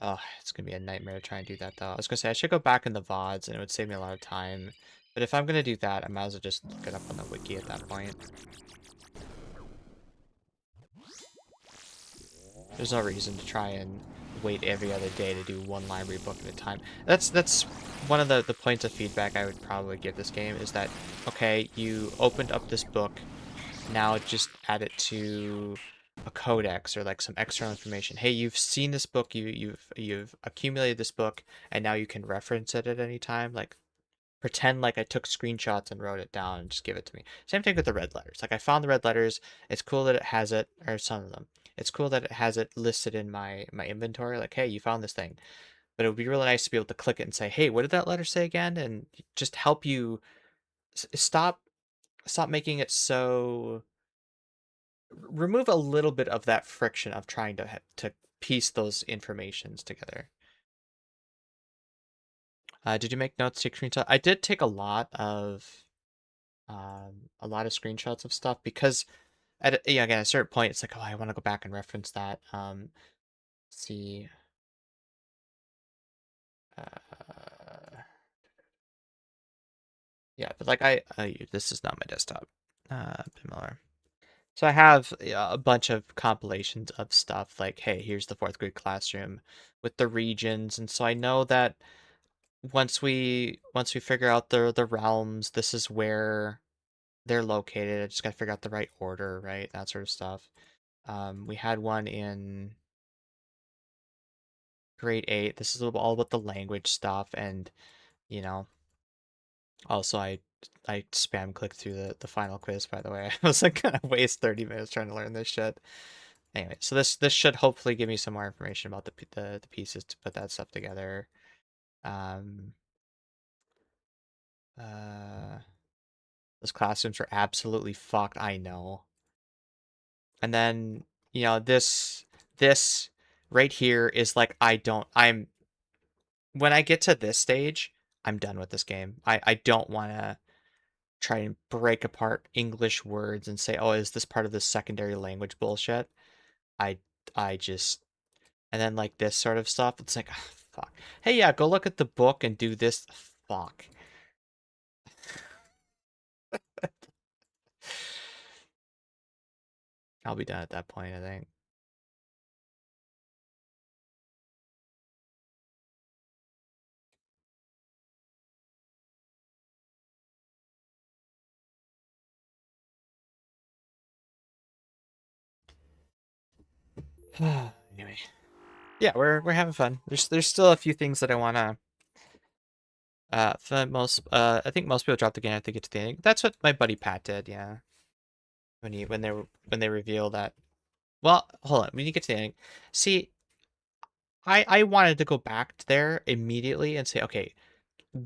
Oh, it's gonna be a nightmare to try and do that, though. I was gonna say I should go back in the VODs, and it would save me a lot of time. But if I'm gonna do that, I might as well just look it up on the wiki at that point. There's no reason to try and wait every other day to do one library book at a time. That's one of the points of feedback I would probably give this game, is that, okay, you opened up this book, now just add it to a codex or like some external information. Hey, you've seen this book, you've accumulated this book, and now you can reference it at any time. Like, pretend like I took screenshots and wrote it down and just give it to me. Same thing with the red letters. Like, I found the red letters. It's cool that it has it, or some of them. It's cool that it has it listed in my inventory. Like, hey, you found this thing. But it would be really nice to be able to click it and say, hey, what did that letter say again? And just help you stop making it so. Remove a little bit of that friction of trying to piece those informations together. Did you make notes, take screenshots? I did take a lot of screenshots of stuff, because again, at a certain point, it's like, oh, I want to go back and reference that. Let's see. Yeah, but like this is not my desktop. Miller. So I have a bunch of compilations of stuff like, hey, here's the fourth grade classroom with the regions, and so I know that once we figure out the realms, this is where they're located. I just gotta figure out the right order, right? That sort of stuff. We had one in grade 8. This is all about the language stuff, and you know, also I spam clicked through the final quiz, by the way. I was like gonna waste 30 minutes trying to learn this shit. Anyway, so this should hopefully give me some more information about the pieces to put that stuff together. Um, uh, those classrooms are absolutely fucked, I know. And then, this right here is like, when I get to this stage, I'm done with this game. I don't want to try and break apart English words and say, oh, is this part of the secondary language bullshit? I I just and then like this sort of stuff, it's like, oh, fuck. Hey, yeah, go look at the book and do this. Fuck. I'll be done at that point, I think. Anyway, yeah, we're having fun. There's still a few things that I wanna. For most, I think most people drop the game after they get to the ending. That's what my buddy Pat did. Yeah, when they reveal that. Well, hold on. When you get to the ending, see, I wanted to go back there immediately and say, okay,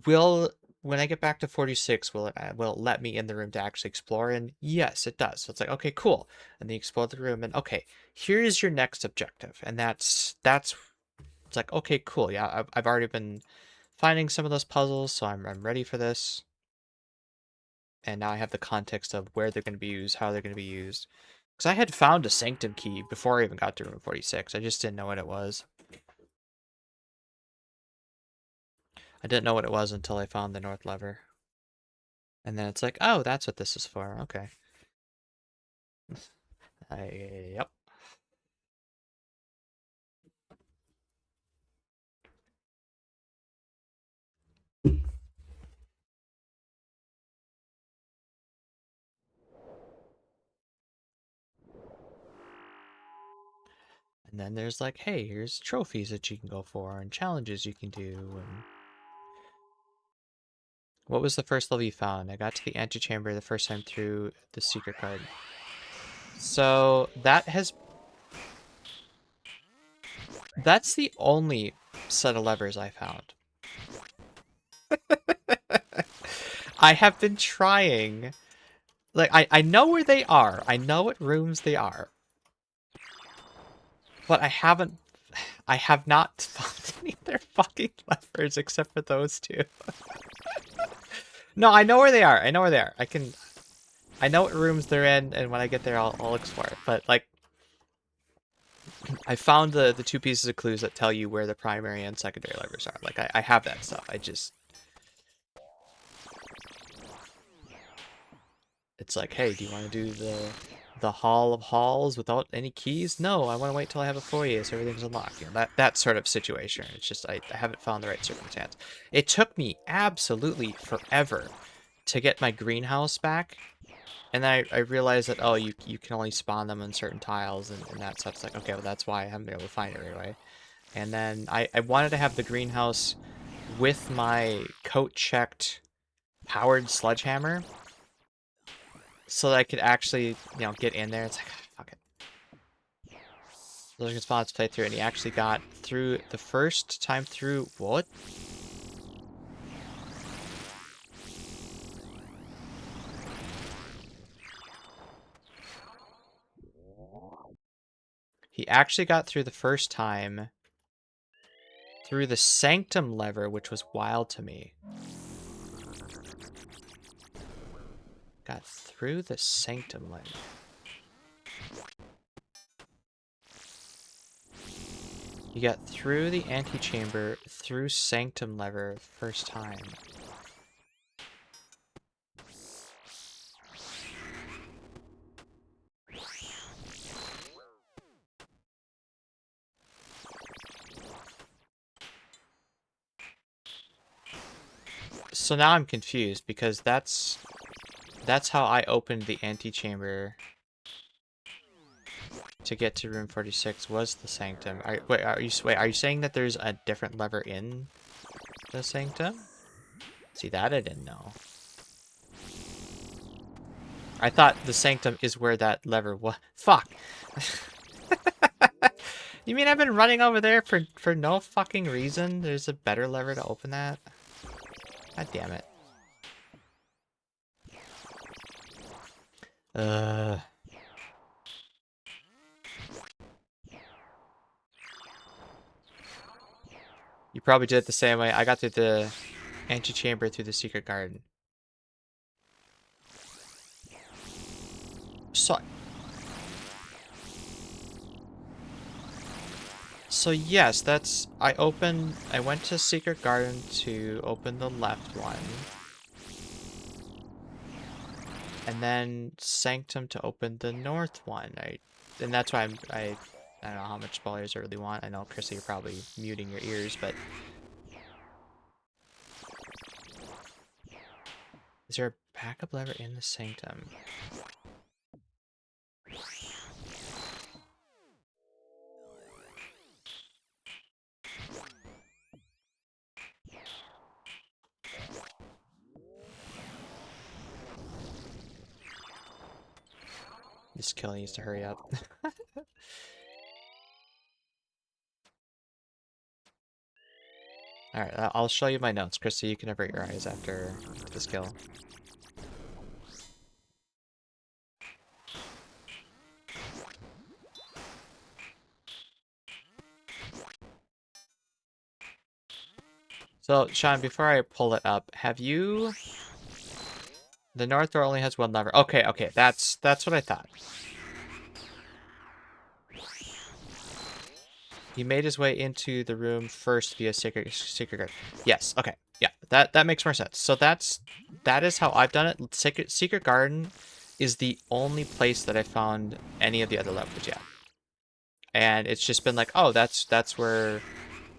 will when I get back to 46, will it let me in the room to actually explore? And yes, it does. So it's like, okay, cool. And then you explore the room, and okay, here is your next objective, and that's it's like, okay, cool. Yeah, I've already been finding some of those puzzles, so I'm ready for this. And now I have the context of where they're going to be used, how they're going to be used. Because I had found a Sanctum key before I even got to room 46. I just didn't know what it was. I didn't know what it was until I found the North Lever. And then it's like, oh, that's what this is for. Okay. Yep. And then there's like, hey, here's trophies that you can go for and challenges you can do. And what was the first level you found? I got to the antechamber the first time through the secret card. So that's the only set of levers I found. I have been trying. Like, I know where they are. I know what rooms they are. But I have not found any of their fucking levers except for those two. No, I know where they are. I know where they are. I know what rooms they're in, and when I get there, I'll explore it. But, like, I found the two pieces of clues that tell you where the primary and secondary levers are. Like, I have that stuff. It's like, hey, do you want to do the Hall of Halls without any keys? No, I want to wait till I have a foyer so everything's unlocked. You know, that sort of situation. It's just I haven't found the right circumstance. It took me absolutely forever to get my greenhouse back. And then I realized that, oh, you can only spawn them on certain tiles and that stuff. It's like, okay, well, that's why I haven't been able to find it right away. And then I wanted to have the greenhouse with my coat-checked powered sledgehammer so that I could actually, get in there. It's like, fuck it. So I can spawn its playthrough, and he actually got through the first time through. What? He actually got through the first time through the Sanctum lever, which was wild to me. Got through the Sanctum lever. You got through the antechamber, through Sanctum lever first time. So now I'm confused because that's how I opened the antechamber to get to room 46 was the Sanctum. Are you saying that there's a different lever in the Sanctum? See, that I didn't know. I thought the Sanctum is where that lever was. Fuck! You mean I've been running over there for no fucking reason? There's a better lever to open that? God damn it. You probably did it the same way. I got through the antechamber through the secret garden. So yes, I went to Secret Garden to open the left one. And then Sanctum to open the north one. And that's why I don't know how much spoilers I really want. I know, Chrissy, you're probably muting your ears, but is there a backup lever in the Sanctum? This kill needs to hurry up. Alright, I'll show you my notes. Chrissy, you can avert your eyes after this kill. So, Sean, before I pull it up, have you... The north door only has one lever. Okay, that's what I thought. He made his way into the room first via secret garden. Yes, okay. Yeah, that makes more sense. So that is how I've done it. Secret garden is the only place that I found any of the other levers yet. And it's just been like, oh, that's where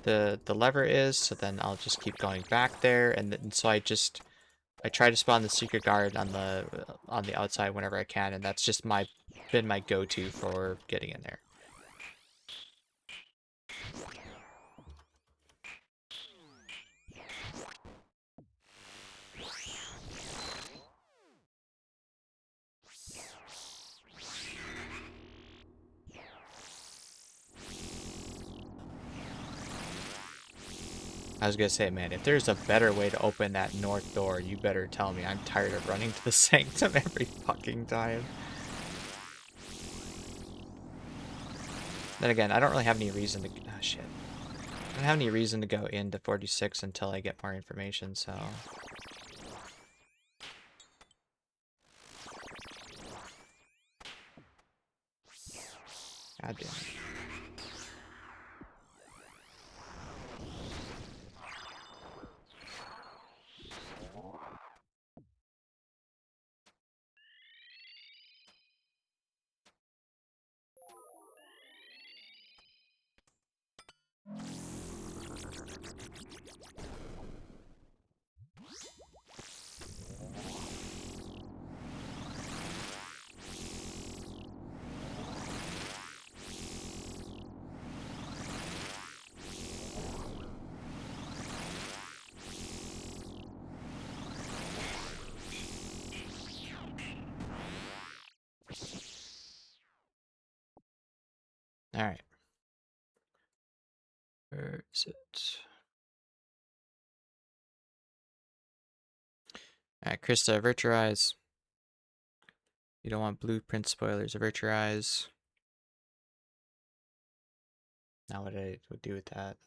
the lever is, so then I'll just keep going back there, and so I try to spawn the secret guard on the outside whenever I can, and that's just been my go-to for getting in there. I was gonna say, man, if there's a better way to open that north door, you better tell me. I'm tired of running to the sanctum every fucking time. Then again, I don't really have any reason to... Ah, shit. I don't have any reason to go into 46 until I get more information, so... God damn it. Alright. Where is it? Alright, Krista, avert your eyes. You don't want blueprint spoilers. Avert your eyes. Now what I would do with that?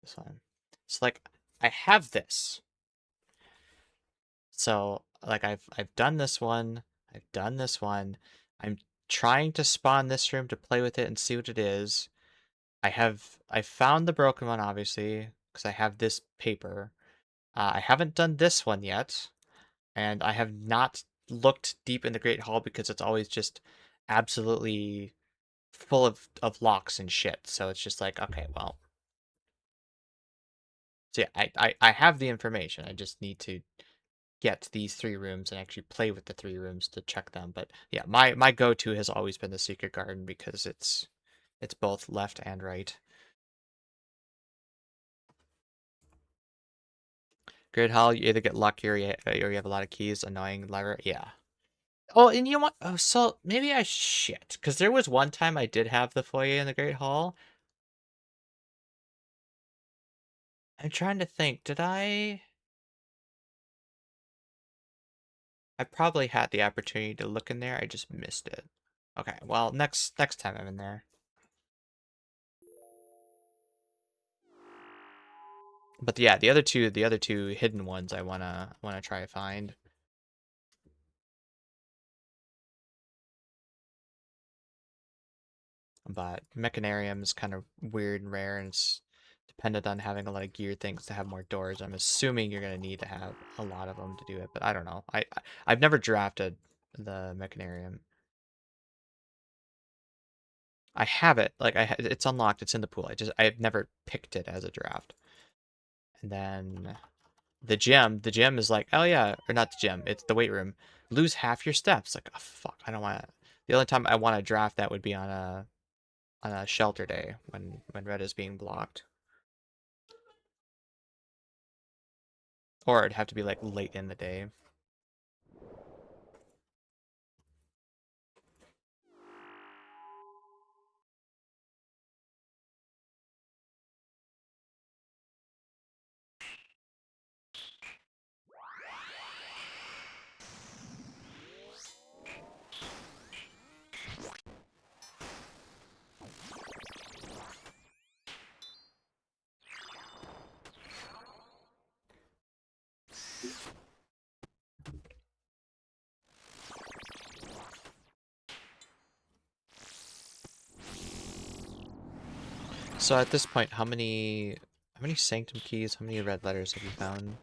This one. It's like, I have this. So, like, I've done this one. I've done this one. I'm trying to spawn this room to play with it and see what it is. I found the broken one, obviously, because I have this paper. I haven't done this one yet, and I have not looked deep in the Great Hall because it's always just absolutely full of locks and shit. So it's just like, okay, well. So yeah, I have the information. I just need to get these 3 rooms and actually play with the 3 rooms to check them. But yeah, my go-to has always been the Secret Garden because it's both left and right. Great Hall, you either get lucky or you have a lot of keys. Annoying library, yeah. Oh, and you know what? Oh, so maybe I shit because there was one time I did have the foyer in the Great Hall. I'm trying to think. Did I? I probably had the opportunity to look in there. I just missed it. Okay, well, next time I'm in there. But yeah, the other two hidden ones I wanna try to find. But Mechanarium is kind of weird and rare, and it's dependent on having a lot of gear things to have more doors. I'm assuming you're gonna need to have a lot of them to do it, but I don't know. I've never drafted the Mechanarium. I have it, like it's unlocked, it's in the pool. I've never picked it as a draft. And then the gym is like, oh yeah, or not the gym, it's the weight room. Lose half your steps. Like, oh fuck, I don't want to. The only time I want to draft that would be on a shelter day when red is being blocked. Or it'd have to be like late in the day. So at this point, how many sanctum keys, how many red letters have you found?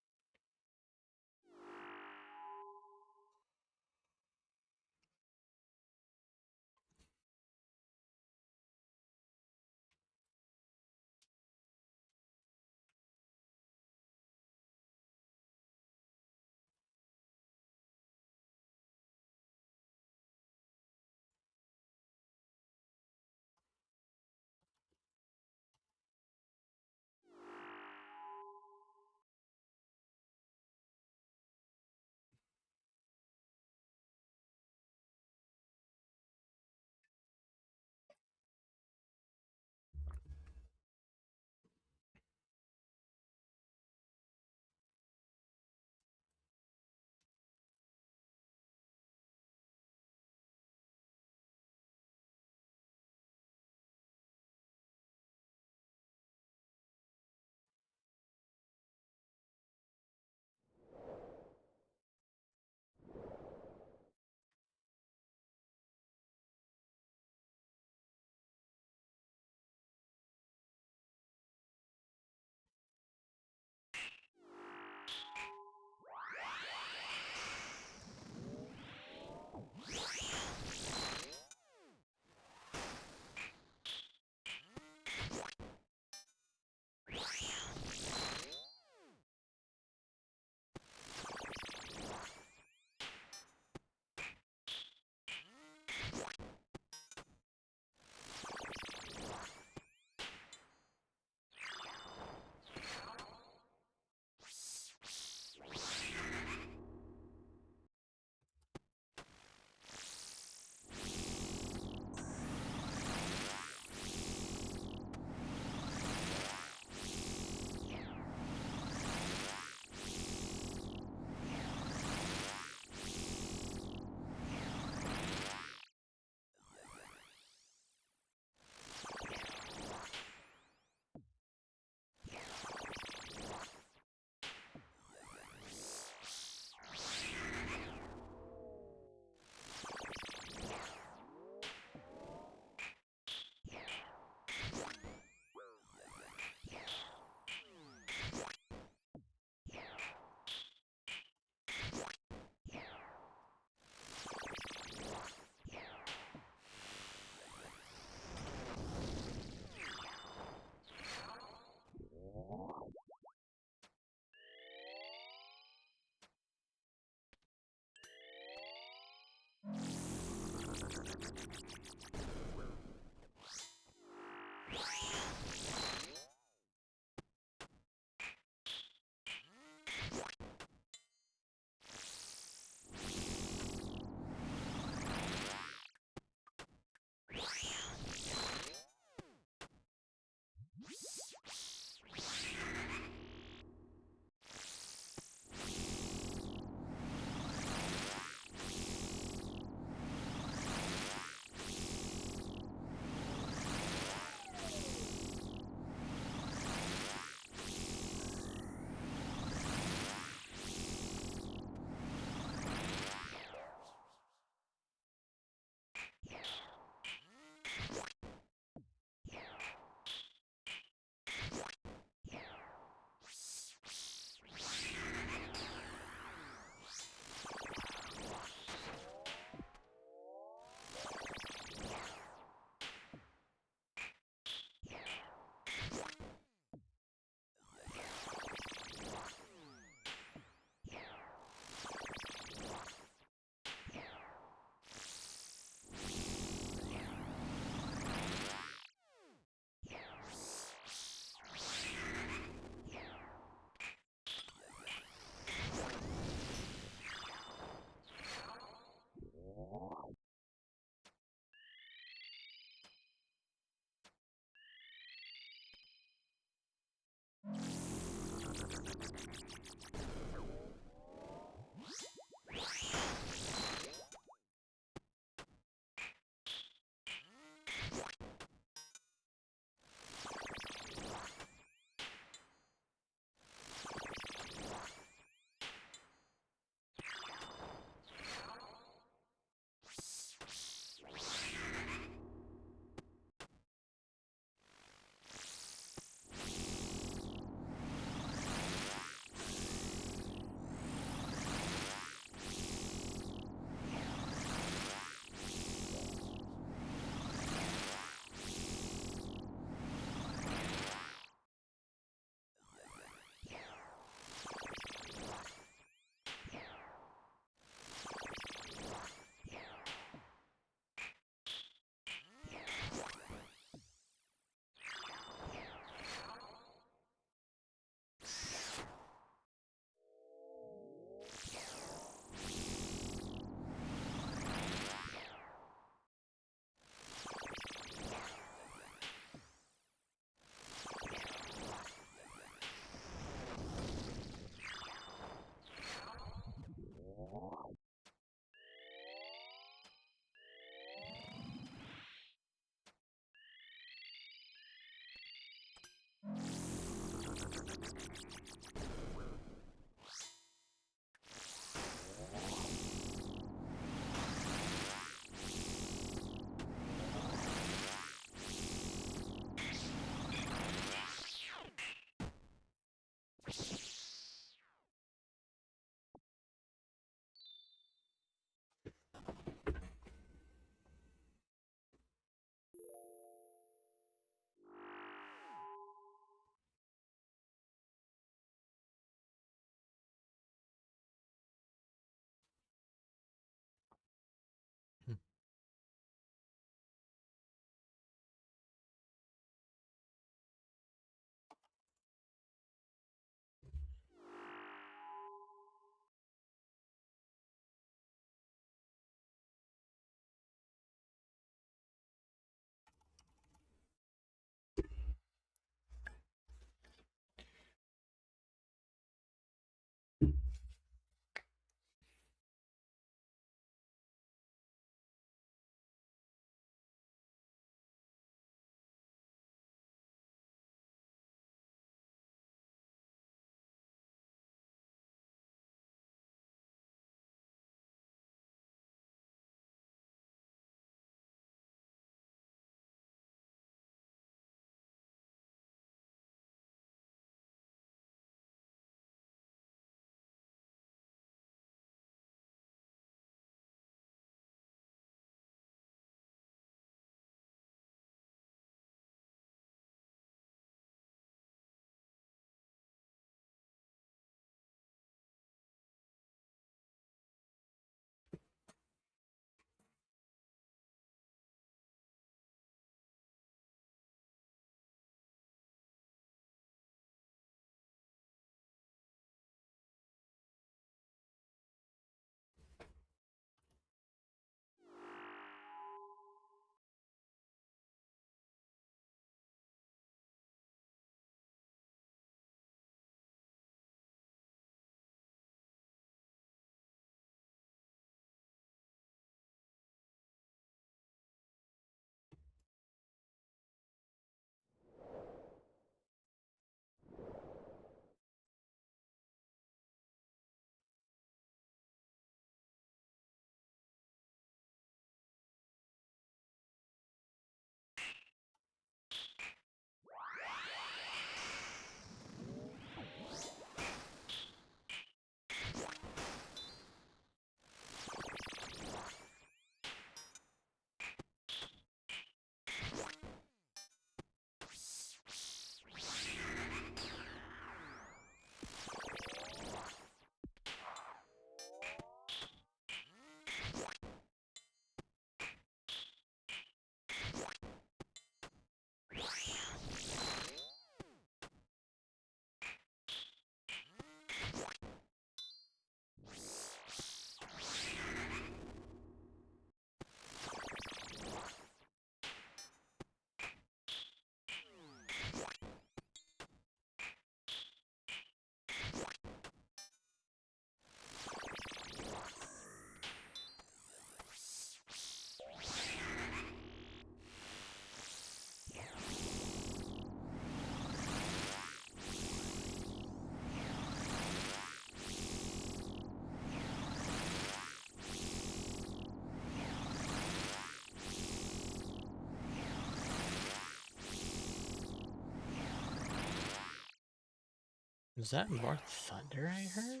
Is that more thunder I heard?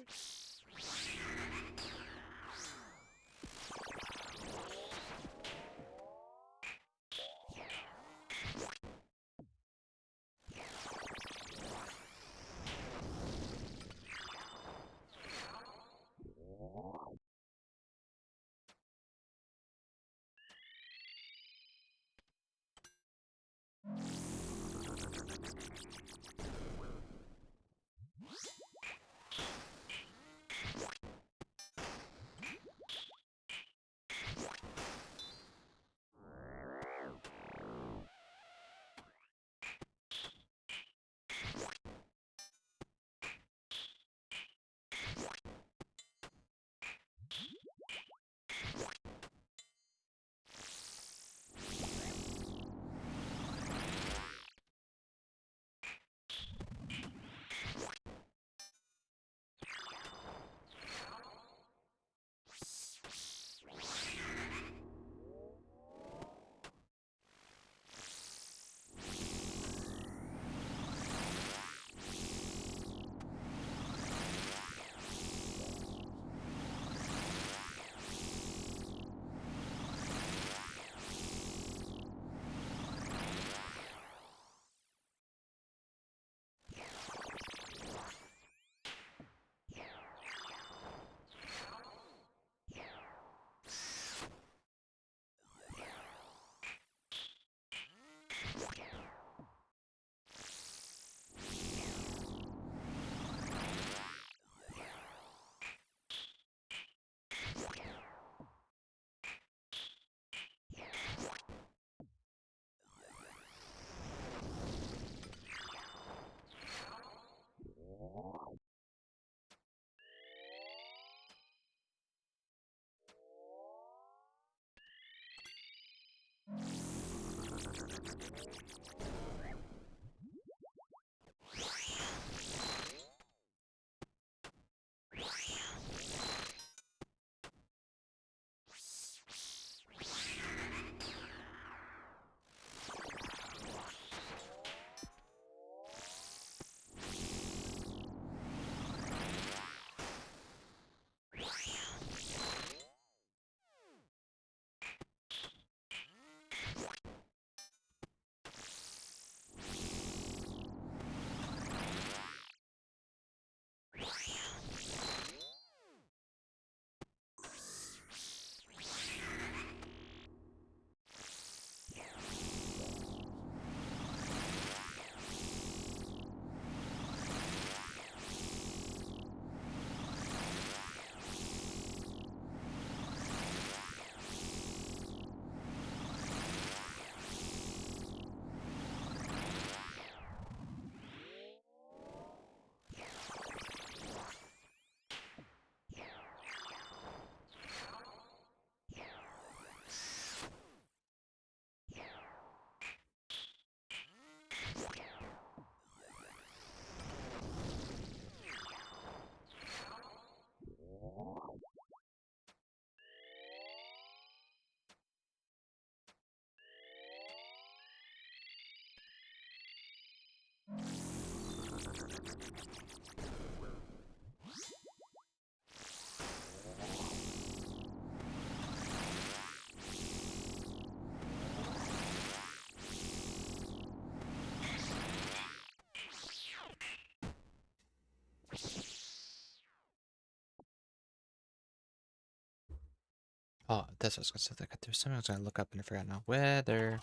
Oh, that's what I was gonna say. Like, there's something I was gonna look up and I forgot now. Weather.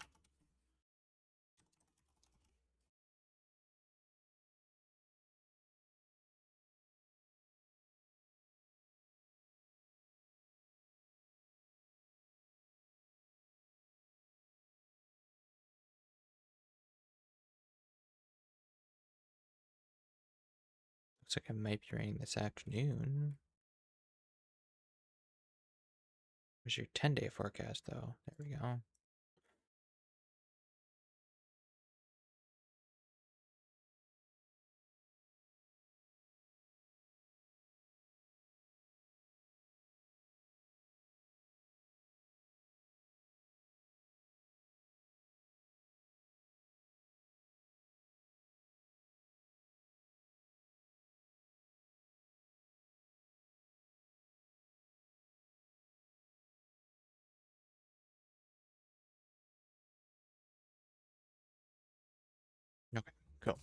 Looks like it might be raining this afternoon. Where's your 10-day forecast, though? There we go. Okay, cool.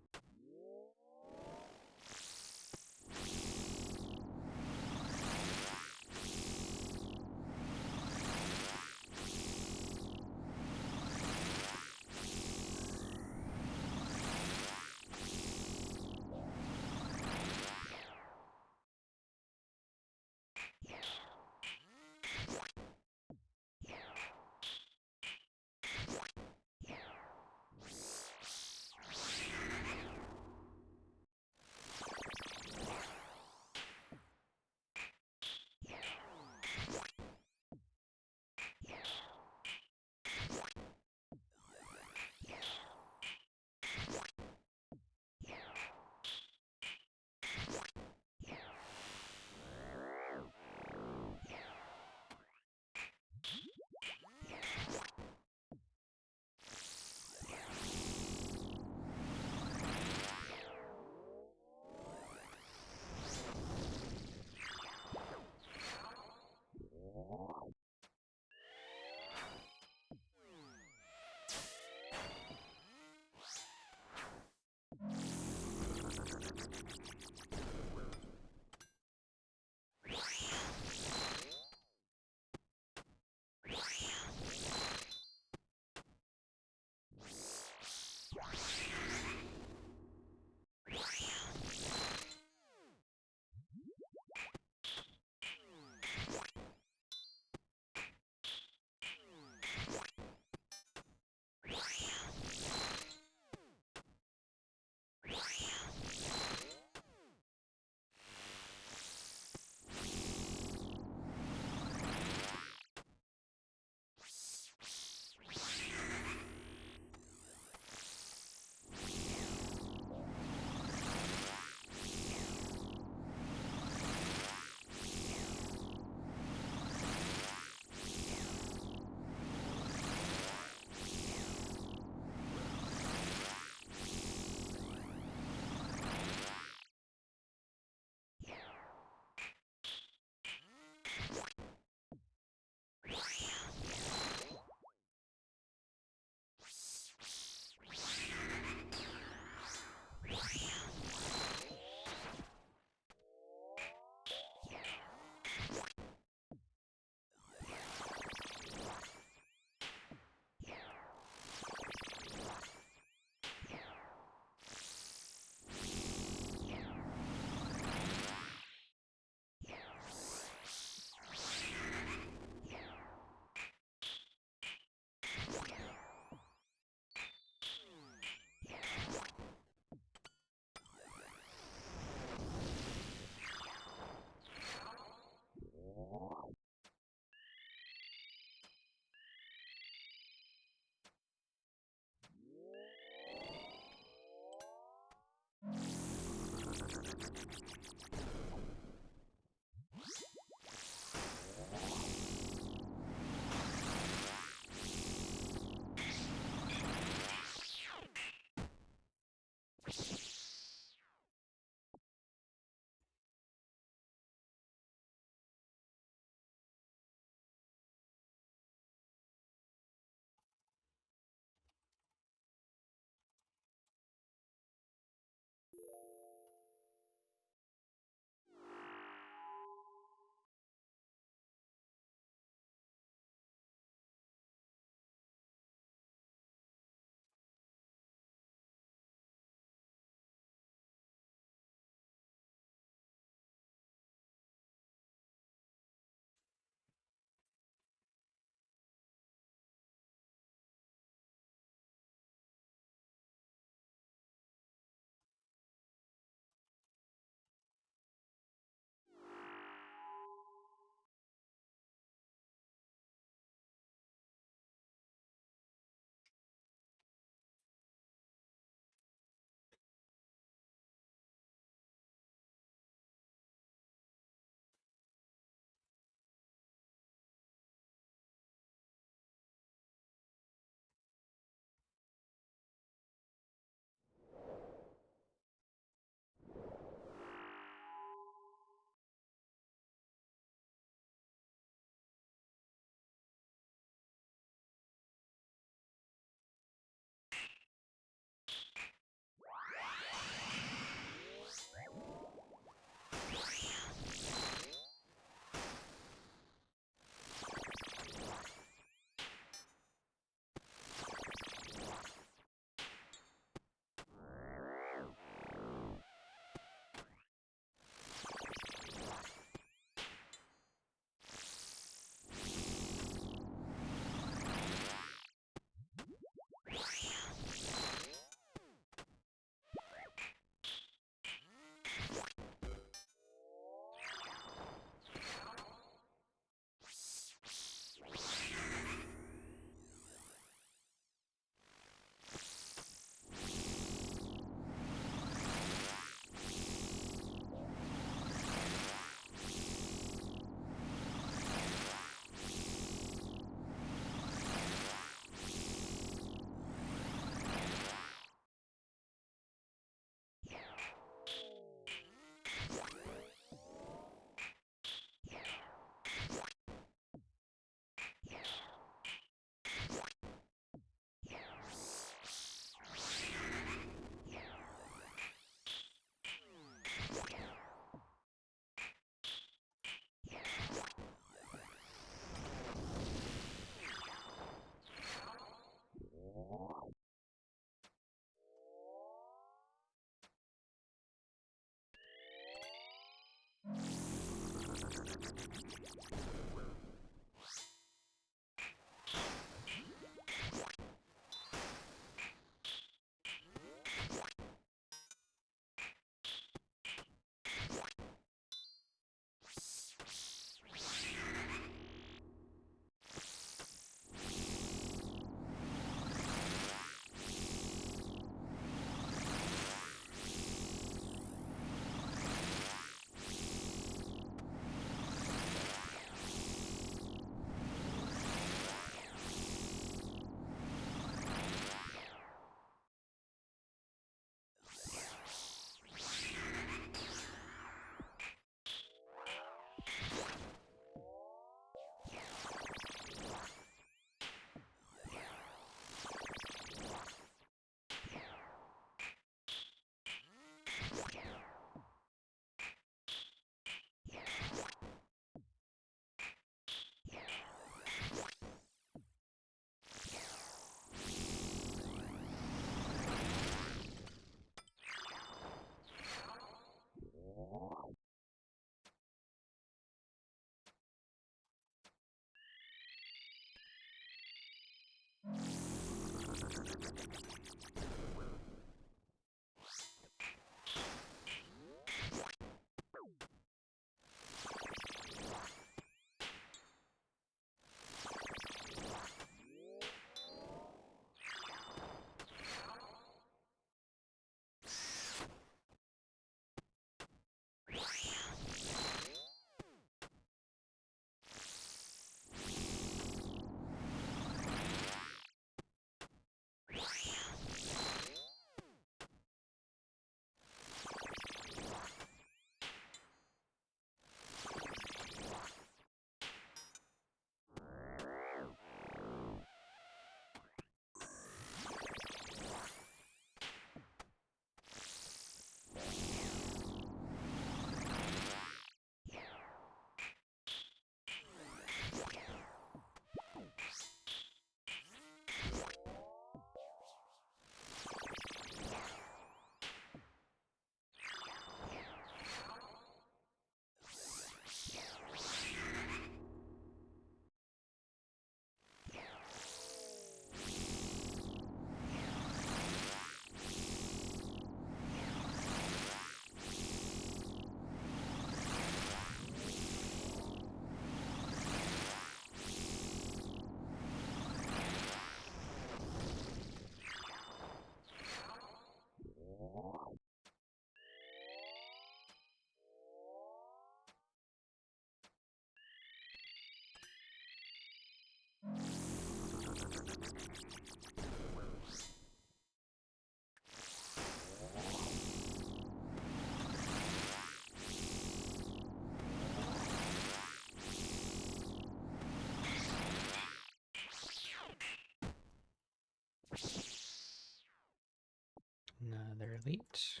Another elite.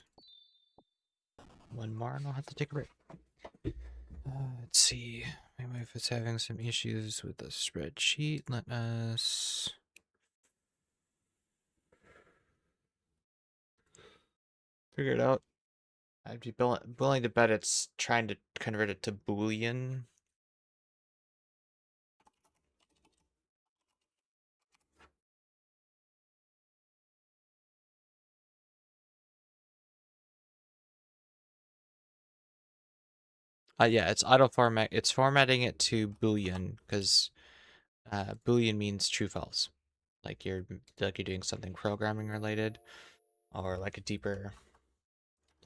One more and I'll have to take a break. Let's see. My wife is having some issues with the spreadsheet. Let us figure it out. I'd be willing to bet it's trying to convert it to Boolean. Yeah, it's auto format. It's formatting it to Boolean because Boolean means true false. Like you're doing something programming related, or like a deeper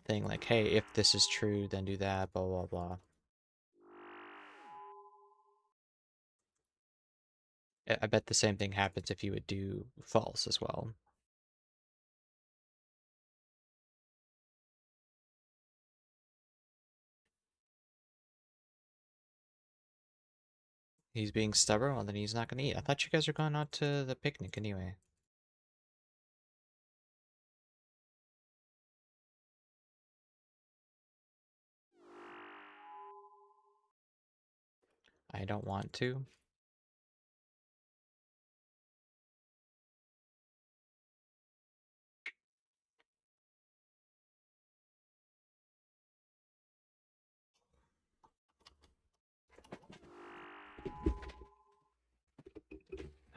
thing. Like, hey, if this is true, then do that. Blah blah blah. I bet the same thing happens if you would do false as well. He's being stubborn, well then he's not gonna eat. I thought you guys were going out to the picnic anyway. I don't want to.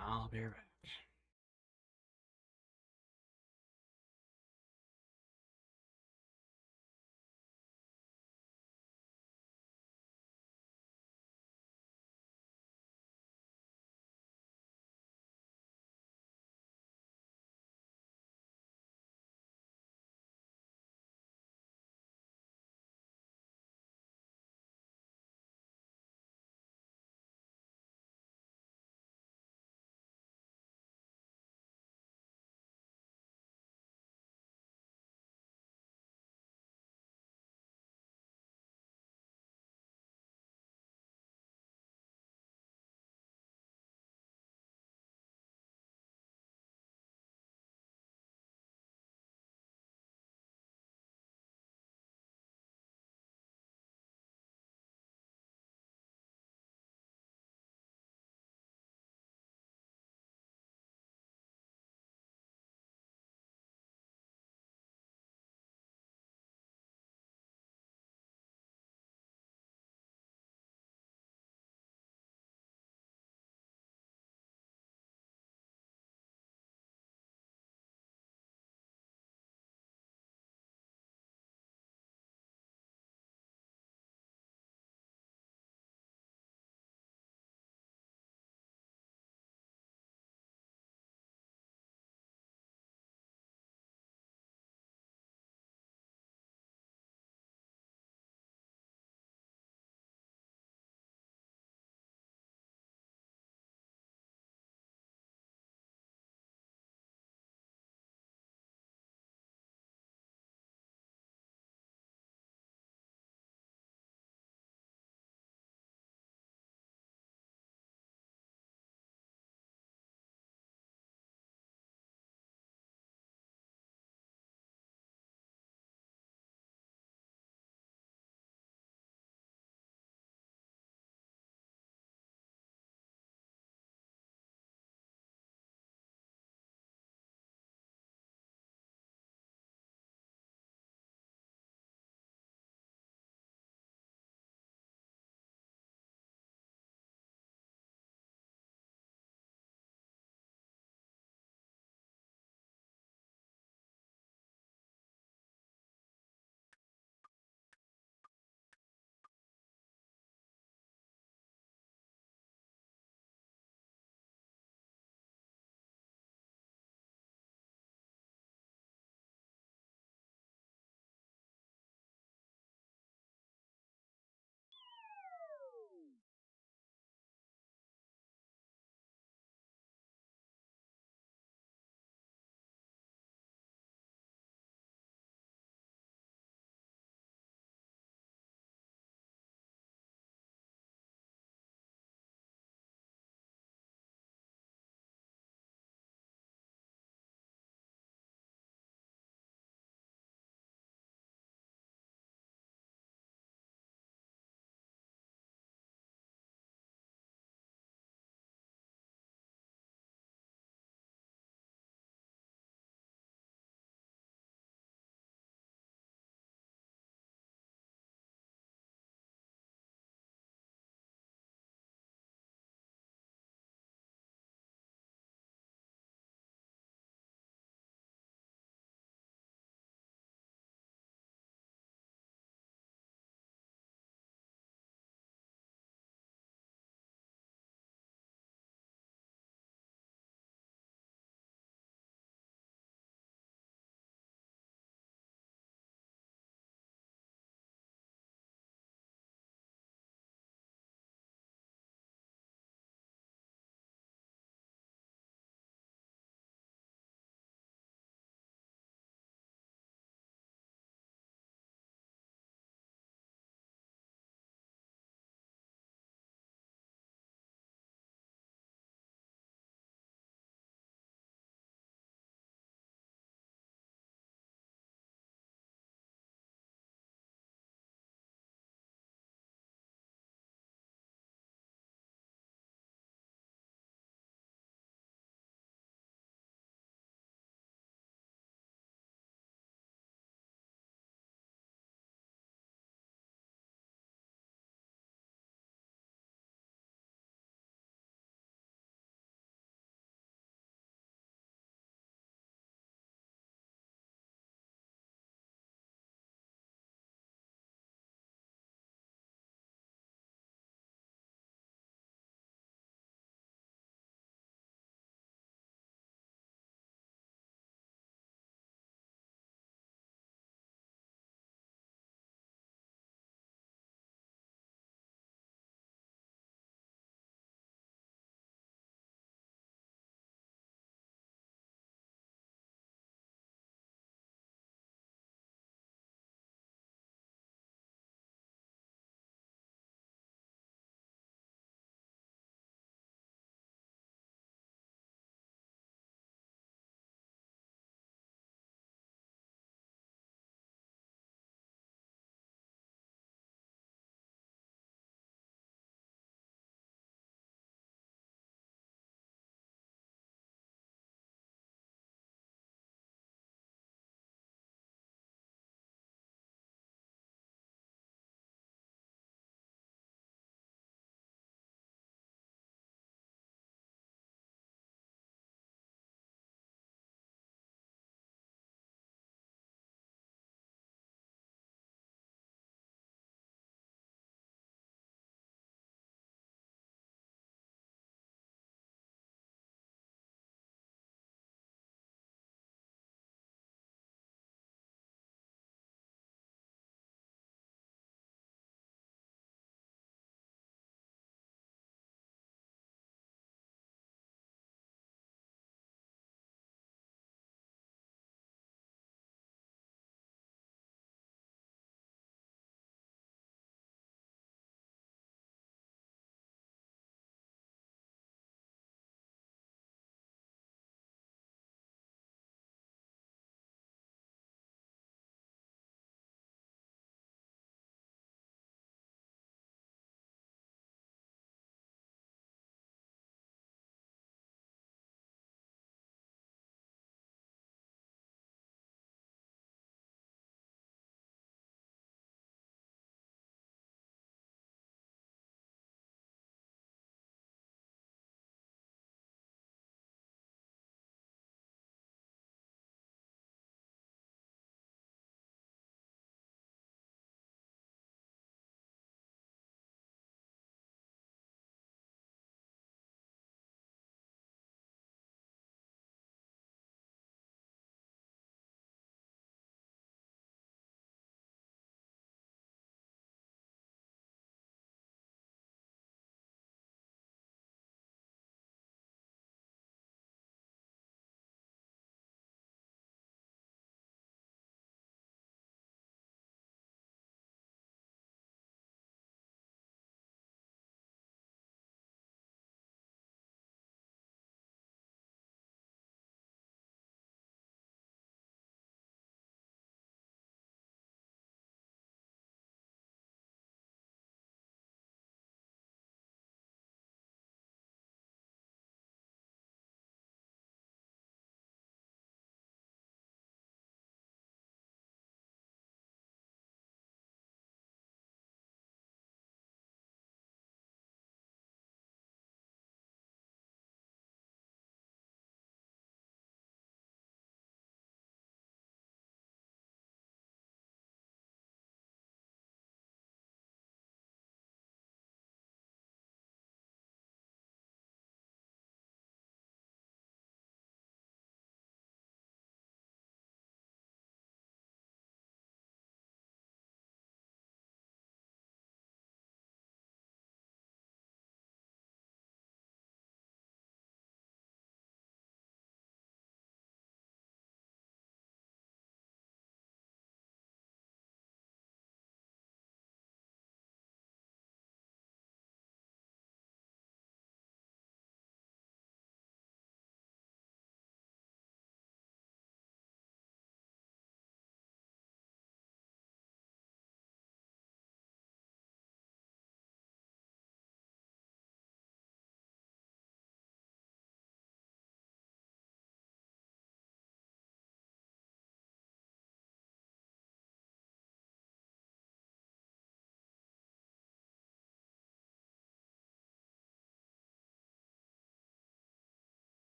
I'll be right back.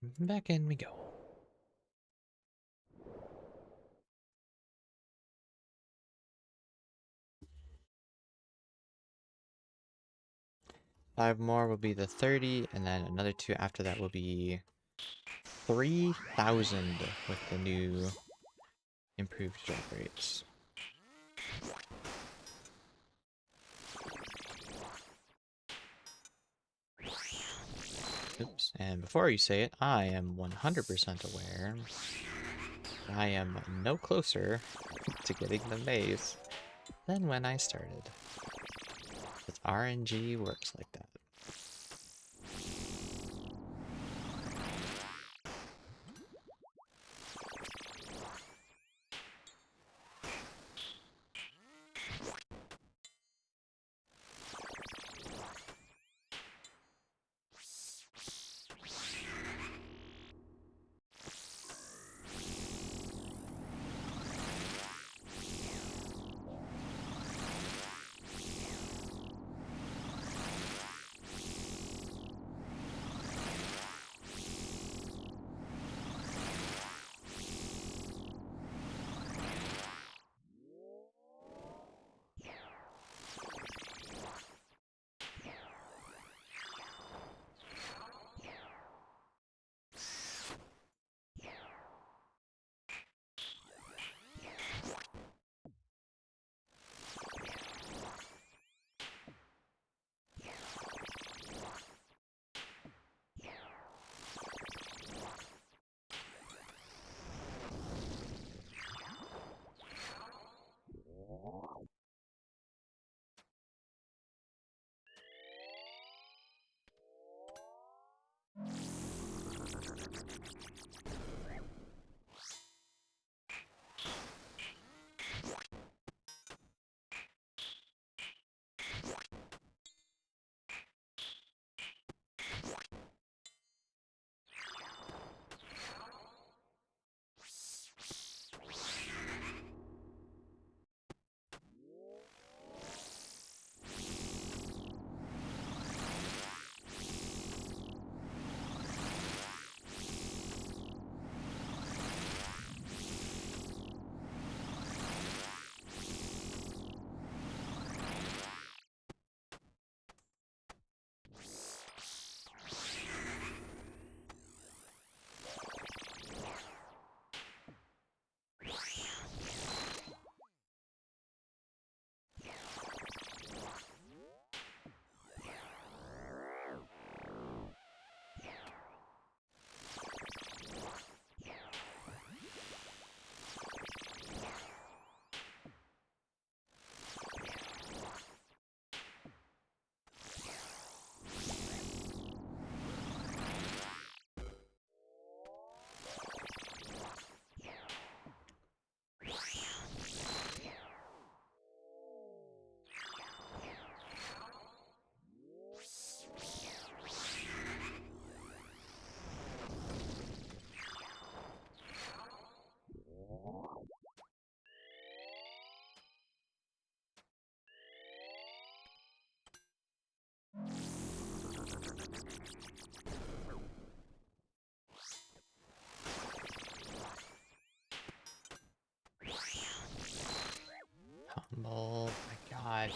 Back in we go. Five more will be the 30, and then another two after that will be 3,000 with the new improved drop rates. Oops, and before you say it, I am 100% aware I am no closer to getting the maze than when I started. But RNG works like that. Oh my god.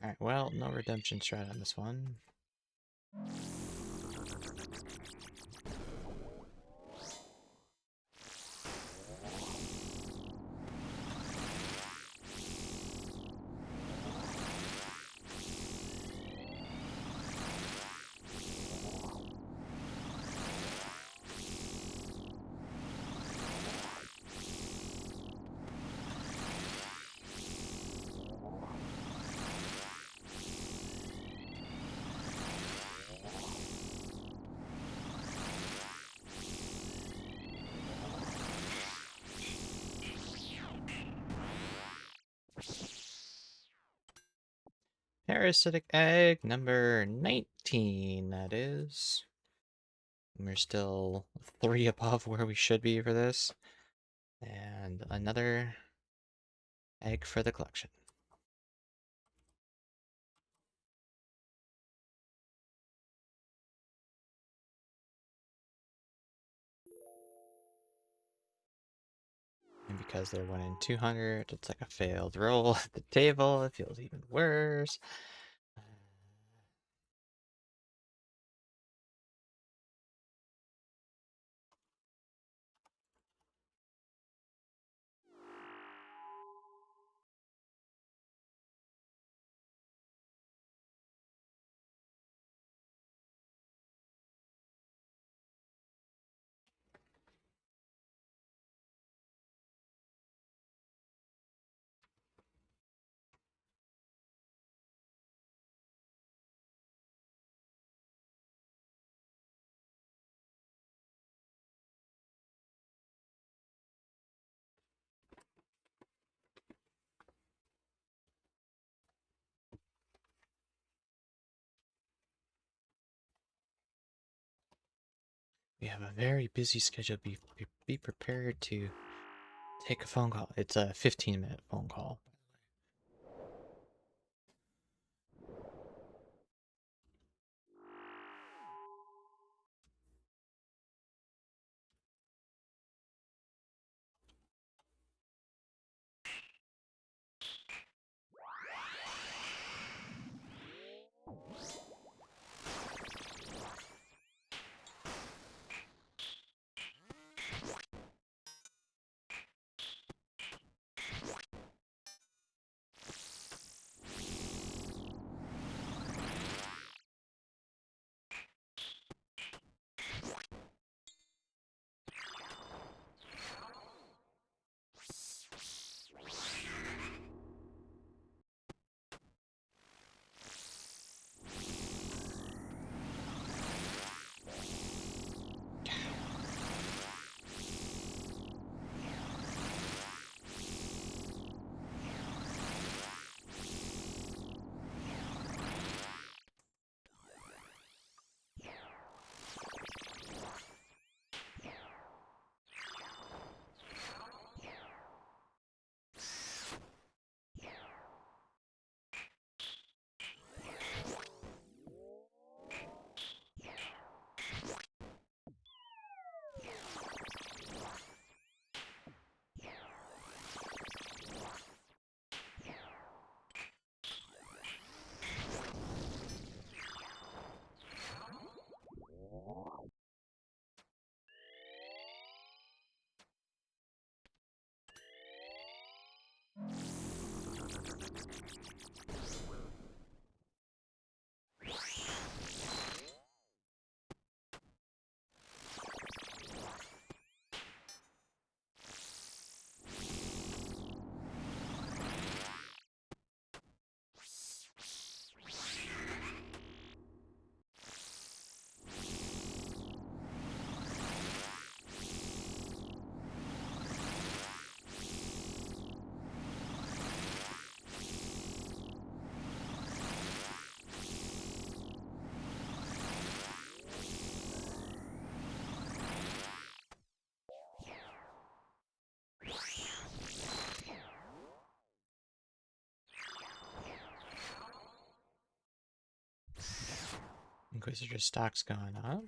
Alright, well, no redemption strat on this one. Parasitic egg number 19, that is. We're still 3 above where we should be for this. And another egg for the collection. And because they're 1 in 200, it's like a failed roll at the table. It feels even worse. We have a very busy schedule. Be prepared to take a phone call. It's a 15-minute phone call. Inquisitor stock's going up.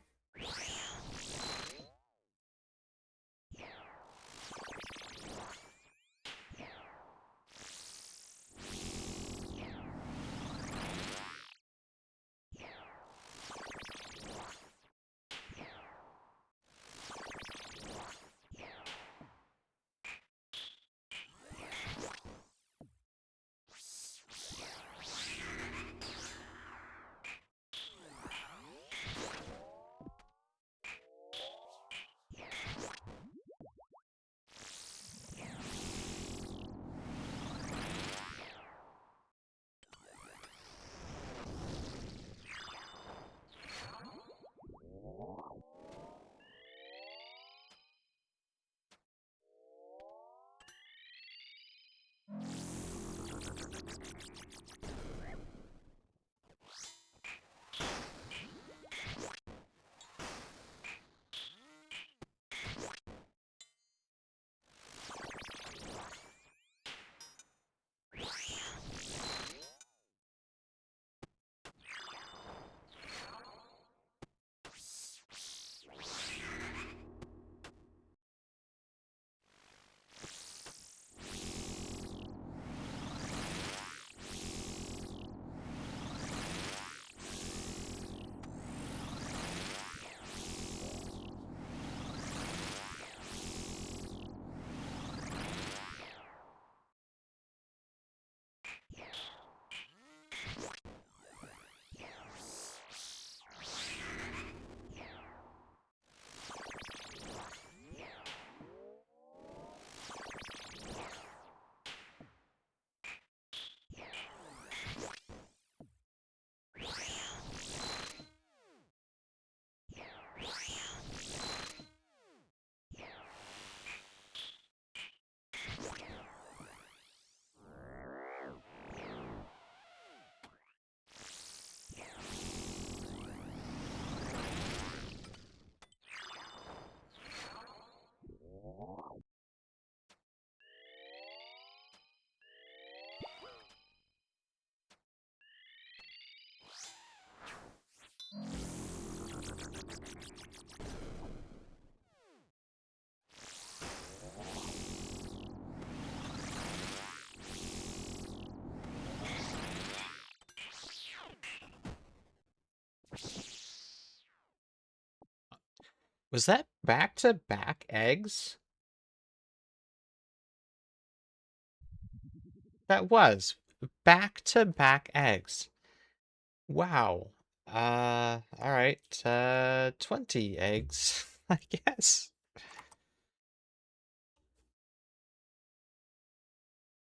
Was that back-to-back eggs? That was back-to-back eggs. Wow. All right. 20 eggs, I guess.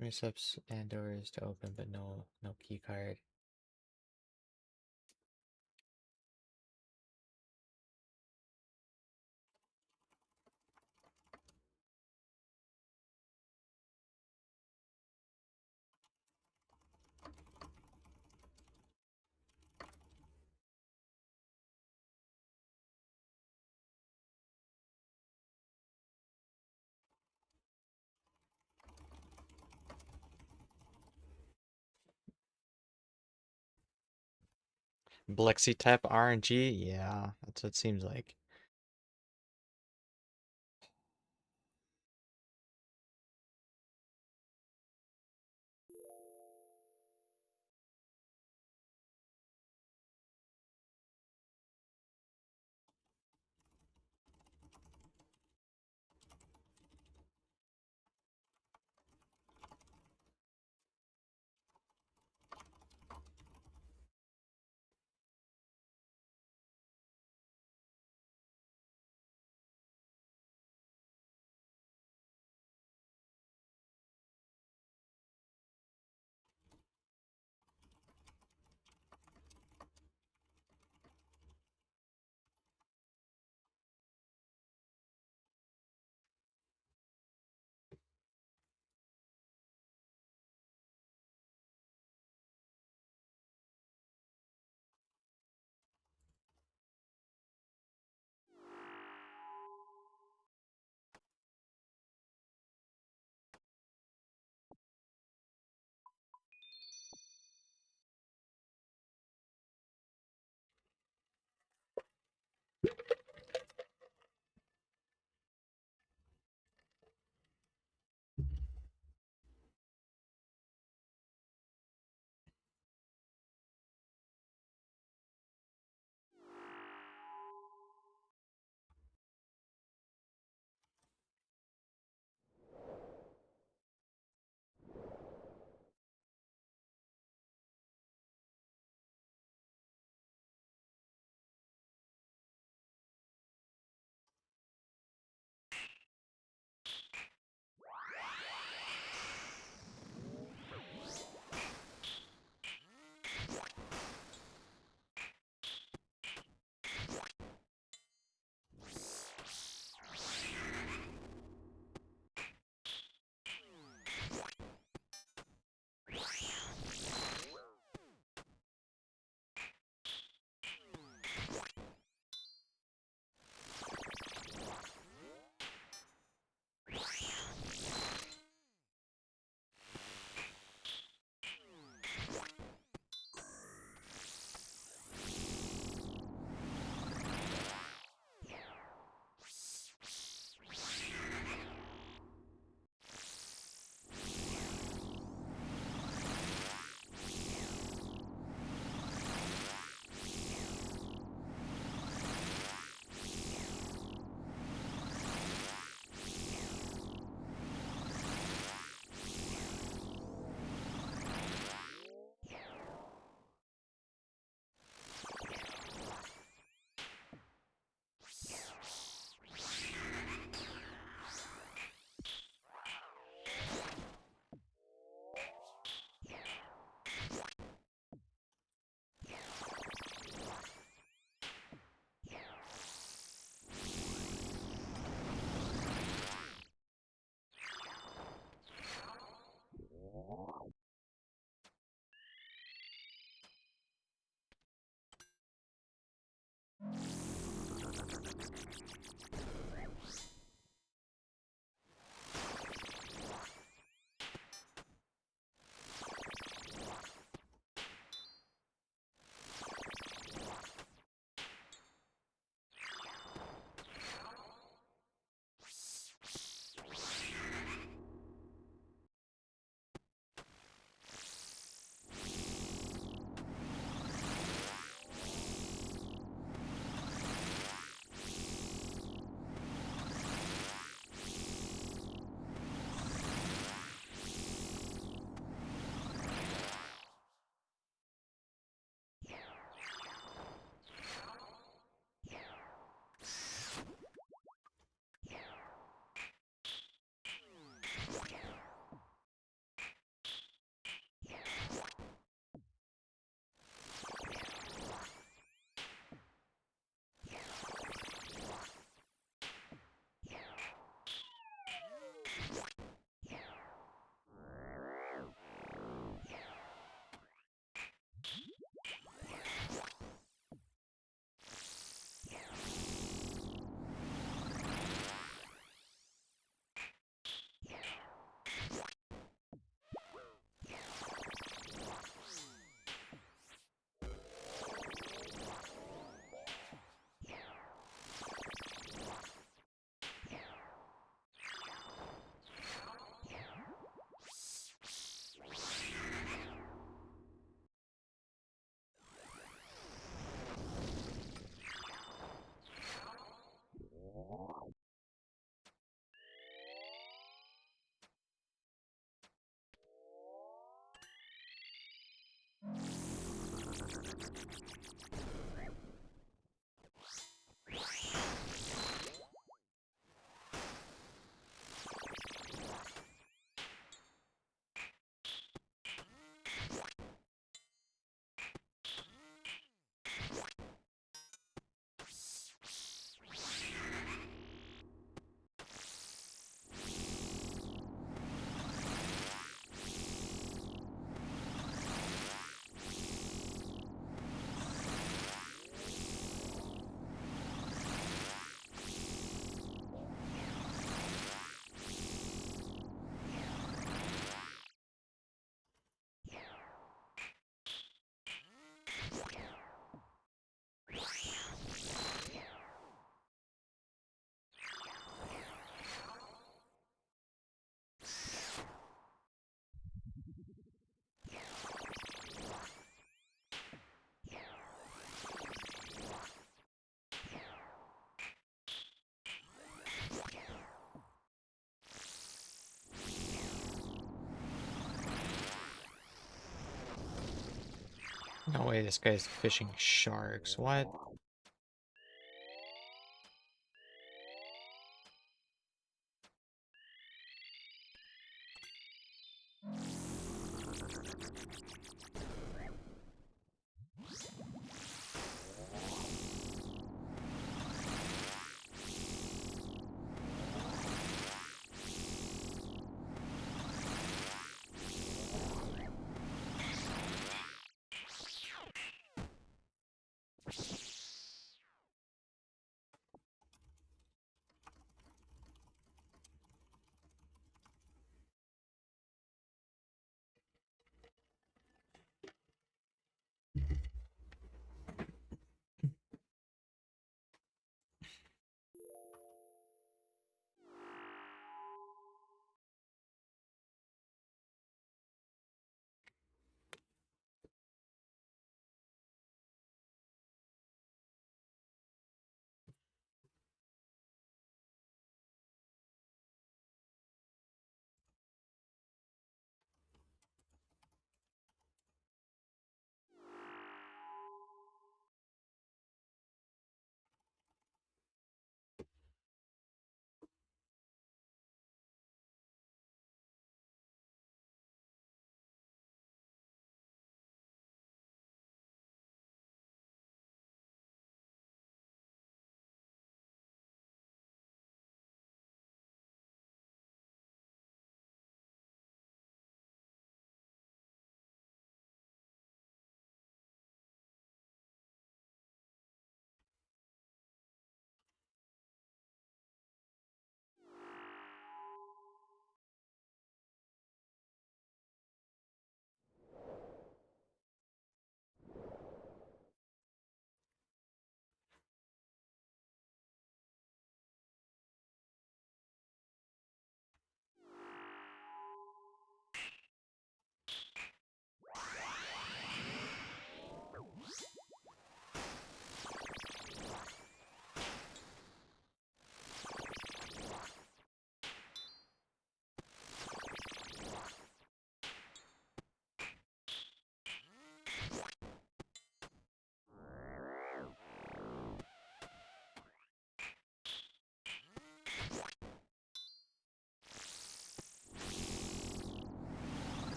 Resubs and doors to open, but no key card. Blexitep RNG? Yeah, that's what it seems like. No way, this guy's fishing sharks. What?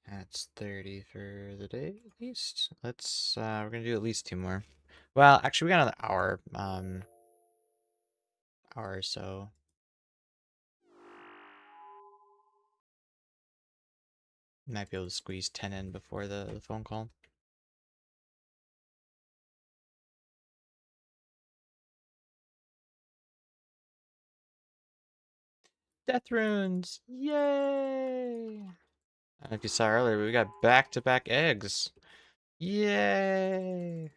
That's 30 for the day at least. We're gonna do at least 2 more. Well, actually we got another hour or so. Might be able to squeeze 10 in before the phone call. Death runes! Yay! Like you saw earlier, we got back-to-back eggs. Yay!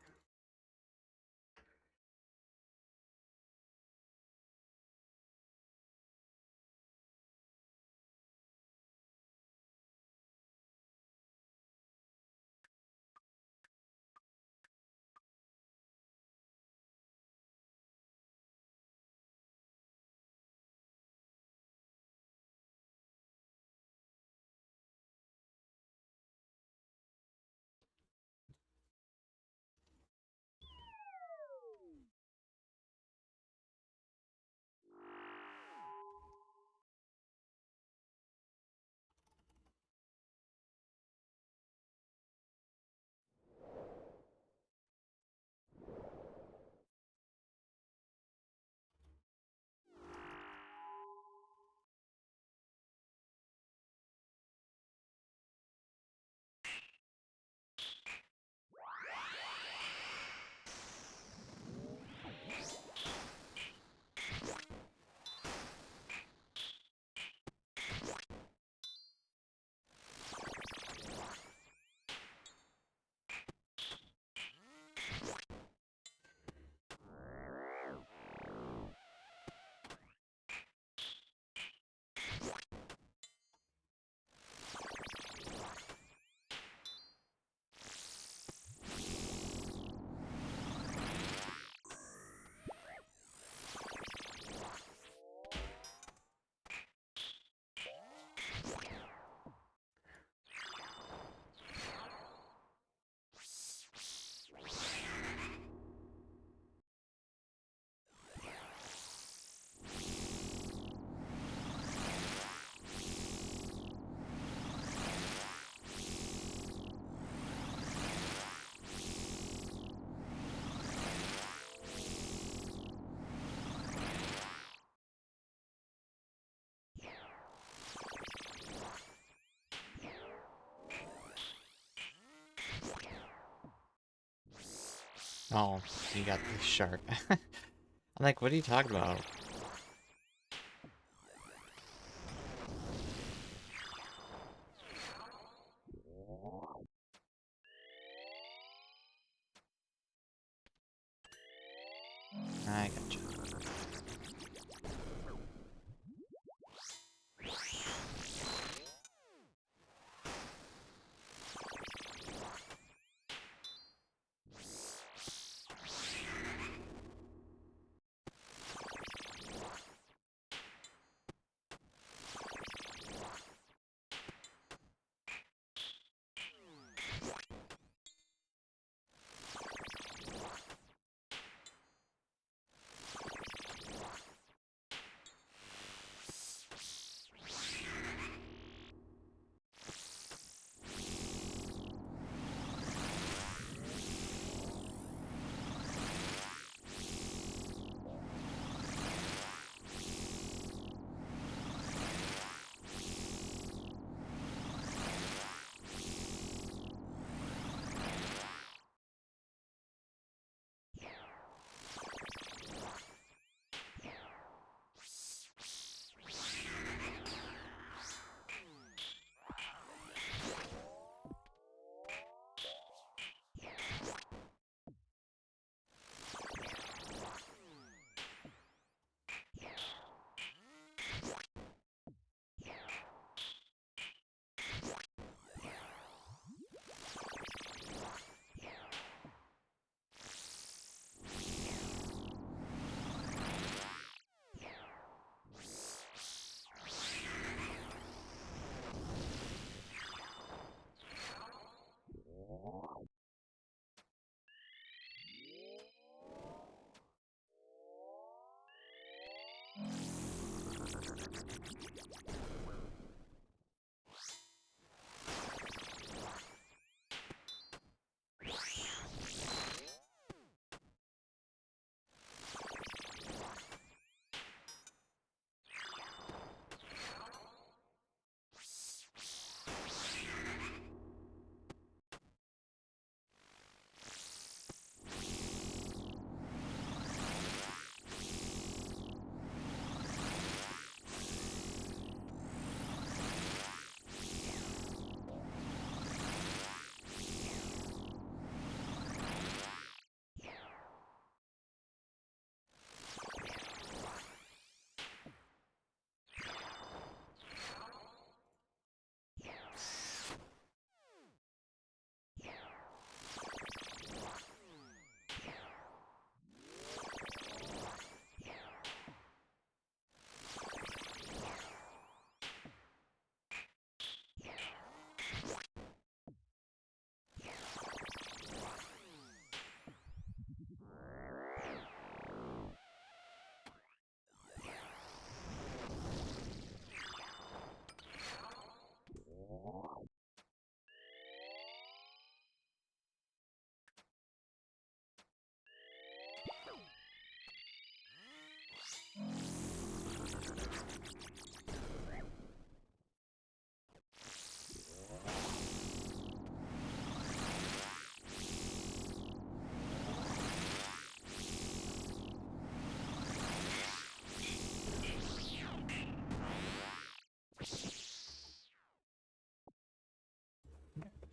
Oh, you got the shark. I'm like, what are you talking about? I gotcha.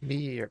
Me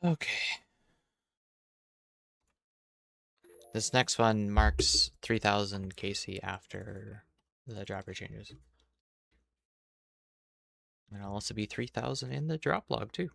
Okay. This next one marks 3,000 KC after the dropper changes. And it'll also be 3,000 in the drop log too.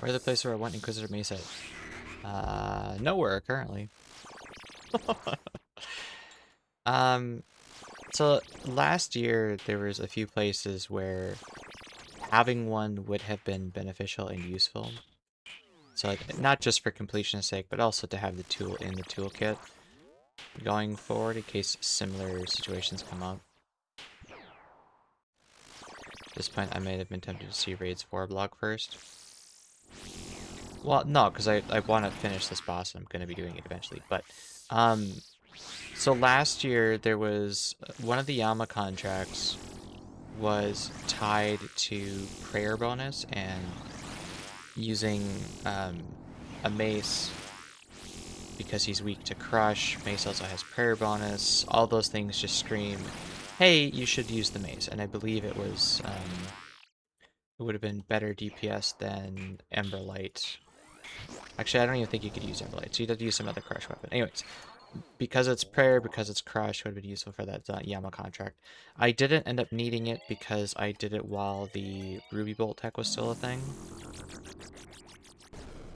Where the place where I want Inquisitor Mace at? Nowhere currently. um, so last year there was a few places where having one would have been beneficial and useful. So not just for completion's sake, but also to have the tool in the toolkit going forward in case similar situations come up. At this point, I may have been tempted to see Raids 4 block first. Well, no, because I want to finish this boss and I'm going to be doing it eventually. But, so last year there was one of the Yama contracts was tied to prayer bonus and using a mace because he's weak to crush. Mace also has prayer bonus. All those things just scream, hey, you should use the mace. And I believe it was it would have been better DPS than Emberlight. Actually, I don't even think you could use Emberlight, so you'd have to use some other crush weapon. Anyways, because it's prayer, because it's crush, would have been useful for that Yama contract. I didn't end up needing it because I did it while the Ruby Bolt tech was still a thing.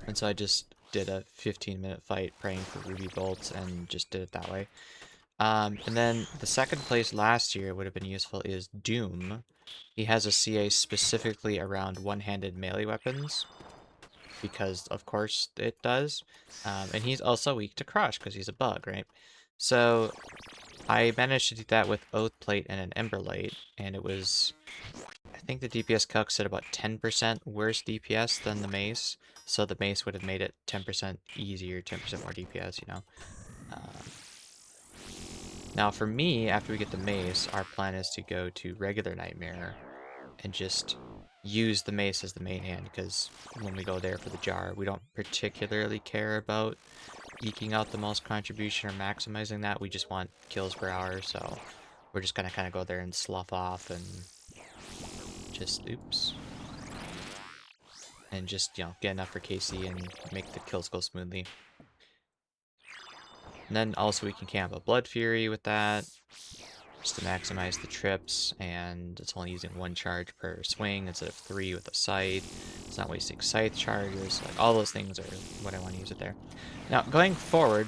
And so I just did a 15-minute fight praying for Ruby Bolts and just did it that way. And then the second place last year would have been useful is Doom. He has a CA specifically around one-handed melee weapons, because of course it does. And he's also weak to crush because he's a bug, right? So I managed to do that with Oath Plate and an Emberlight, and it was, I think the DPS calc said about 10% worse DPS than the mace, so the mace would have made it 10% easier, 10% more DPS, you know? Now for me, after we get the mace, our plan is to go to regular Nightmare and just use the mace as the main hand, because when we go there for the jar, we don't particularly care about eking out the most contribution or maximizing that. We just want kills per hour, so we're just gonna kind of go there and slough off and just, oops. And just, you know, get enough for KC and make the kills go smoothly. And then also we can camp a Blood Fury with that, just to maximize the trips, and it's only using 1 charge per swing instead of 3 with a scythe. It's not wasting scythe charges. Like, all those things are what I want to use it there. Now, going forward,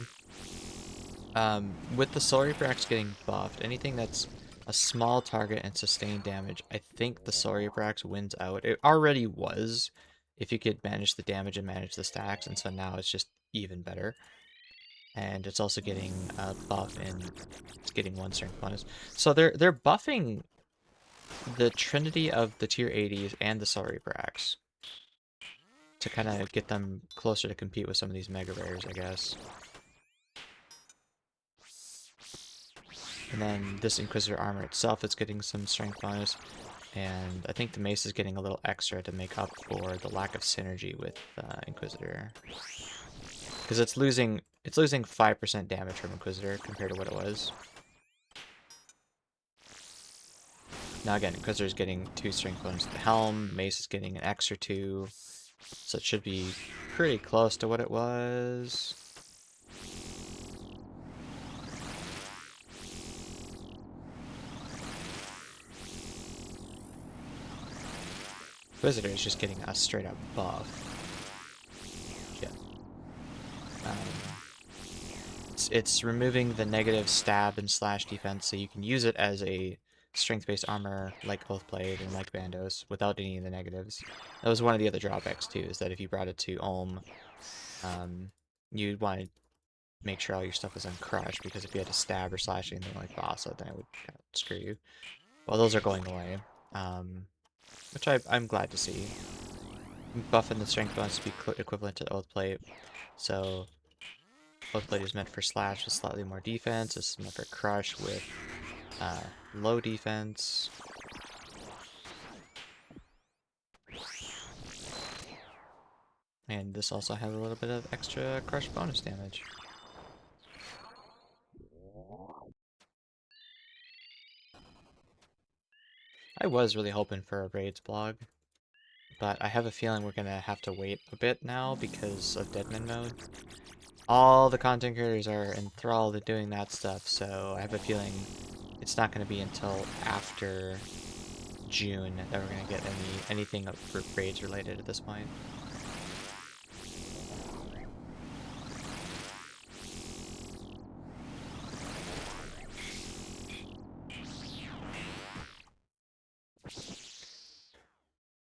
with the Soul Reaper Axe getting buffed, anything that's a small target and sustained damage, I think the Soul Reaper Axe wins out. It already was, if you could manage the damage and manage the stacks, and so now it's just even better. And it's also getting a buff, and it's getting 1 strength bonus. So they're buffing the trinity of the tier 80s and the Soul Reaper Axe to kind of get them closer to compete with some of these mega rares, I guess. And then this Inquisitor armor itself is getting some strength bonus, and I think the mace is getting a little extra to make up for the lack of synergy with Inquisitor. Because it's losing 5% damage from Inquisitor compared to what it was. Now again, Inquisitor's getting 2 strength bonus to the helm, Mace is getting an extra 2, so it should be pretty close to what it was. Inquisitor is just getting a straight up buff. Yeah. It's removing the negative stab and slash defense, so you can use it as a strength-based armor like Oathblade and like Bandos without any of the negatives. That was one of the other drawbacks too, is that if you brought it to Ulm, you'd want to make sure all your stuff was uncrushed, because if you had to stab or slash anything like Vasa, then it would kind of screw you. Well, those are going away, which I'm glad to see. Buffing the strength bonus to be equivalent to Oathblade, so Oathblade is meant for slash with slightly more defense. This is meant for crush with low defense. And this also has a little bit of extra crush bonus damage. I was really hoping for a raids blog, but I have a feeling we're gonna have to wait a bit now because of Deadman mode. All the content creators are enthralled at doing that stuff, so I have a feeling it's not going to be until after June that we're going to get anything for raids related at this point.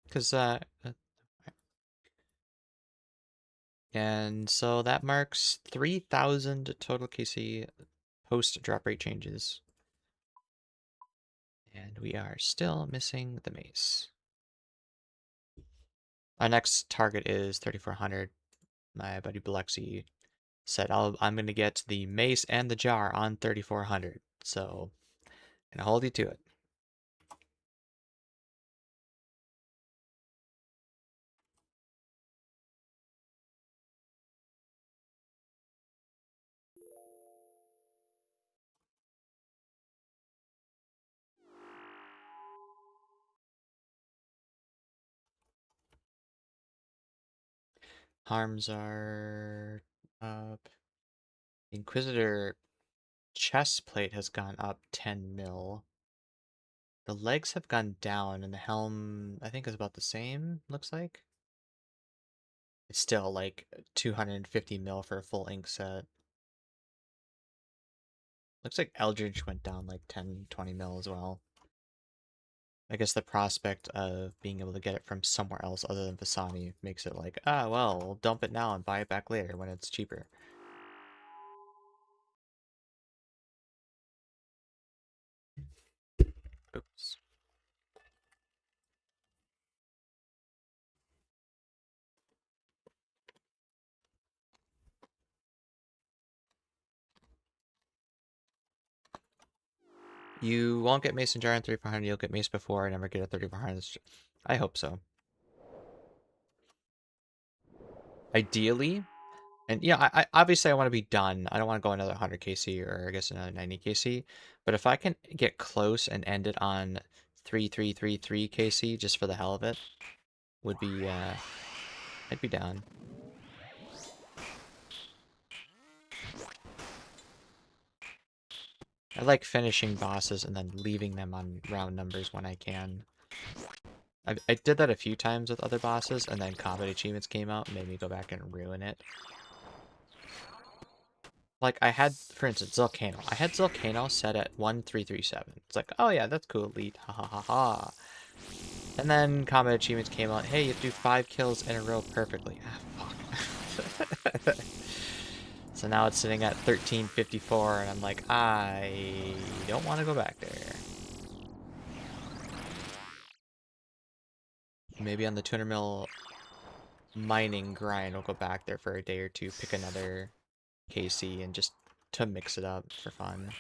Because, and so that marks 3,000 total KC post drop rate changes. And we are still missing the mace. Our next target is 3,400. My buddy Balexi said I'm going to get the mace and the jar on 3,400. So, I'm going to hold you to it. Harms are up. Inquisitor chest plate has gone up 10 mil. The legs have gone down, and the helm, I think, is about the same, looks like. It's still like 250 mil for a full ink set. Looks like Eldridge went down like 10, 20 mil as well. I guess the prospect of being able to get it from somewhere else other than Vasani makes it like, ah, well, we'll dump it now and buy it back later when it's cheaper. Oops. You won't get Mason Jar in 3,400, you'll get Mace before, I never get a 3,400. I hope so. Ideally, and yeah, I obviously I want to be done. I don't want to go another 100 KC or I guess another 90 KC. But if I can get close and end it on 3,333 KC just for the hell of it, would be I'd be down. I like finishing bosses and then leaving them on round numbers when I can. I did that a few times with other bosses, and then combat achievements came out and made me go back and ruin it. Like, I had, for instance, Zilcano. I had Zilcano set at 1337. It's like, oh yeah, that's cool, elite, ha ha ha ha. And then combat achievements came out, hey, you have to do 5 kills in a row perfectly. Ah, fuck. So now it's sitting at 1354, and I'm like, I don't want to go back there. Maybe on the 200 mil mining grind, we'll go back there for a day or two, pick another KC, and just to mix it up for fun.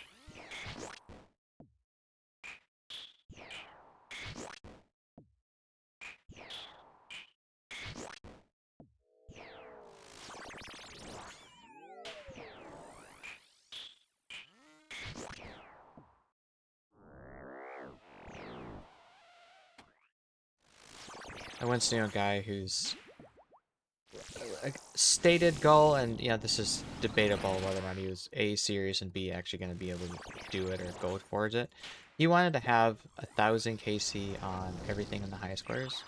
I once knew a guy whose stated goal, and this is debatable whether or not he was A, serious, and B, actually going to be able to do it or go towards it. He wanted to have 1,000 KC on everything in the high scores.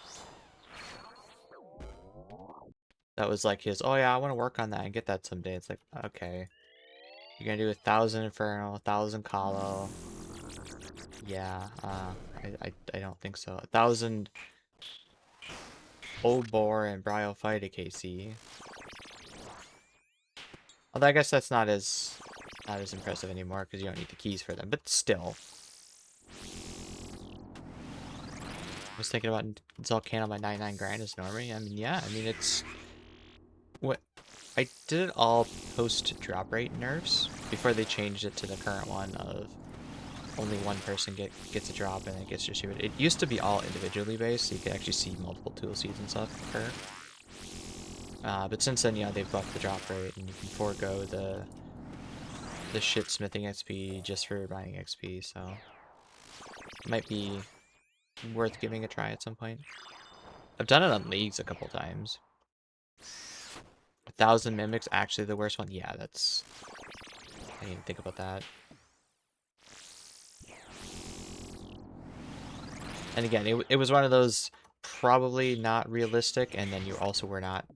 That was like his, oh yeah, I want to work on that and get that someday. It's like, okay. You're going to do 1,000 Inferno, 1,000 Calo. Yeah, I don't think so. 1,000 Obor and Bryophyta KC. Although I guess that's not as impressive anymore because you don't need the keys for them, but still. I was thinking about Zolcano by 99 grand as Normie. I mean, yeah, I mean, it's... What I did it all post drop rate nerfs before they changed it to the current one of only one person gets a drop and it gets distributed. It used to be all individually based, so you could actually see multiple tool seeds and stuff occur. But since then, they've buffed the drop rate and you can forego the shit smithing XP just for buying XP, so it might be worth giving a try at some point. I've done it on leagues a couple times. 1,000 mimics actually the worst one? Yeah, that's... I didn't even think about that. And again, it was one of those probably not realistic, and then you also were not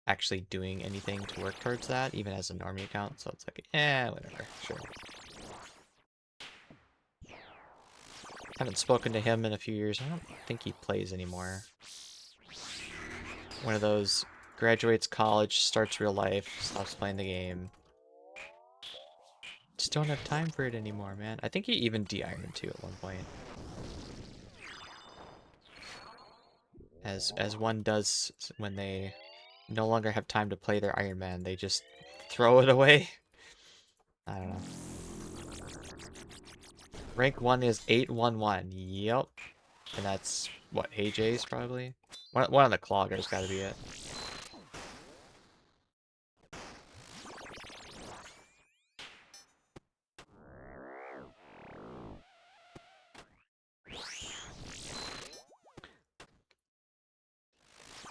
actually doing anything to work towards that, even as a normie account, so it's like, whatever, sure. Haven't spoken to him in a few years. I don't think he plays anymore. One of those graduates college, starts real life, stops playing the game. Just don't have time for it anymore, man. I think he even de-ironed too at one point. As one does when they no longer have time to play their Iron Man, they just throw it away. I don't know. Rank 1 is 811. Yep. And that's, what, AJ's probably? One of the cloggers gotta be it.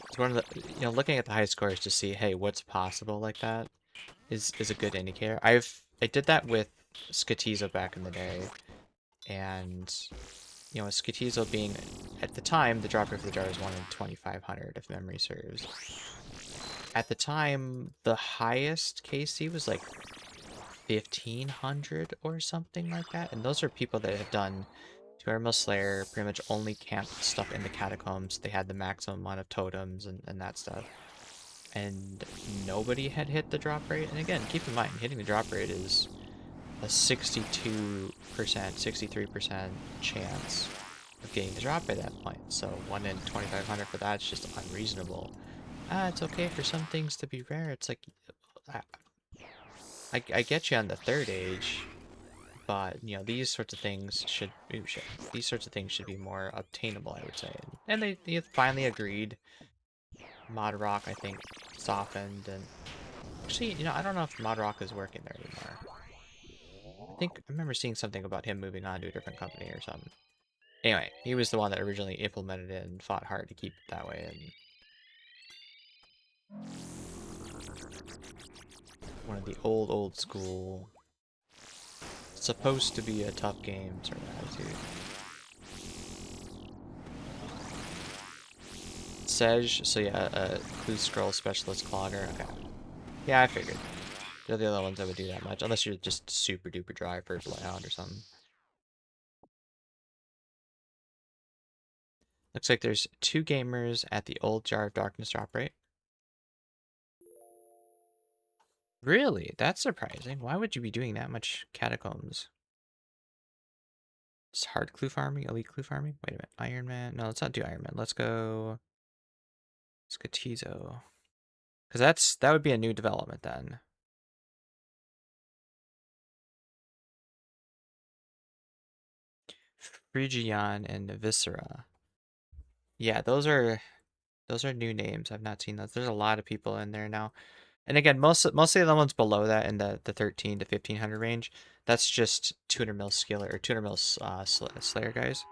It's one of the, looking at the high scores to see, hey, what's possible like that is a good indicator. I did that with Skatizo back in the day, and Skatizo being at the time the drop rate for the jar was 1 in 2,500 if memory serves. At the time, the highest KC was like 1,500 or something like that, and those are people that have done Tuermo Slayer, pretty much only camped stuff in the catacombs. They had the maximum amount of totems and that stuff. And nobody had hit the drop rate. And again, keep in mind, hitting the drop rate is a 62%, 63% chance of getting the drop at that point. So 1 in 2,500 for that is just unreasonable. It's okay for some things to be rare. It's like, I get you on the third age, but these sorts of things should these sorts of things should be more obtainable, I would say. And they finally agreed. Mod Rock, I think, softened, and actually, I don't know if Mod Rock is working there anymore. I remember seeing something about him moving on to a different company or something. Anyway, he was the one that originally implemented it and fought hard to keep it that way, and one of the old school, supposed to be a tough game sort of attitude. Sej, so yeah, Clue Scroll Specialist Clogger, okay. Yeah, I figured. They're the other ones that would do that much, unless you're just super duper dry for Bloodhound or something. Looks like there's 2 gamers at the old Jar of Darkness drop rate. Really? That's surprising. Why would you be doing that much catacombs? It's hard clue farming, elite clue farming? Wait a minute. Iron Man? No, let's not do Iron Man. Let's go Skatizo. Because that would be a new development then. Phrygian and Viscera. Yeah, those are new names. I've not seen those. There's a lot of people in there now. And again, mostly the ones below that in the 13 to 1,500 range, that's just 200 mil skiller or 200 mil Slayer guys.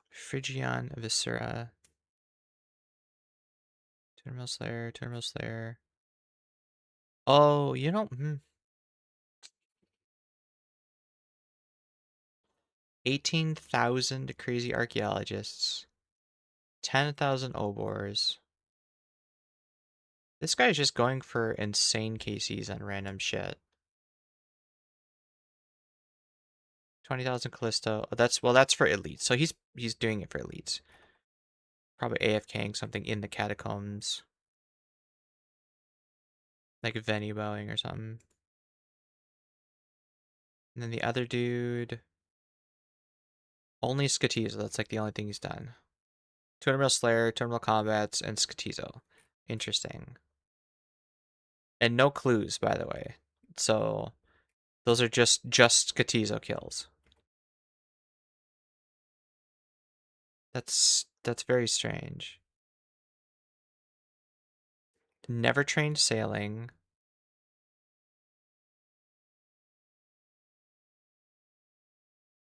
Phrygian, Viscera. Terminal Slayer, Terminal Slayer. Oh, you know, 18,000 crazy archaeologists, 10,000 obors. This guy's just going for insane KCs on random shit. 20,000 Callisto. Oh, that's for elites. So he's doing it for elites. Probably AFKing something in the catacombs. Like Venue bowing or something. And then the other dude. Only Skatizo. That's like the only thing he's done. Terminal Slayer, Terminal Combats, and Skatizo. Interesting. And no clues, by the way. So those are just Skatizo kills. That's very strange. Never trained sailing.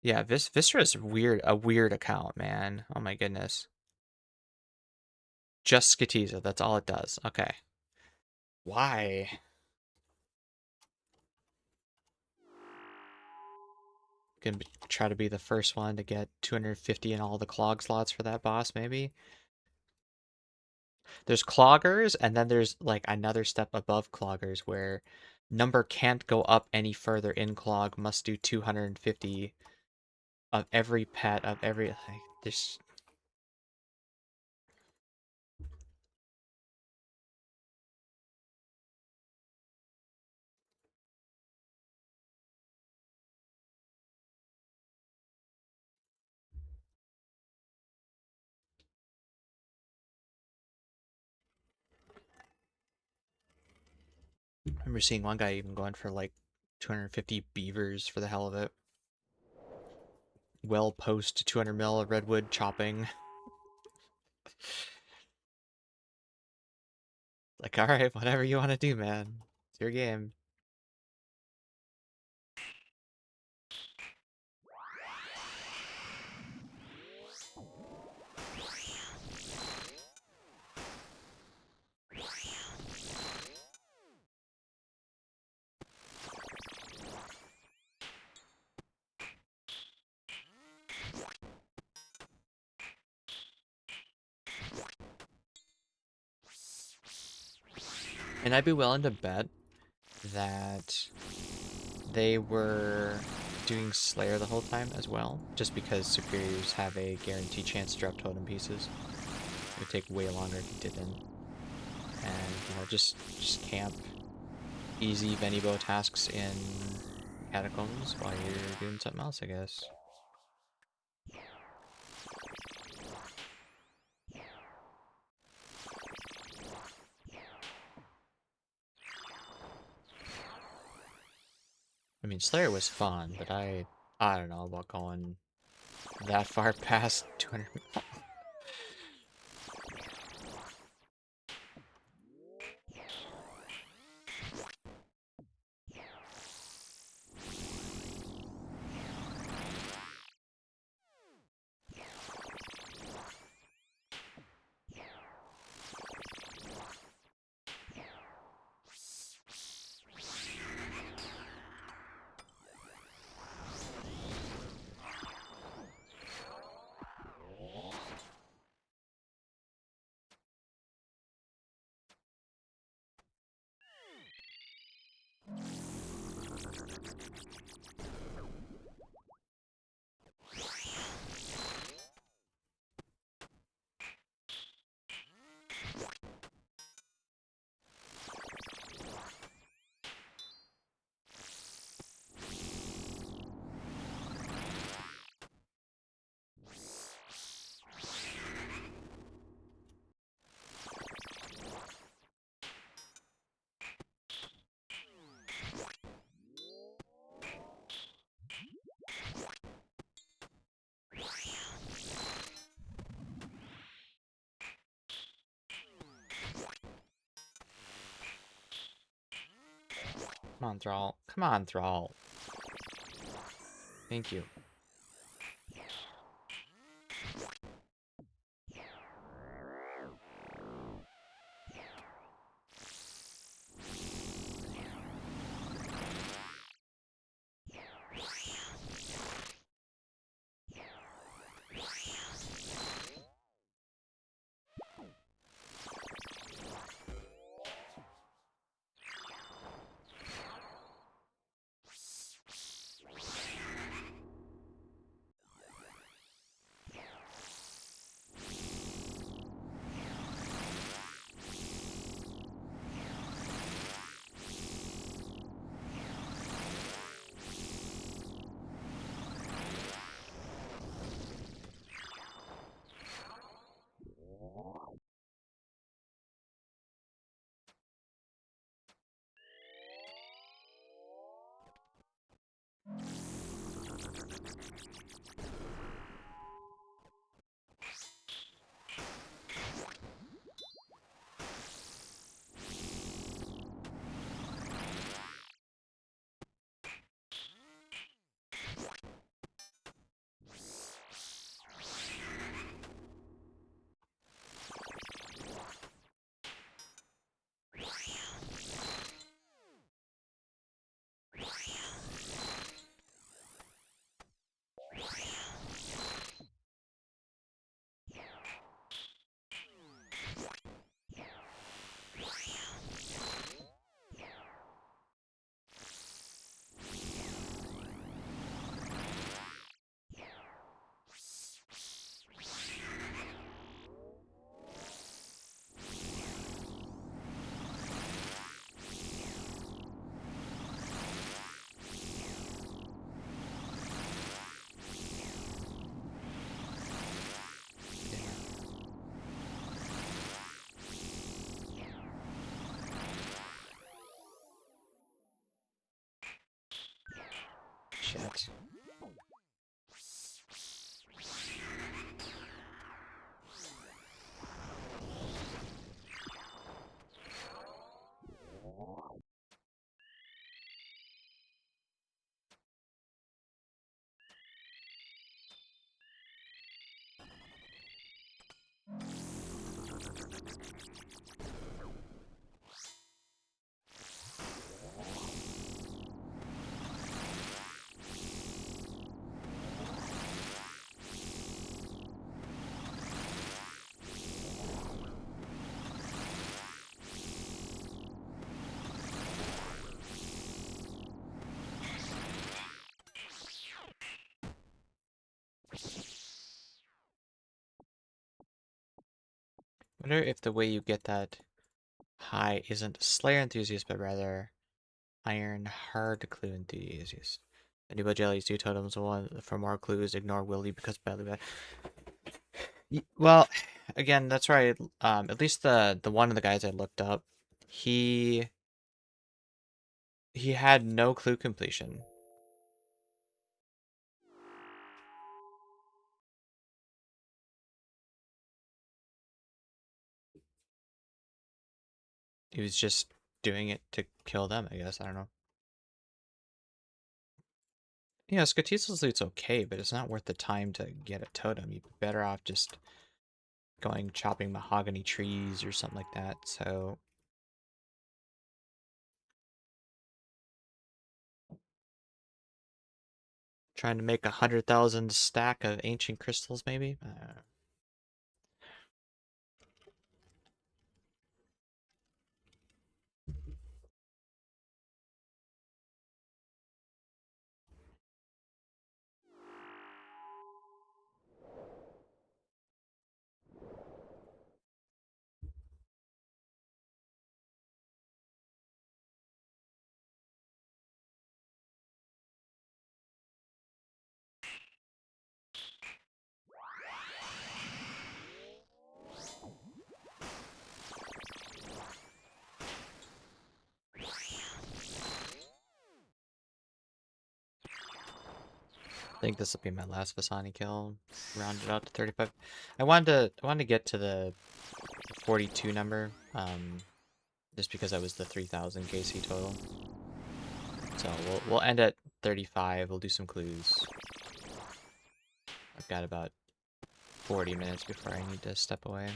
Yeah, Viscera is weird. A weird account, man. Oh my goodness. Just Skatiza. That's all it does. Okay. Why? Gonna try to be the first one to get 250 in all the clog slots for that boss, maybe? There's cloggers, and then there's like another step above cloggers where number can't go up any further in clog, must do 250 of every pet of every like this. I remember seeing one guy even going for like 250 beavers for the hell of it. Well post 200 mil of redwood chopping. Like, alright, whatever you want to do, man. It's your game. And I'd be willing to bet that they were doing Slayer the whole time as well, just because superiors have a guaranteed chance to drop totem pieces. It would take way longer if you didn't. And, you know, just camp easy Venibo tasks in catacombs while you're doing something else, I guess. I mean, Slayer was fun, but I don't know about going that far past 200. Come on, Thrall. Come on, Thrall. Thank you. Shit. Wonder if the way you get that high isn't Slayer Enthusiast, but rather Iron Hard Clue Enthusiast. Enable jellies, do totems one for more clues, ignore Willy because badly bad. Well, again, that's right. At least the one of the guys I looked up, he had no clue completion. He was just doing it to kill them, I guess. I don't know. Yeah, Skatizel's loot's okay, but it's not worth the time to get a totem. You'd be better off just going chopping mahogany trees or something like that. So trying to make 100,000 stack of ancient crystals, maybe? I think this will be my last Vasani kill. Round it out to 35. I wanted to get to the 42 number, just because that was the 3,000 KC total. So we'll end at 35. We'll do some clues. I've got about 40 minutes before I need to step away.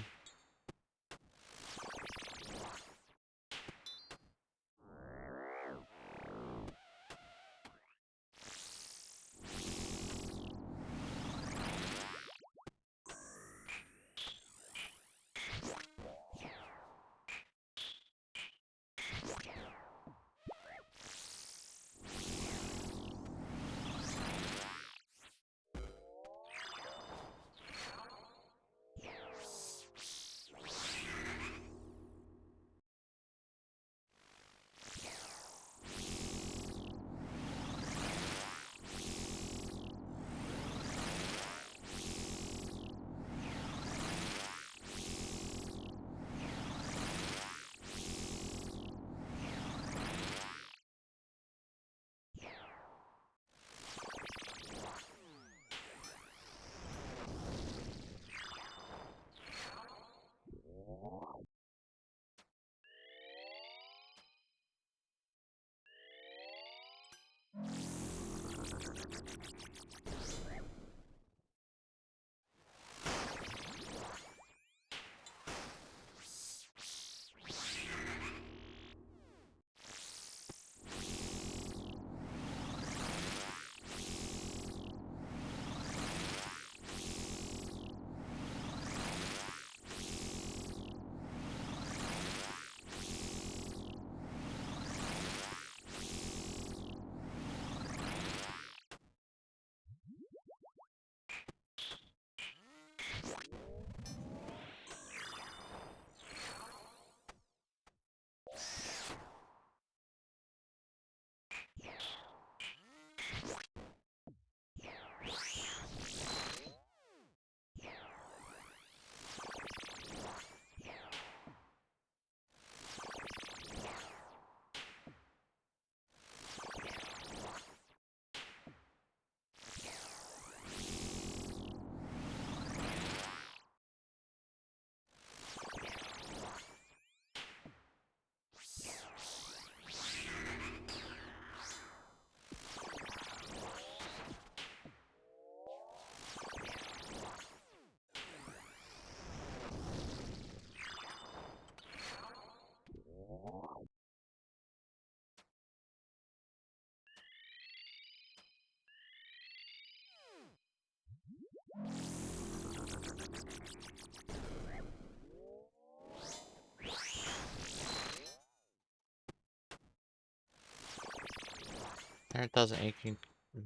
That doesn't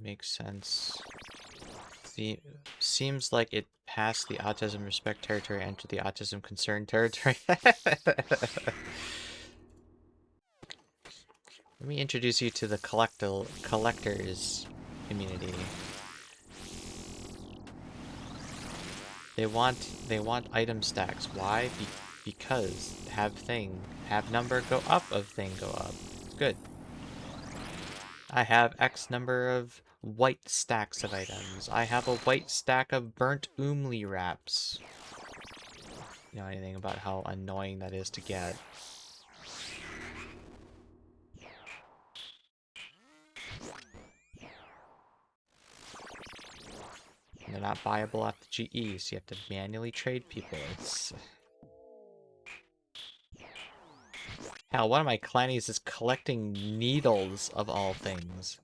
make sense. The seems like it passed the autism respect territory, entered the autism concern territory. Let me introduce you to the collectors community. They want item stacks. Why? Because have number go up of thing go up. Good. I have X number of white stacks of items. I have a white stack of burnt umli wraps. You know anything about how annoying that is to get? And they're not buyable off the GE, so you have to manually trade people. It's hell. One of my clannies is collecting needles of all things.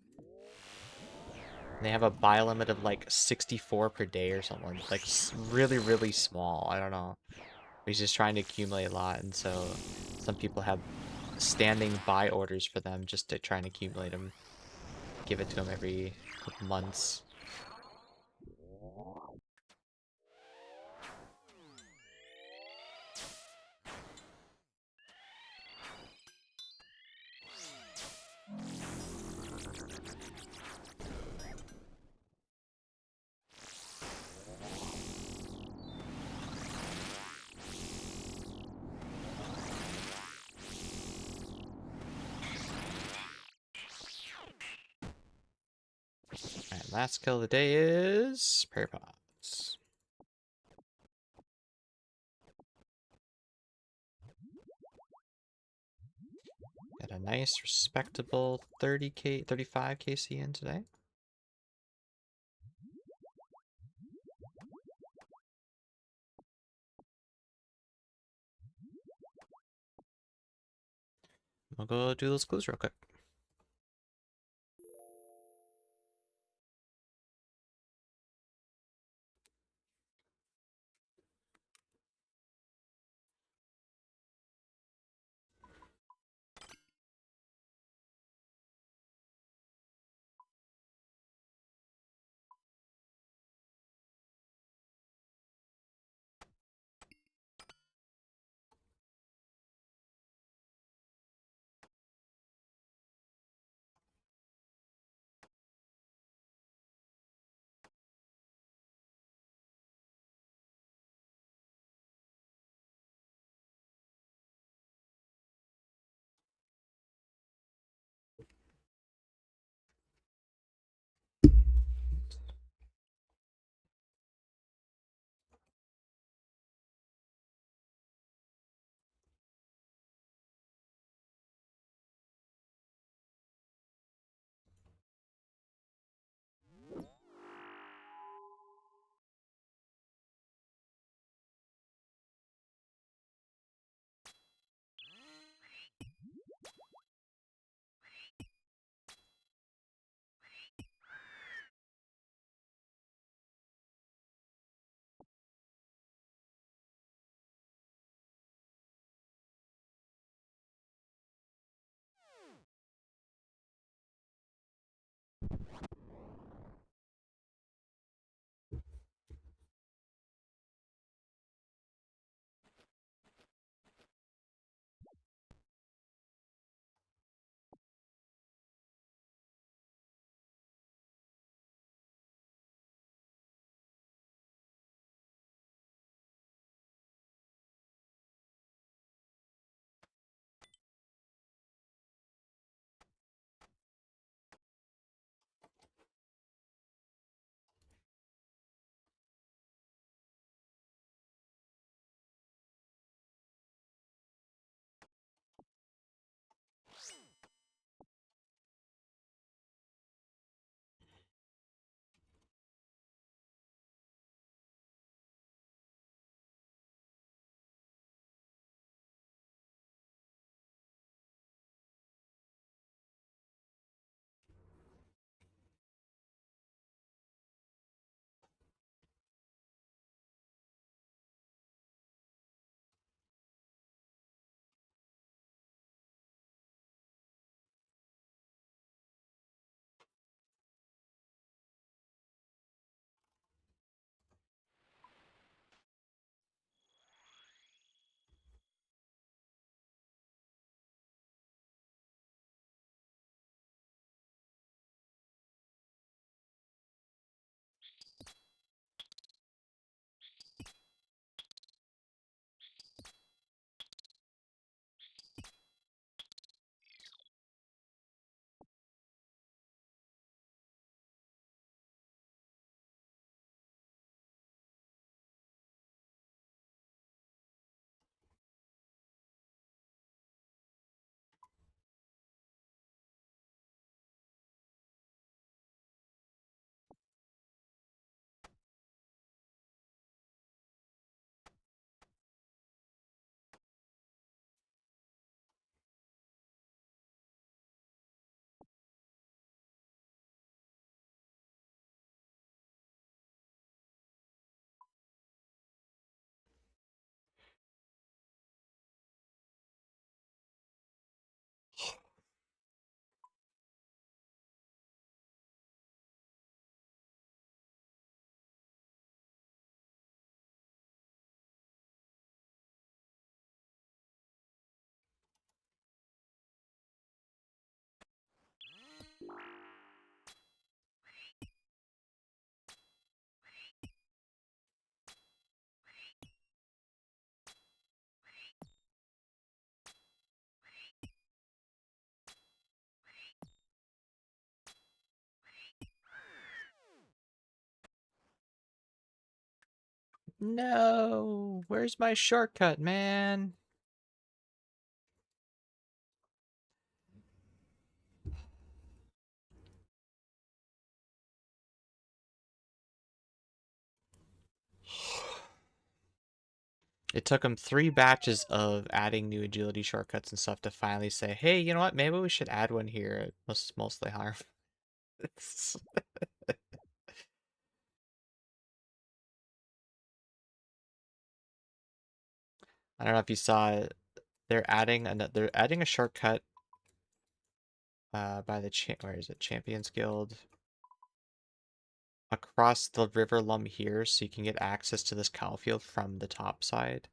And they have a buy limit of like 64 per day or something. Like really, really small. I don't know. He's just trying to accumulate a lot, and so some people have standing buy orders for them just to try and accumulate them. Give it to him every couple months. Alright, last kill of the day is Prairie Pots. Got a nice, respectable 30k, 35 KC in today. I'll go do those clues real quick. No! Where's my shortcut, man? It took him 3 batches of adding new agility shortcuts and stuff to finally say, hey, you know what? Maybe we should add one here. It was mostly harmful. I don't know if you saw it. They're adding a shortcut by the where is it? Champions Guild across the River Lum here, so you can get access to this cow field from the top side.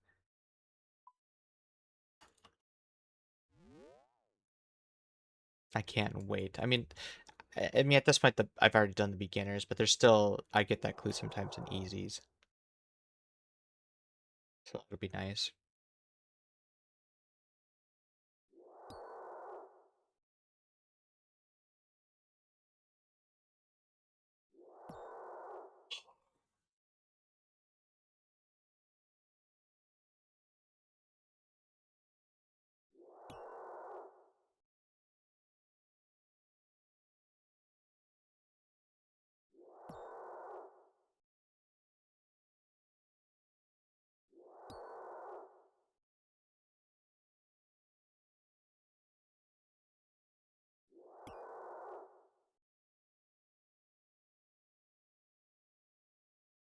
I can't wait. I mean, at this point, I've already done the beginners, but there's still I get that clue sometimes in easies, so it'll be nice.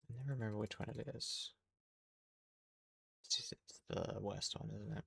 I never remember which one it is. It's the west one, isn't it?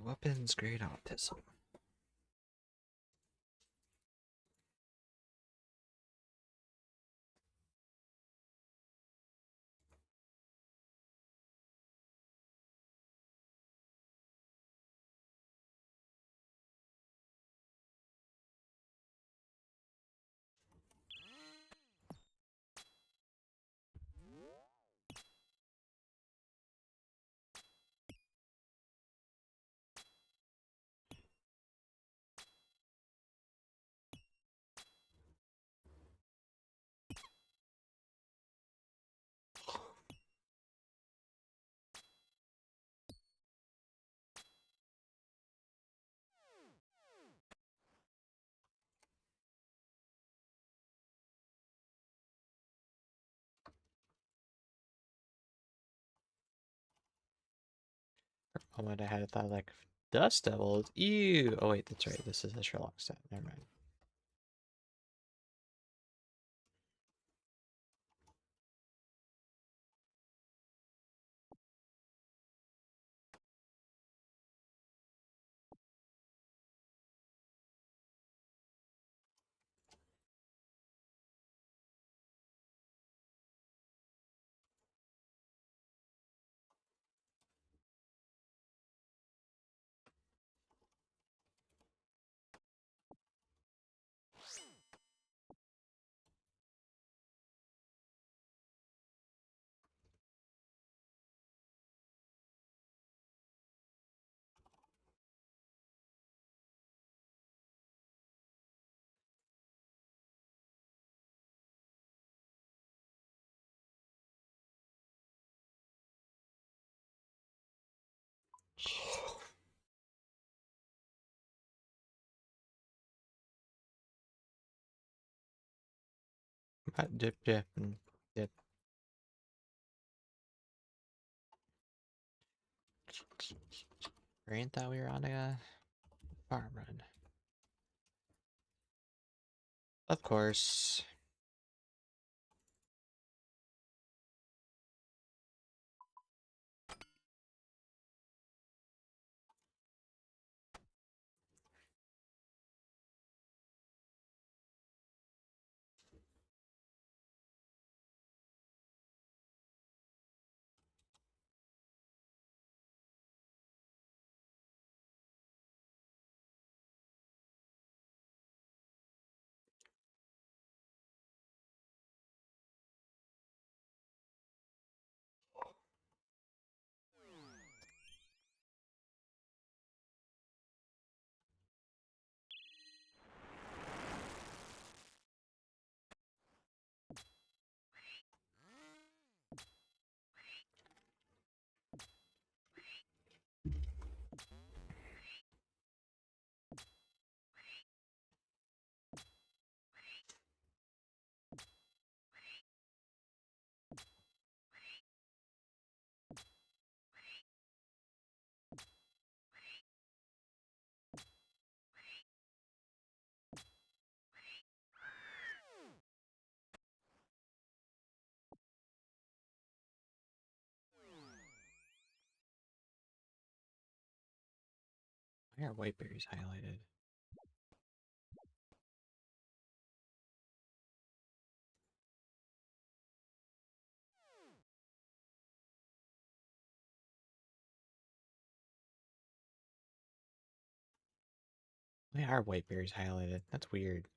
Weapons grade autism. For a moment, I had a thought like Dust Devils. Ew. Oh wait, that's right. This is a Sherlock set. Never mind. Dip, dip, dip. Rain thought we were on a farm run. Of course. Why are white berries highlighted? Why are white berries highlighted? That's weird.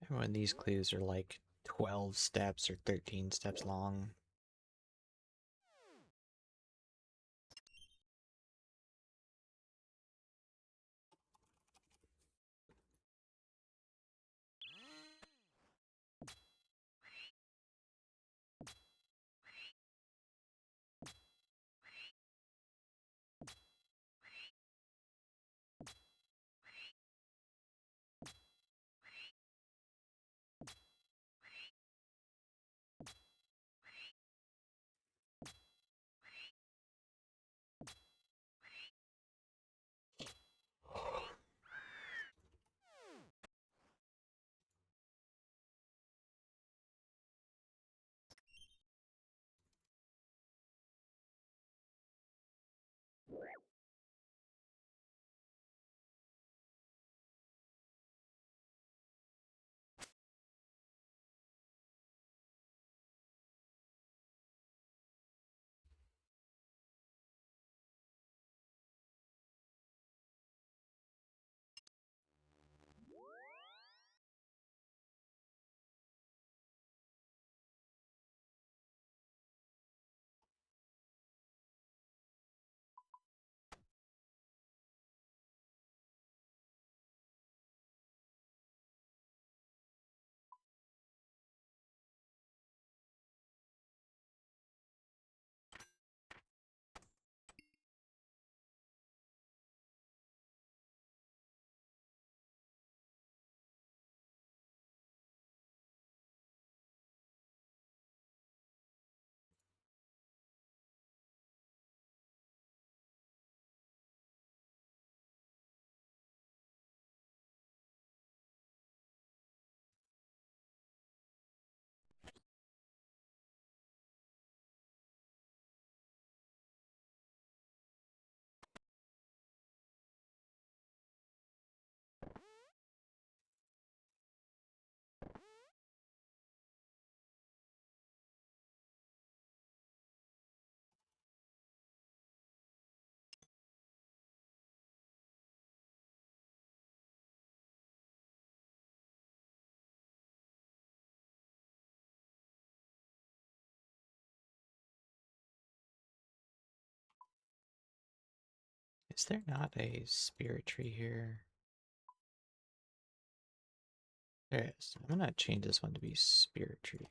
And when these clues are like 12 steps or 13 steps long. Is there not a spirit tree here? There is. I'm gonna change this one to be spirit tree.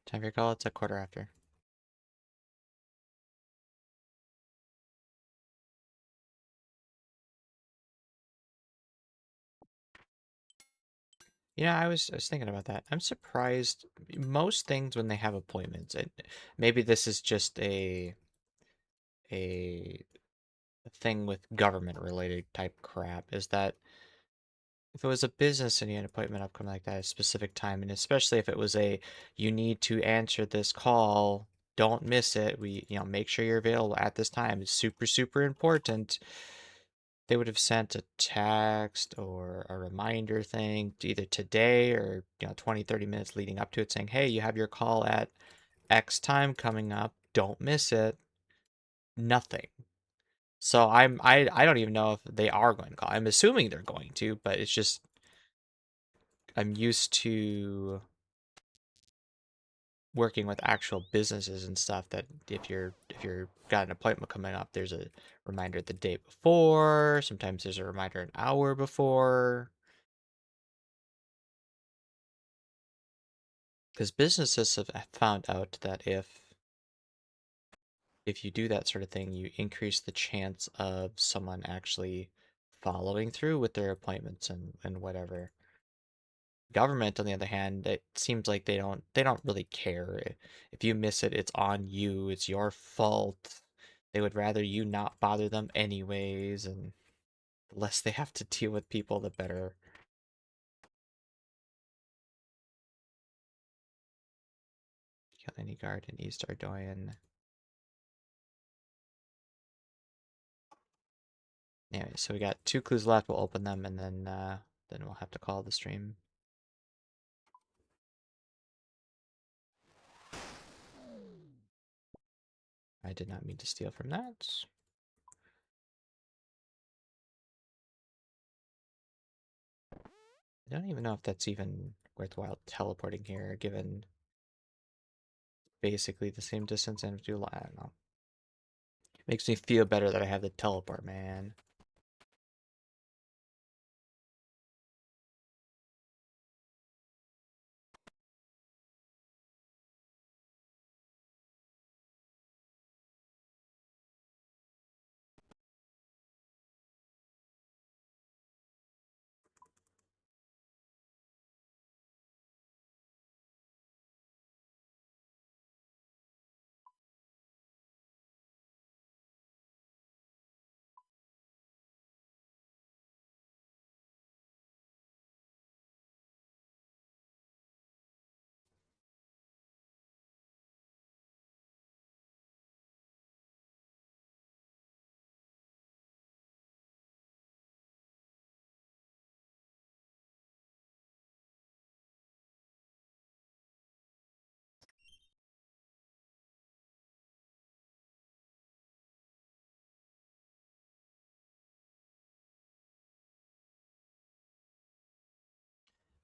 Time for your call. It's a quarter after. Yeah, I was thinking about that. I'm surprised most things when they have appointments, and maybe this is just a thing with government related type crap, is that if it was a business and you had an appointment upcoming like that at a specific time, and especially if it was a you need to answer this call, don't miss it. Make sure you're available at this time. It's super, super important. They would have sent a text or a reminder thing either today or 20, 30 minutes leading up to it saying, hey, you have your call at X time coming up. Don't miss it. Nothing. So I don't even know if they are going to call. I'm assuming they're going to, but it's just I'm used to working with actual businesses and stuff that if you're got an appointment coming up, there's a reminder the day before. Sometimes there's a reminder an hour before. Because businesses have found out that if you do that sort of thing, you increase the chance of someone actually following through with their appointments and whatever. Government, on the other hand, it seems like they don't really care. If you miss it, it's on you. It's your fault. They would rather you not bother them anyways, and the less they have to deal with people, the better. Kill any guard in East Ardoyan. Anyway, so we got 2 clues left. We'll open them, and then we'll have to call the stream. I did not mean to steal from that. I don't even know if that's even worthwhile teleporting here, given basically the same distance and do I don't know. Makes me feel better that I have the teleport, man.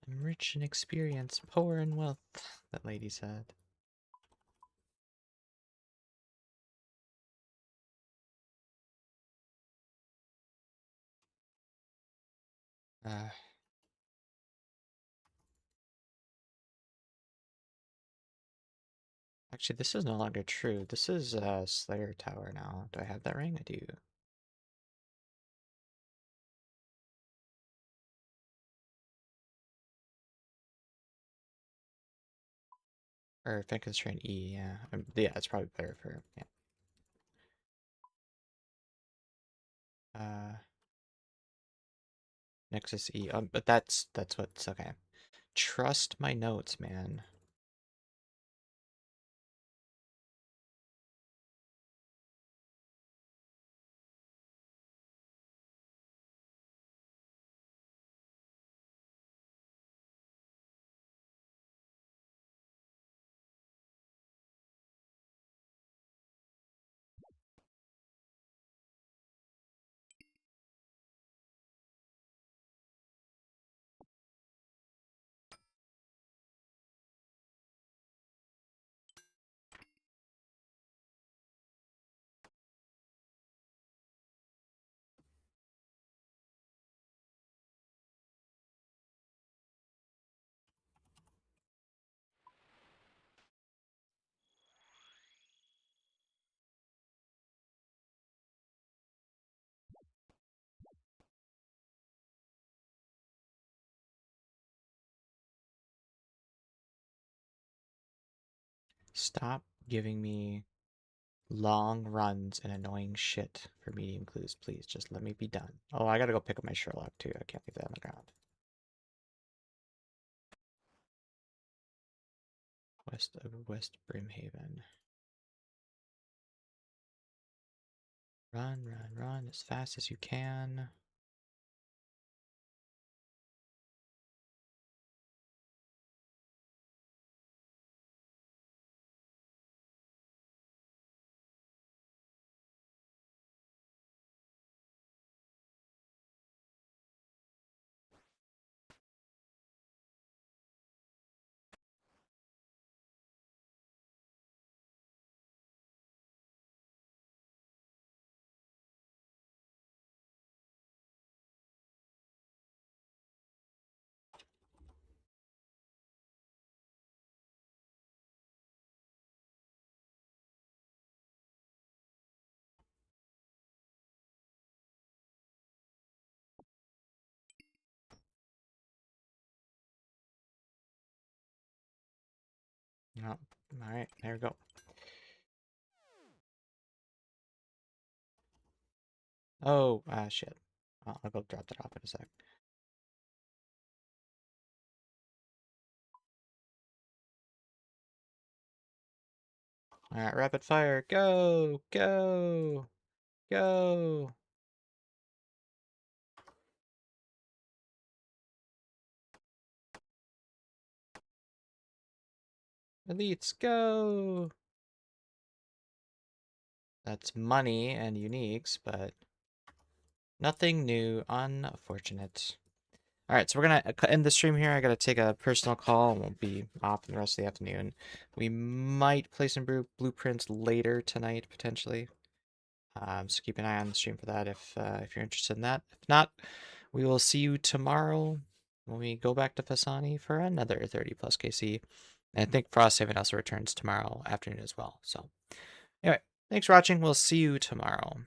I'm rich in experience, poor in wealth, that lady said. Uh, Actually, this is no longer true. This is Slayer Tower now. Do I have that ring? I do. Or if I constrain E, yeah. Yeah, it's probably better for, yeah. Nexus E. But that's what's okay. Trust my notes, man. Stop giving me long runs and annoying shit for medium clues, please. Just let me be done. Oh, I gotta go pick up my Sherlock too. I can't leave that on the ground. West of West Brimhaven. Run, run, run as fast as you can. Oh, all right, there we go. Oh, shit. I'll go drop that off in a sec. All right, rapid fire. Go, go, go. Elites, go. That's money and uniques, but nothing new. Unfortunate. All right, so we're gonna end the stream here. I gotta take a personal call. Won't be off the rest of the afternoon. We might play some blueprints later tonight, potentially. So keep an eye on the stream for that if you're interested in that. If not, we will see you tomorrow when we go back to Fasani for another 30 plus KC. And I think Frost Haven also returns tomorrow afternoon as well. So anyway, thanks for watching. We'll see you tomorrow.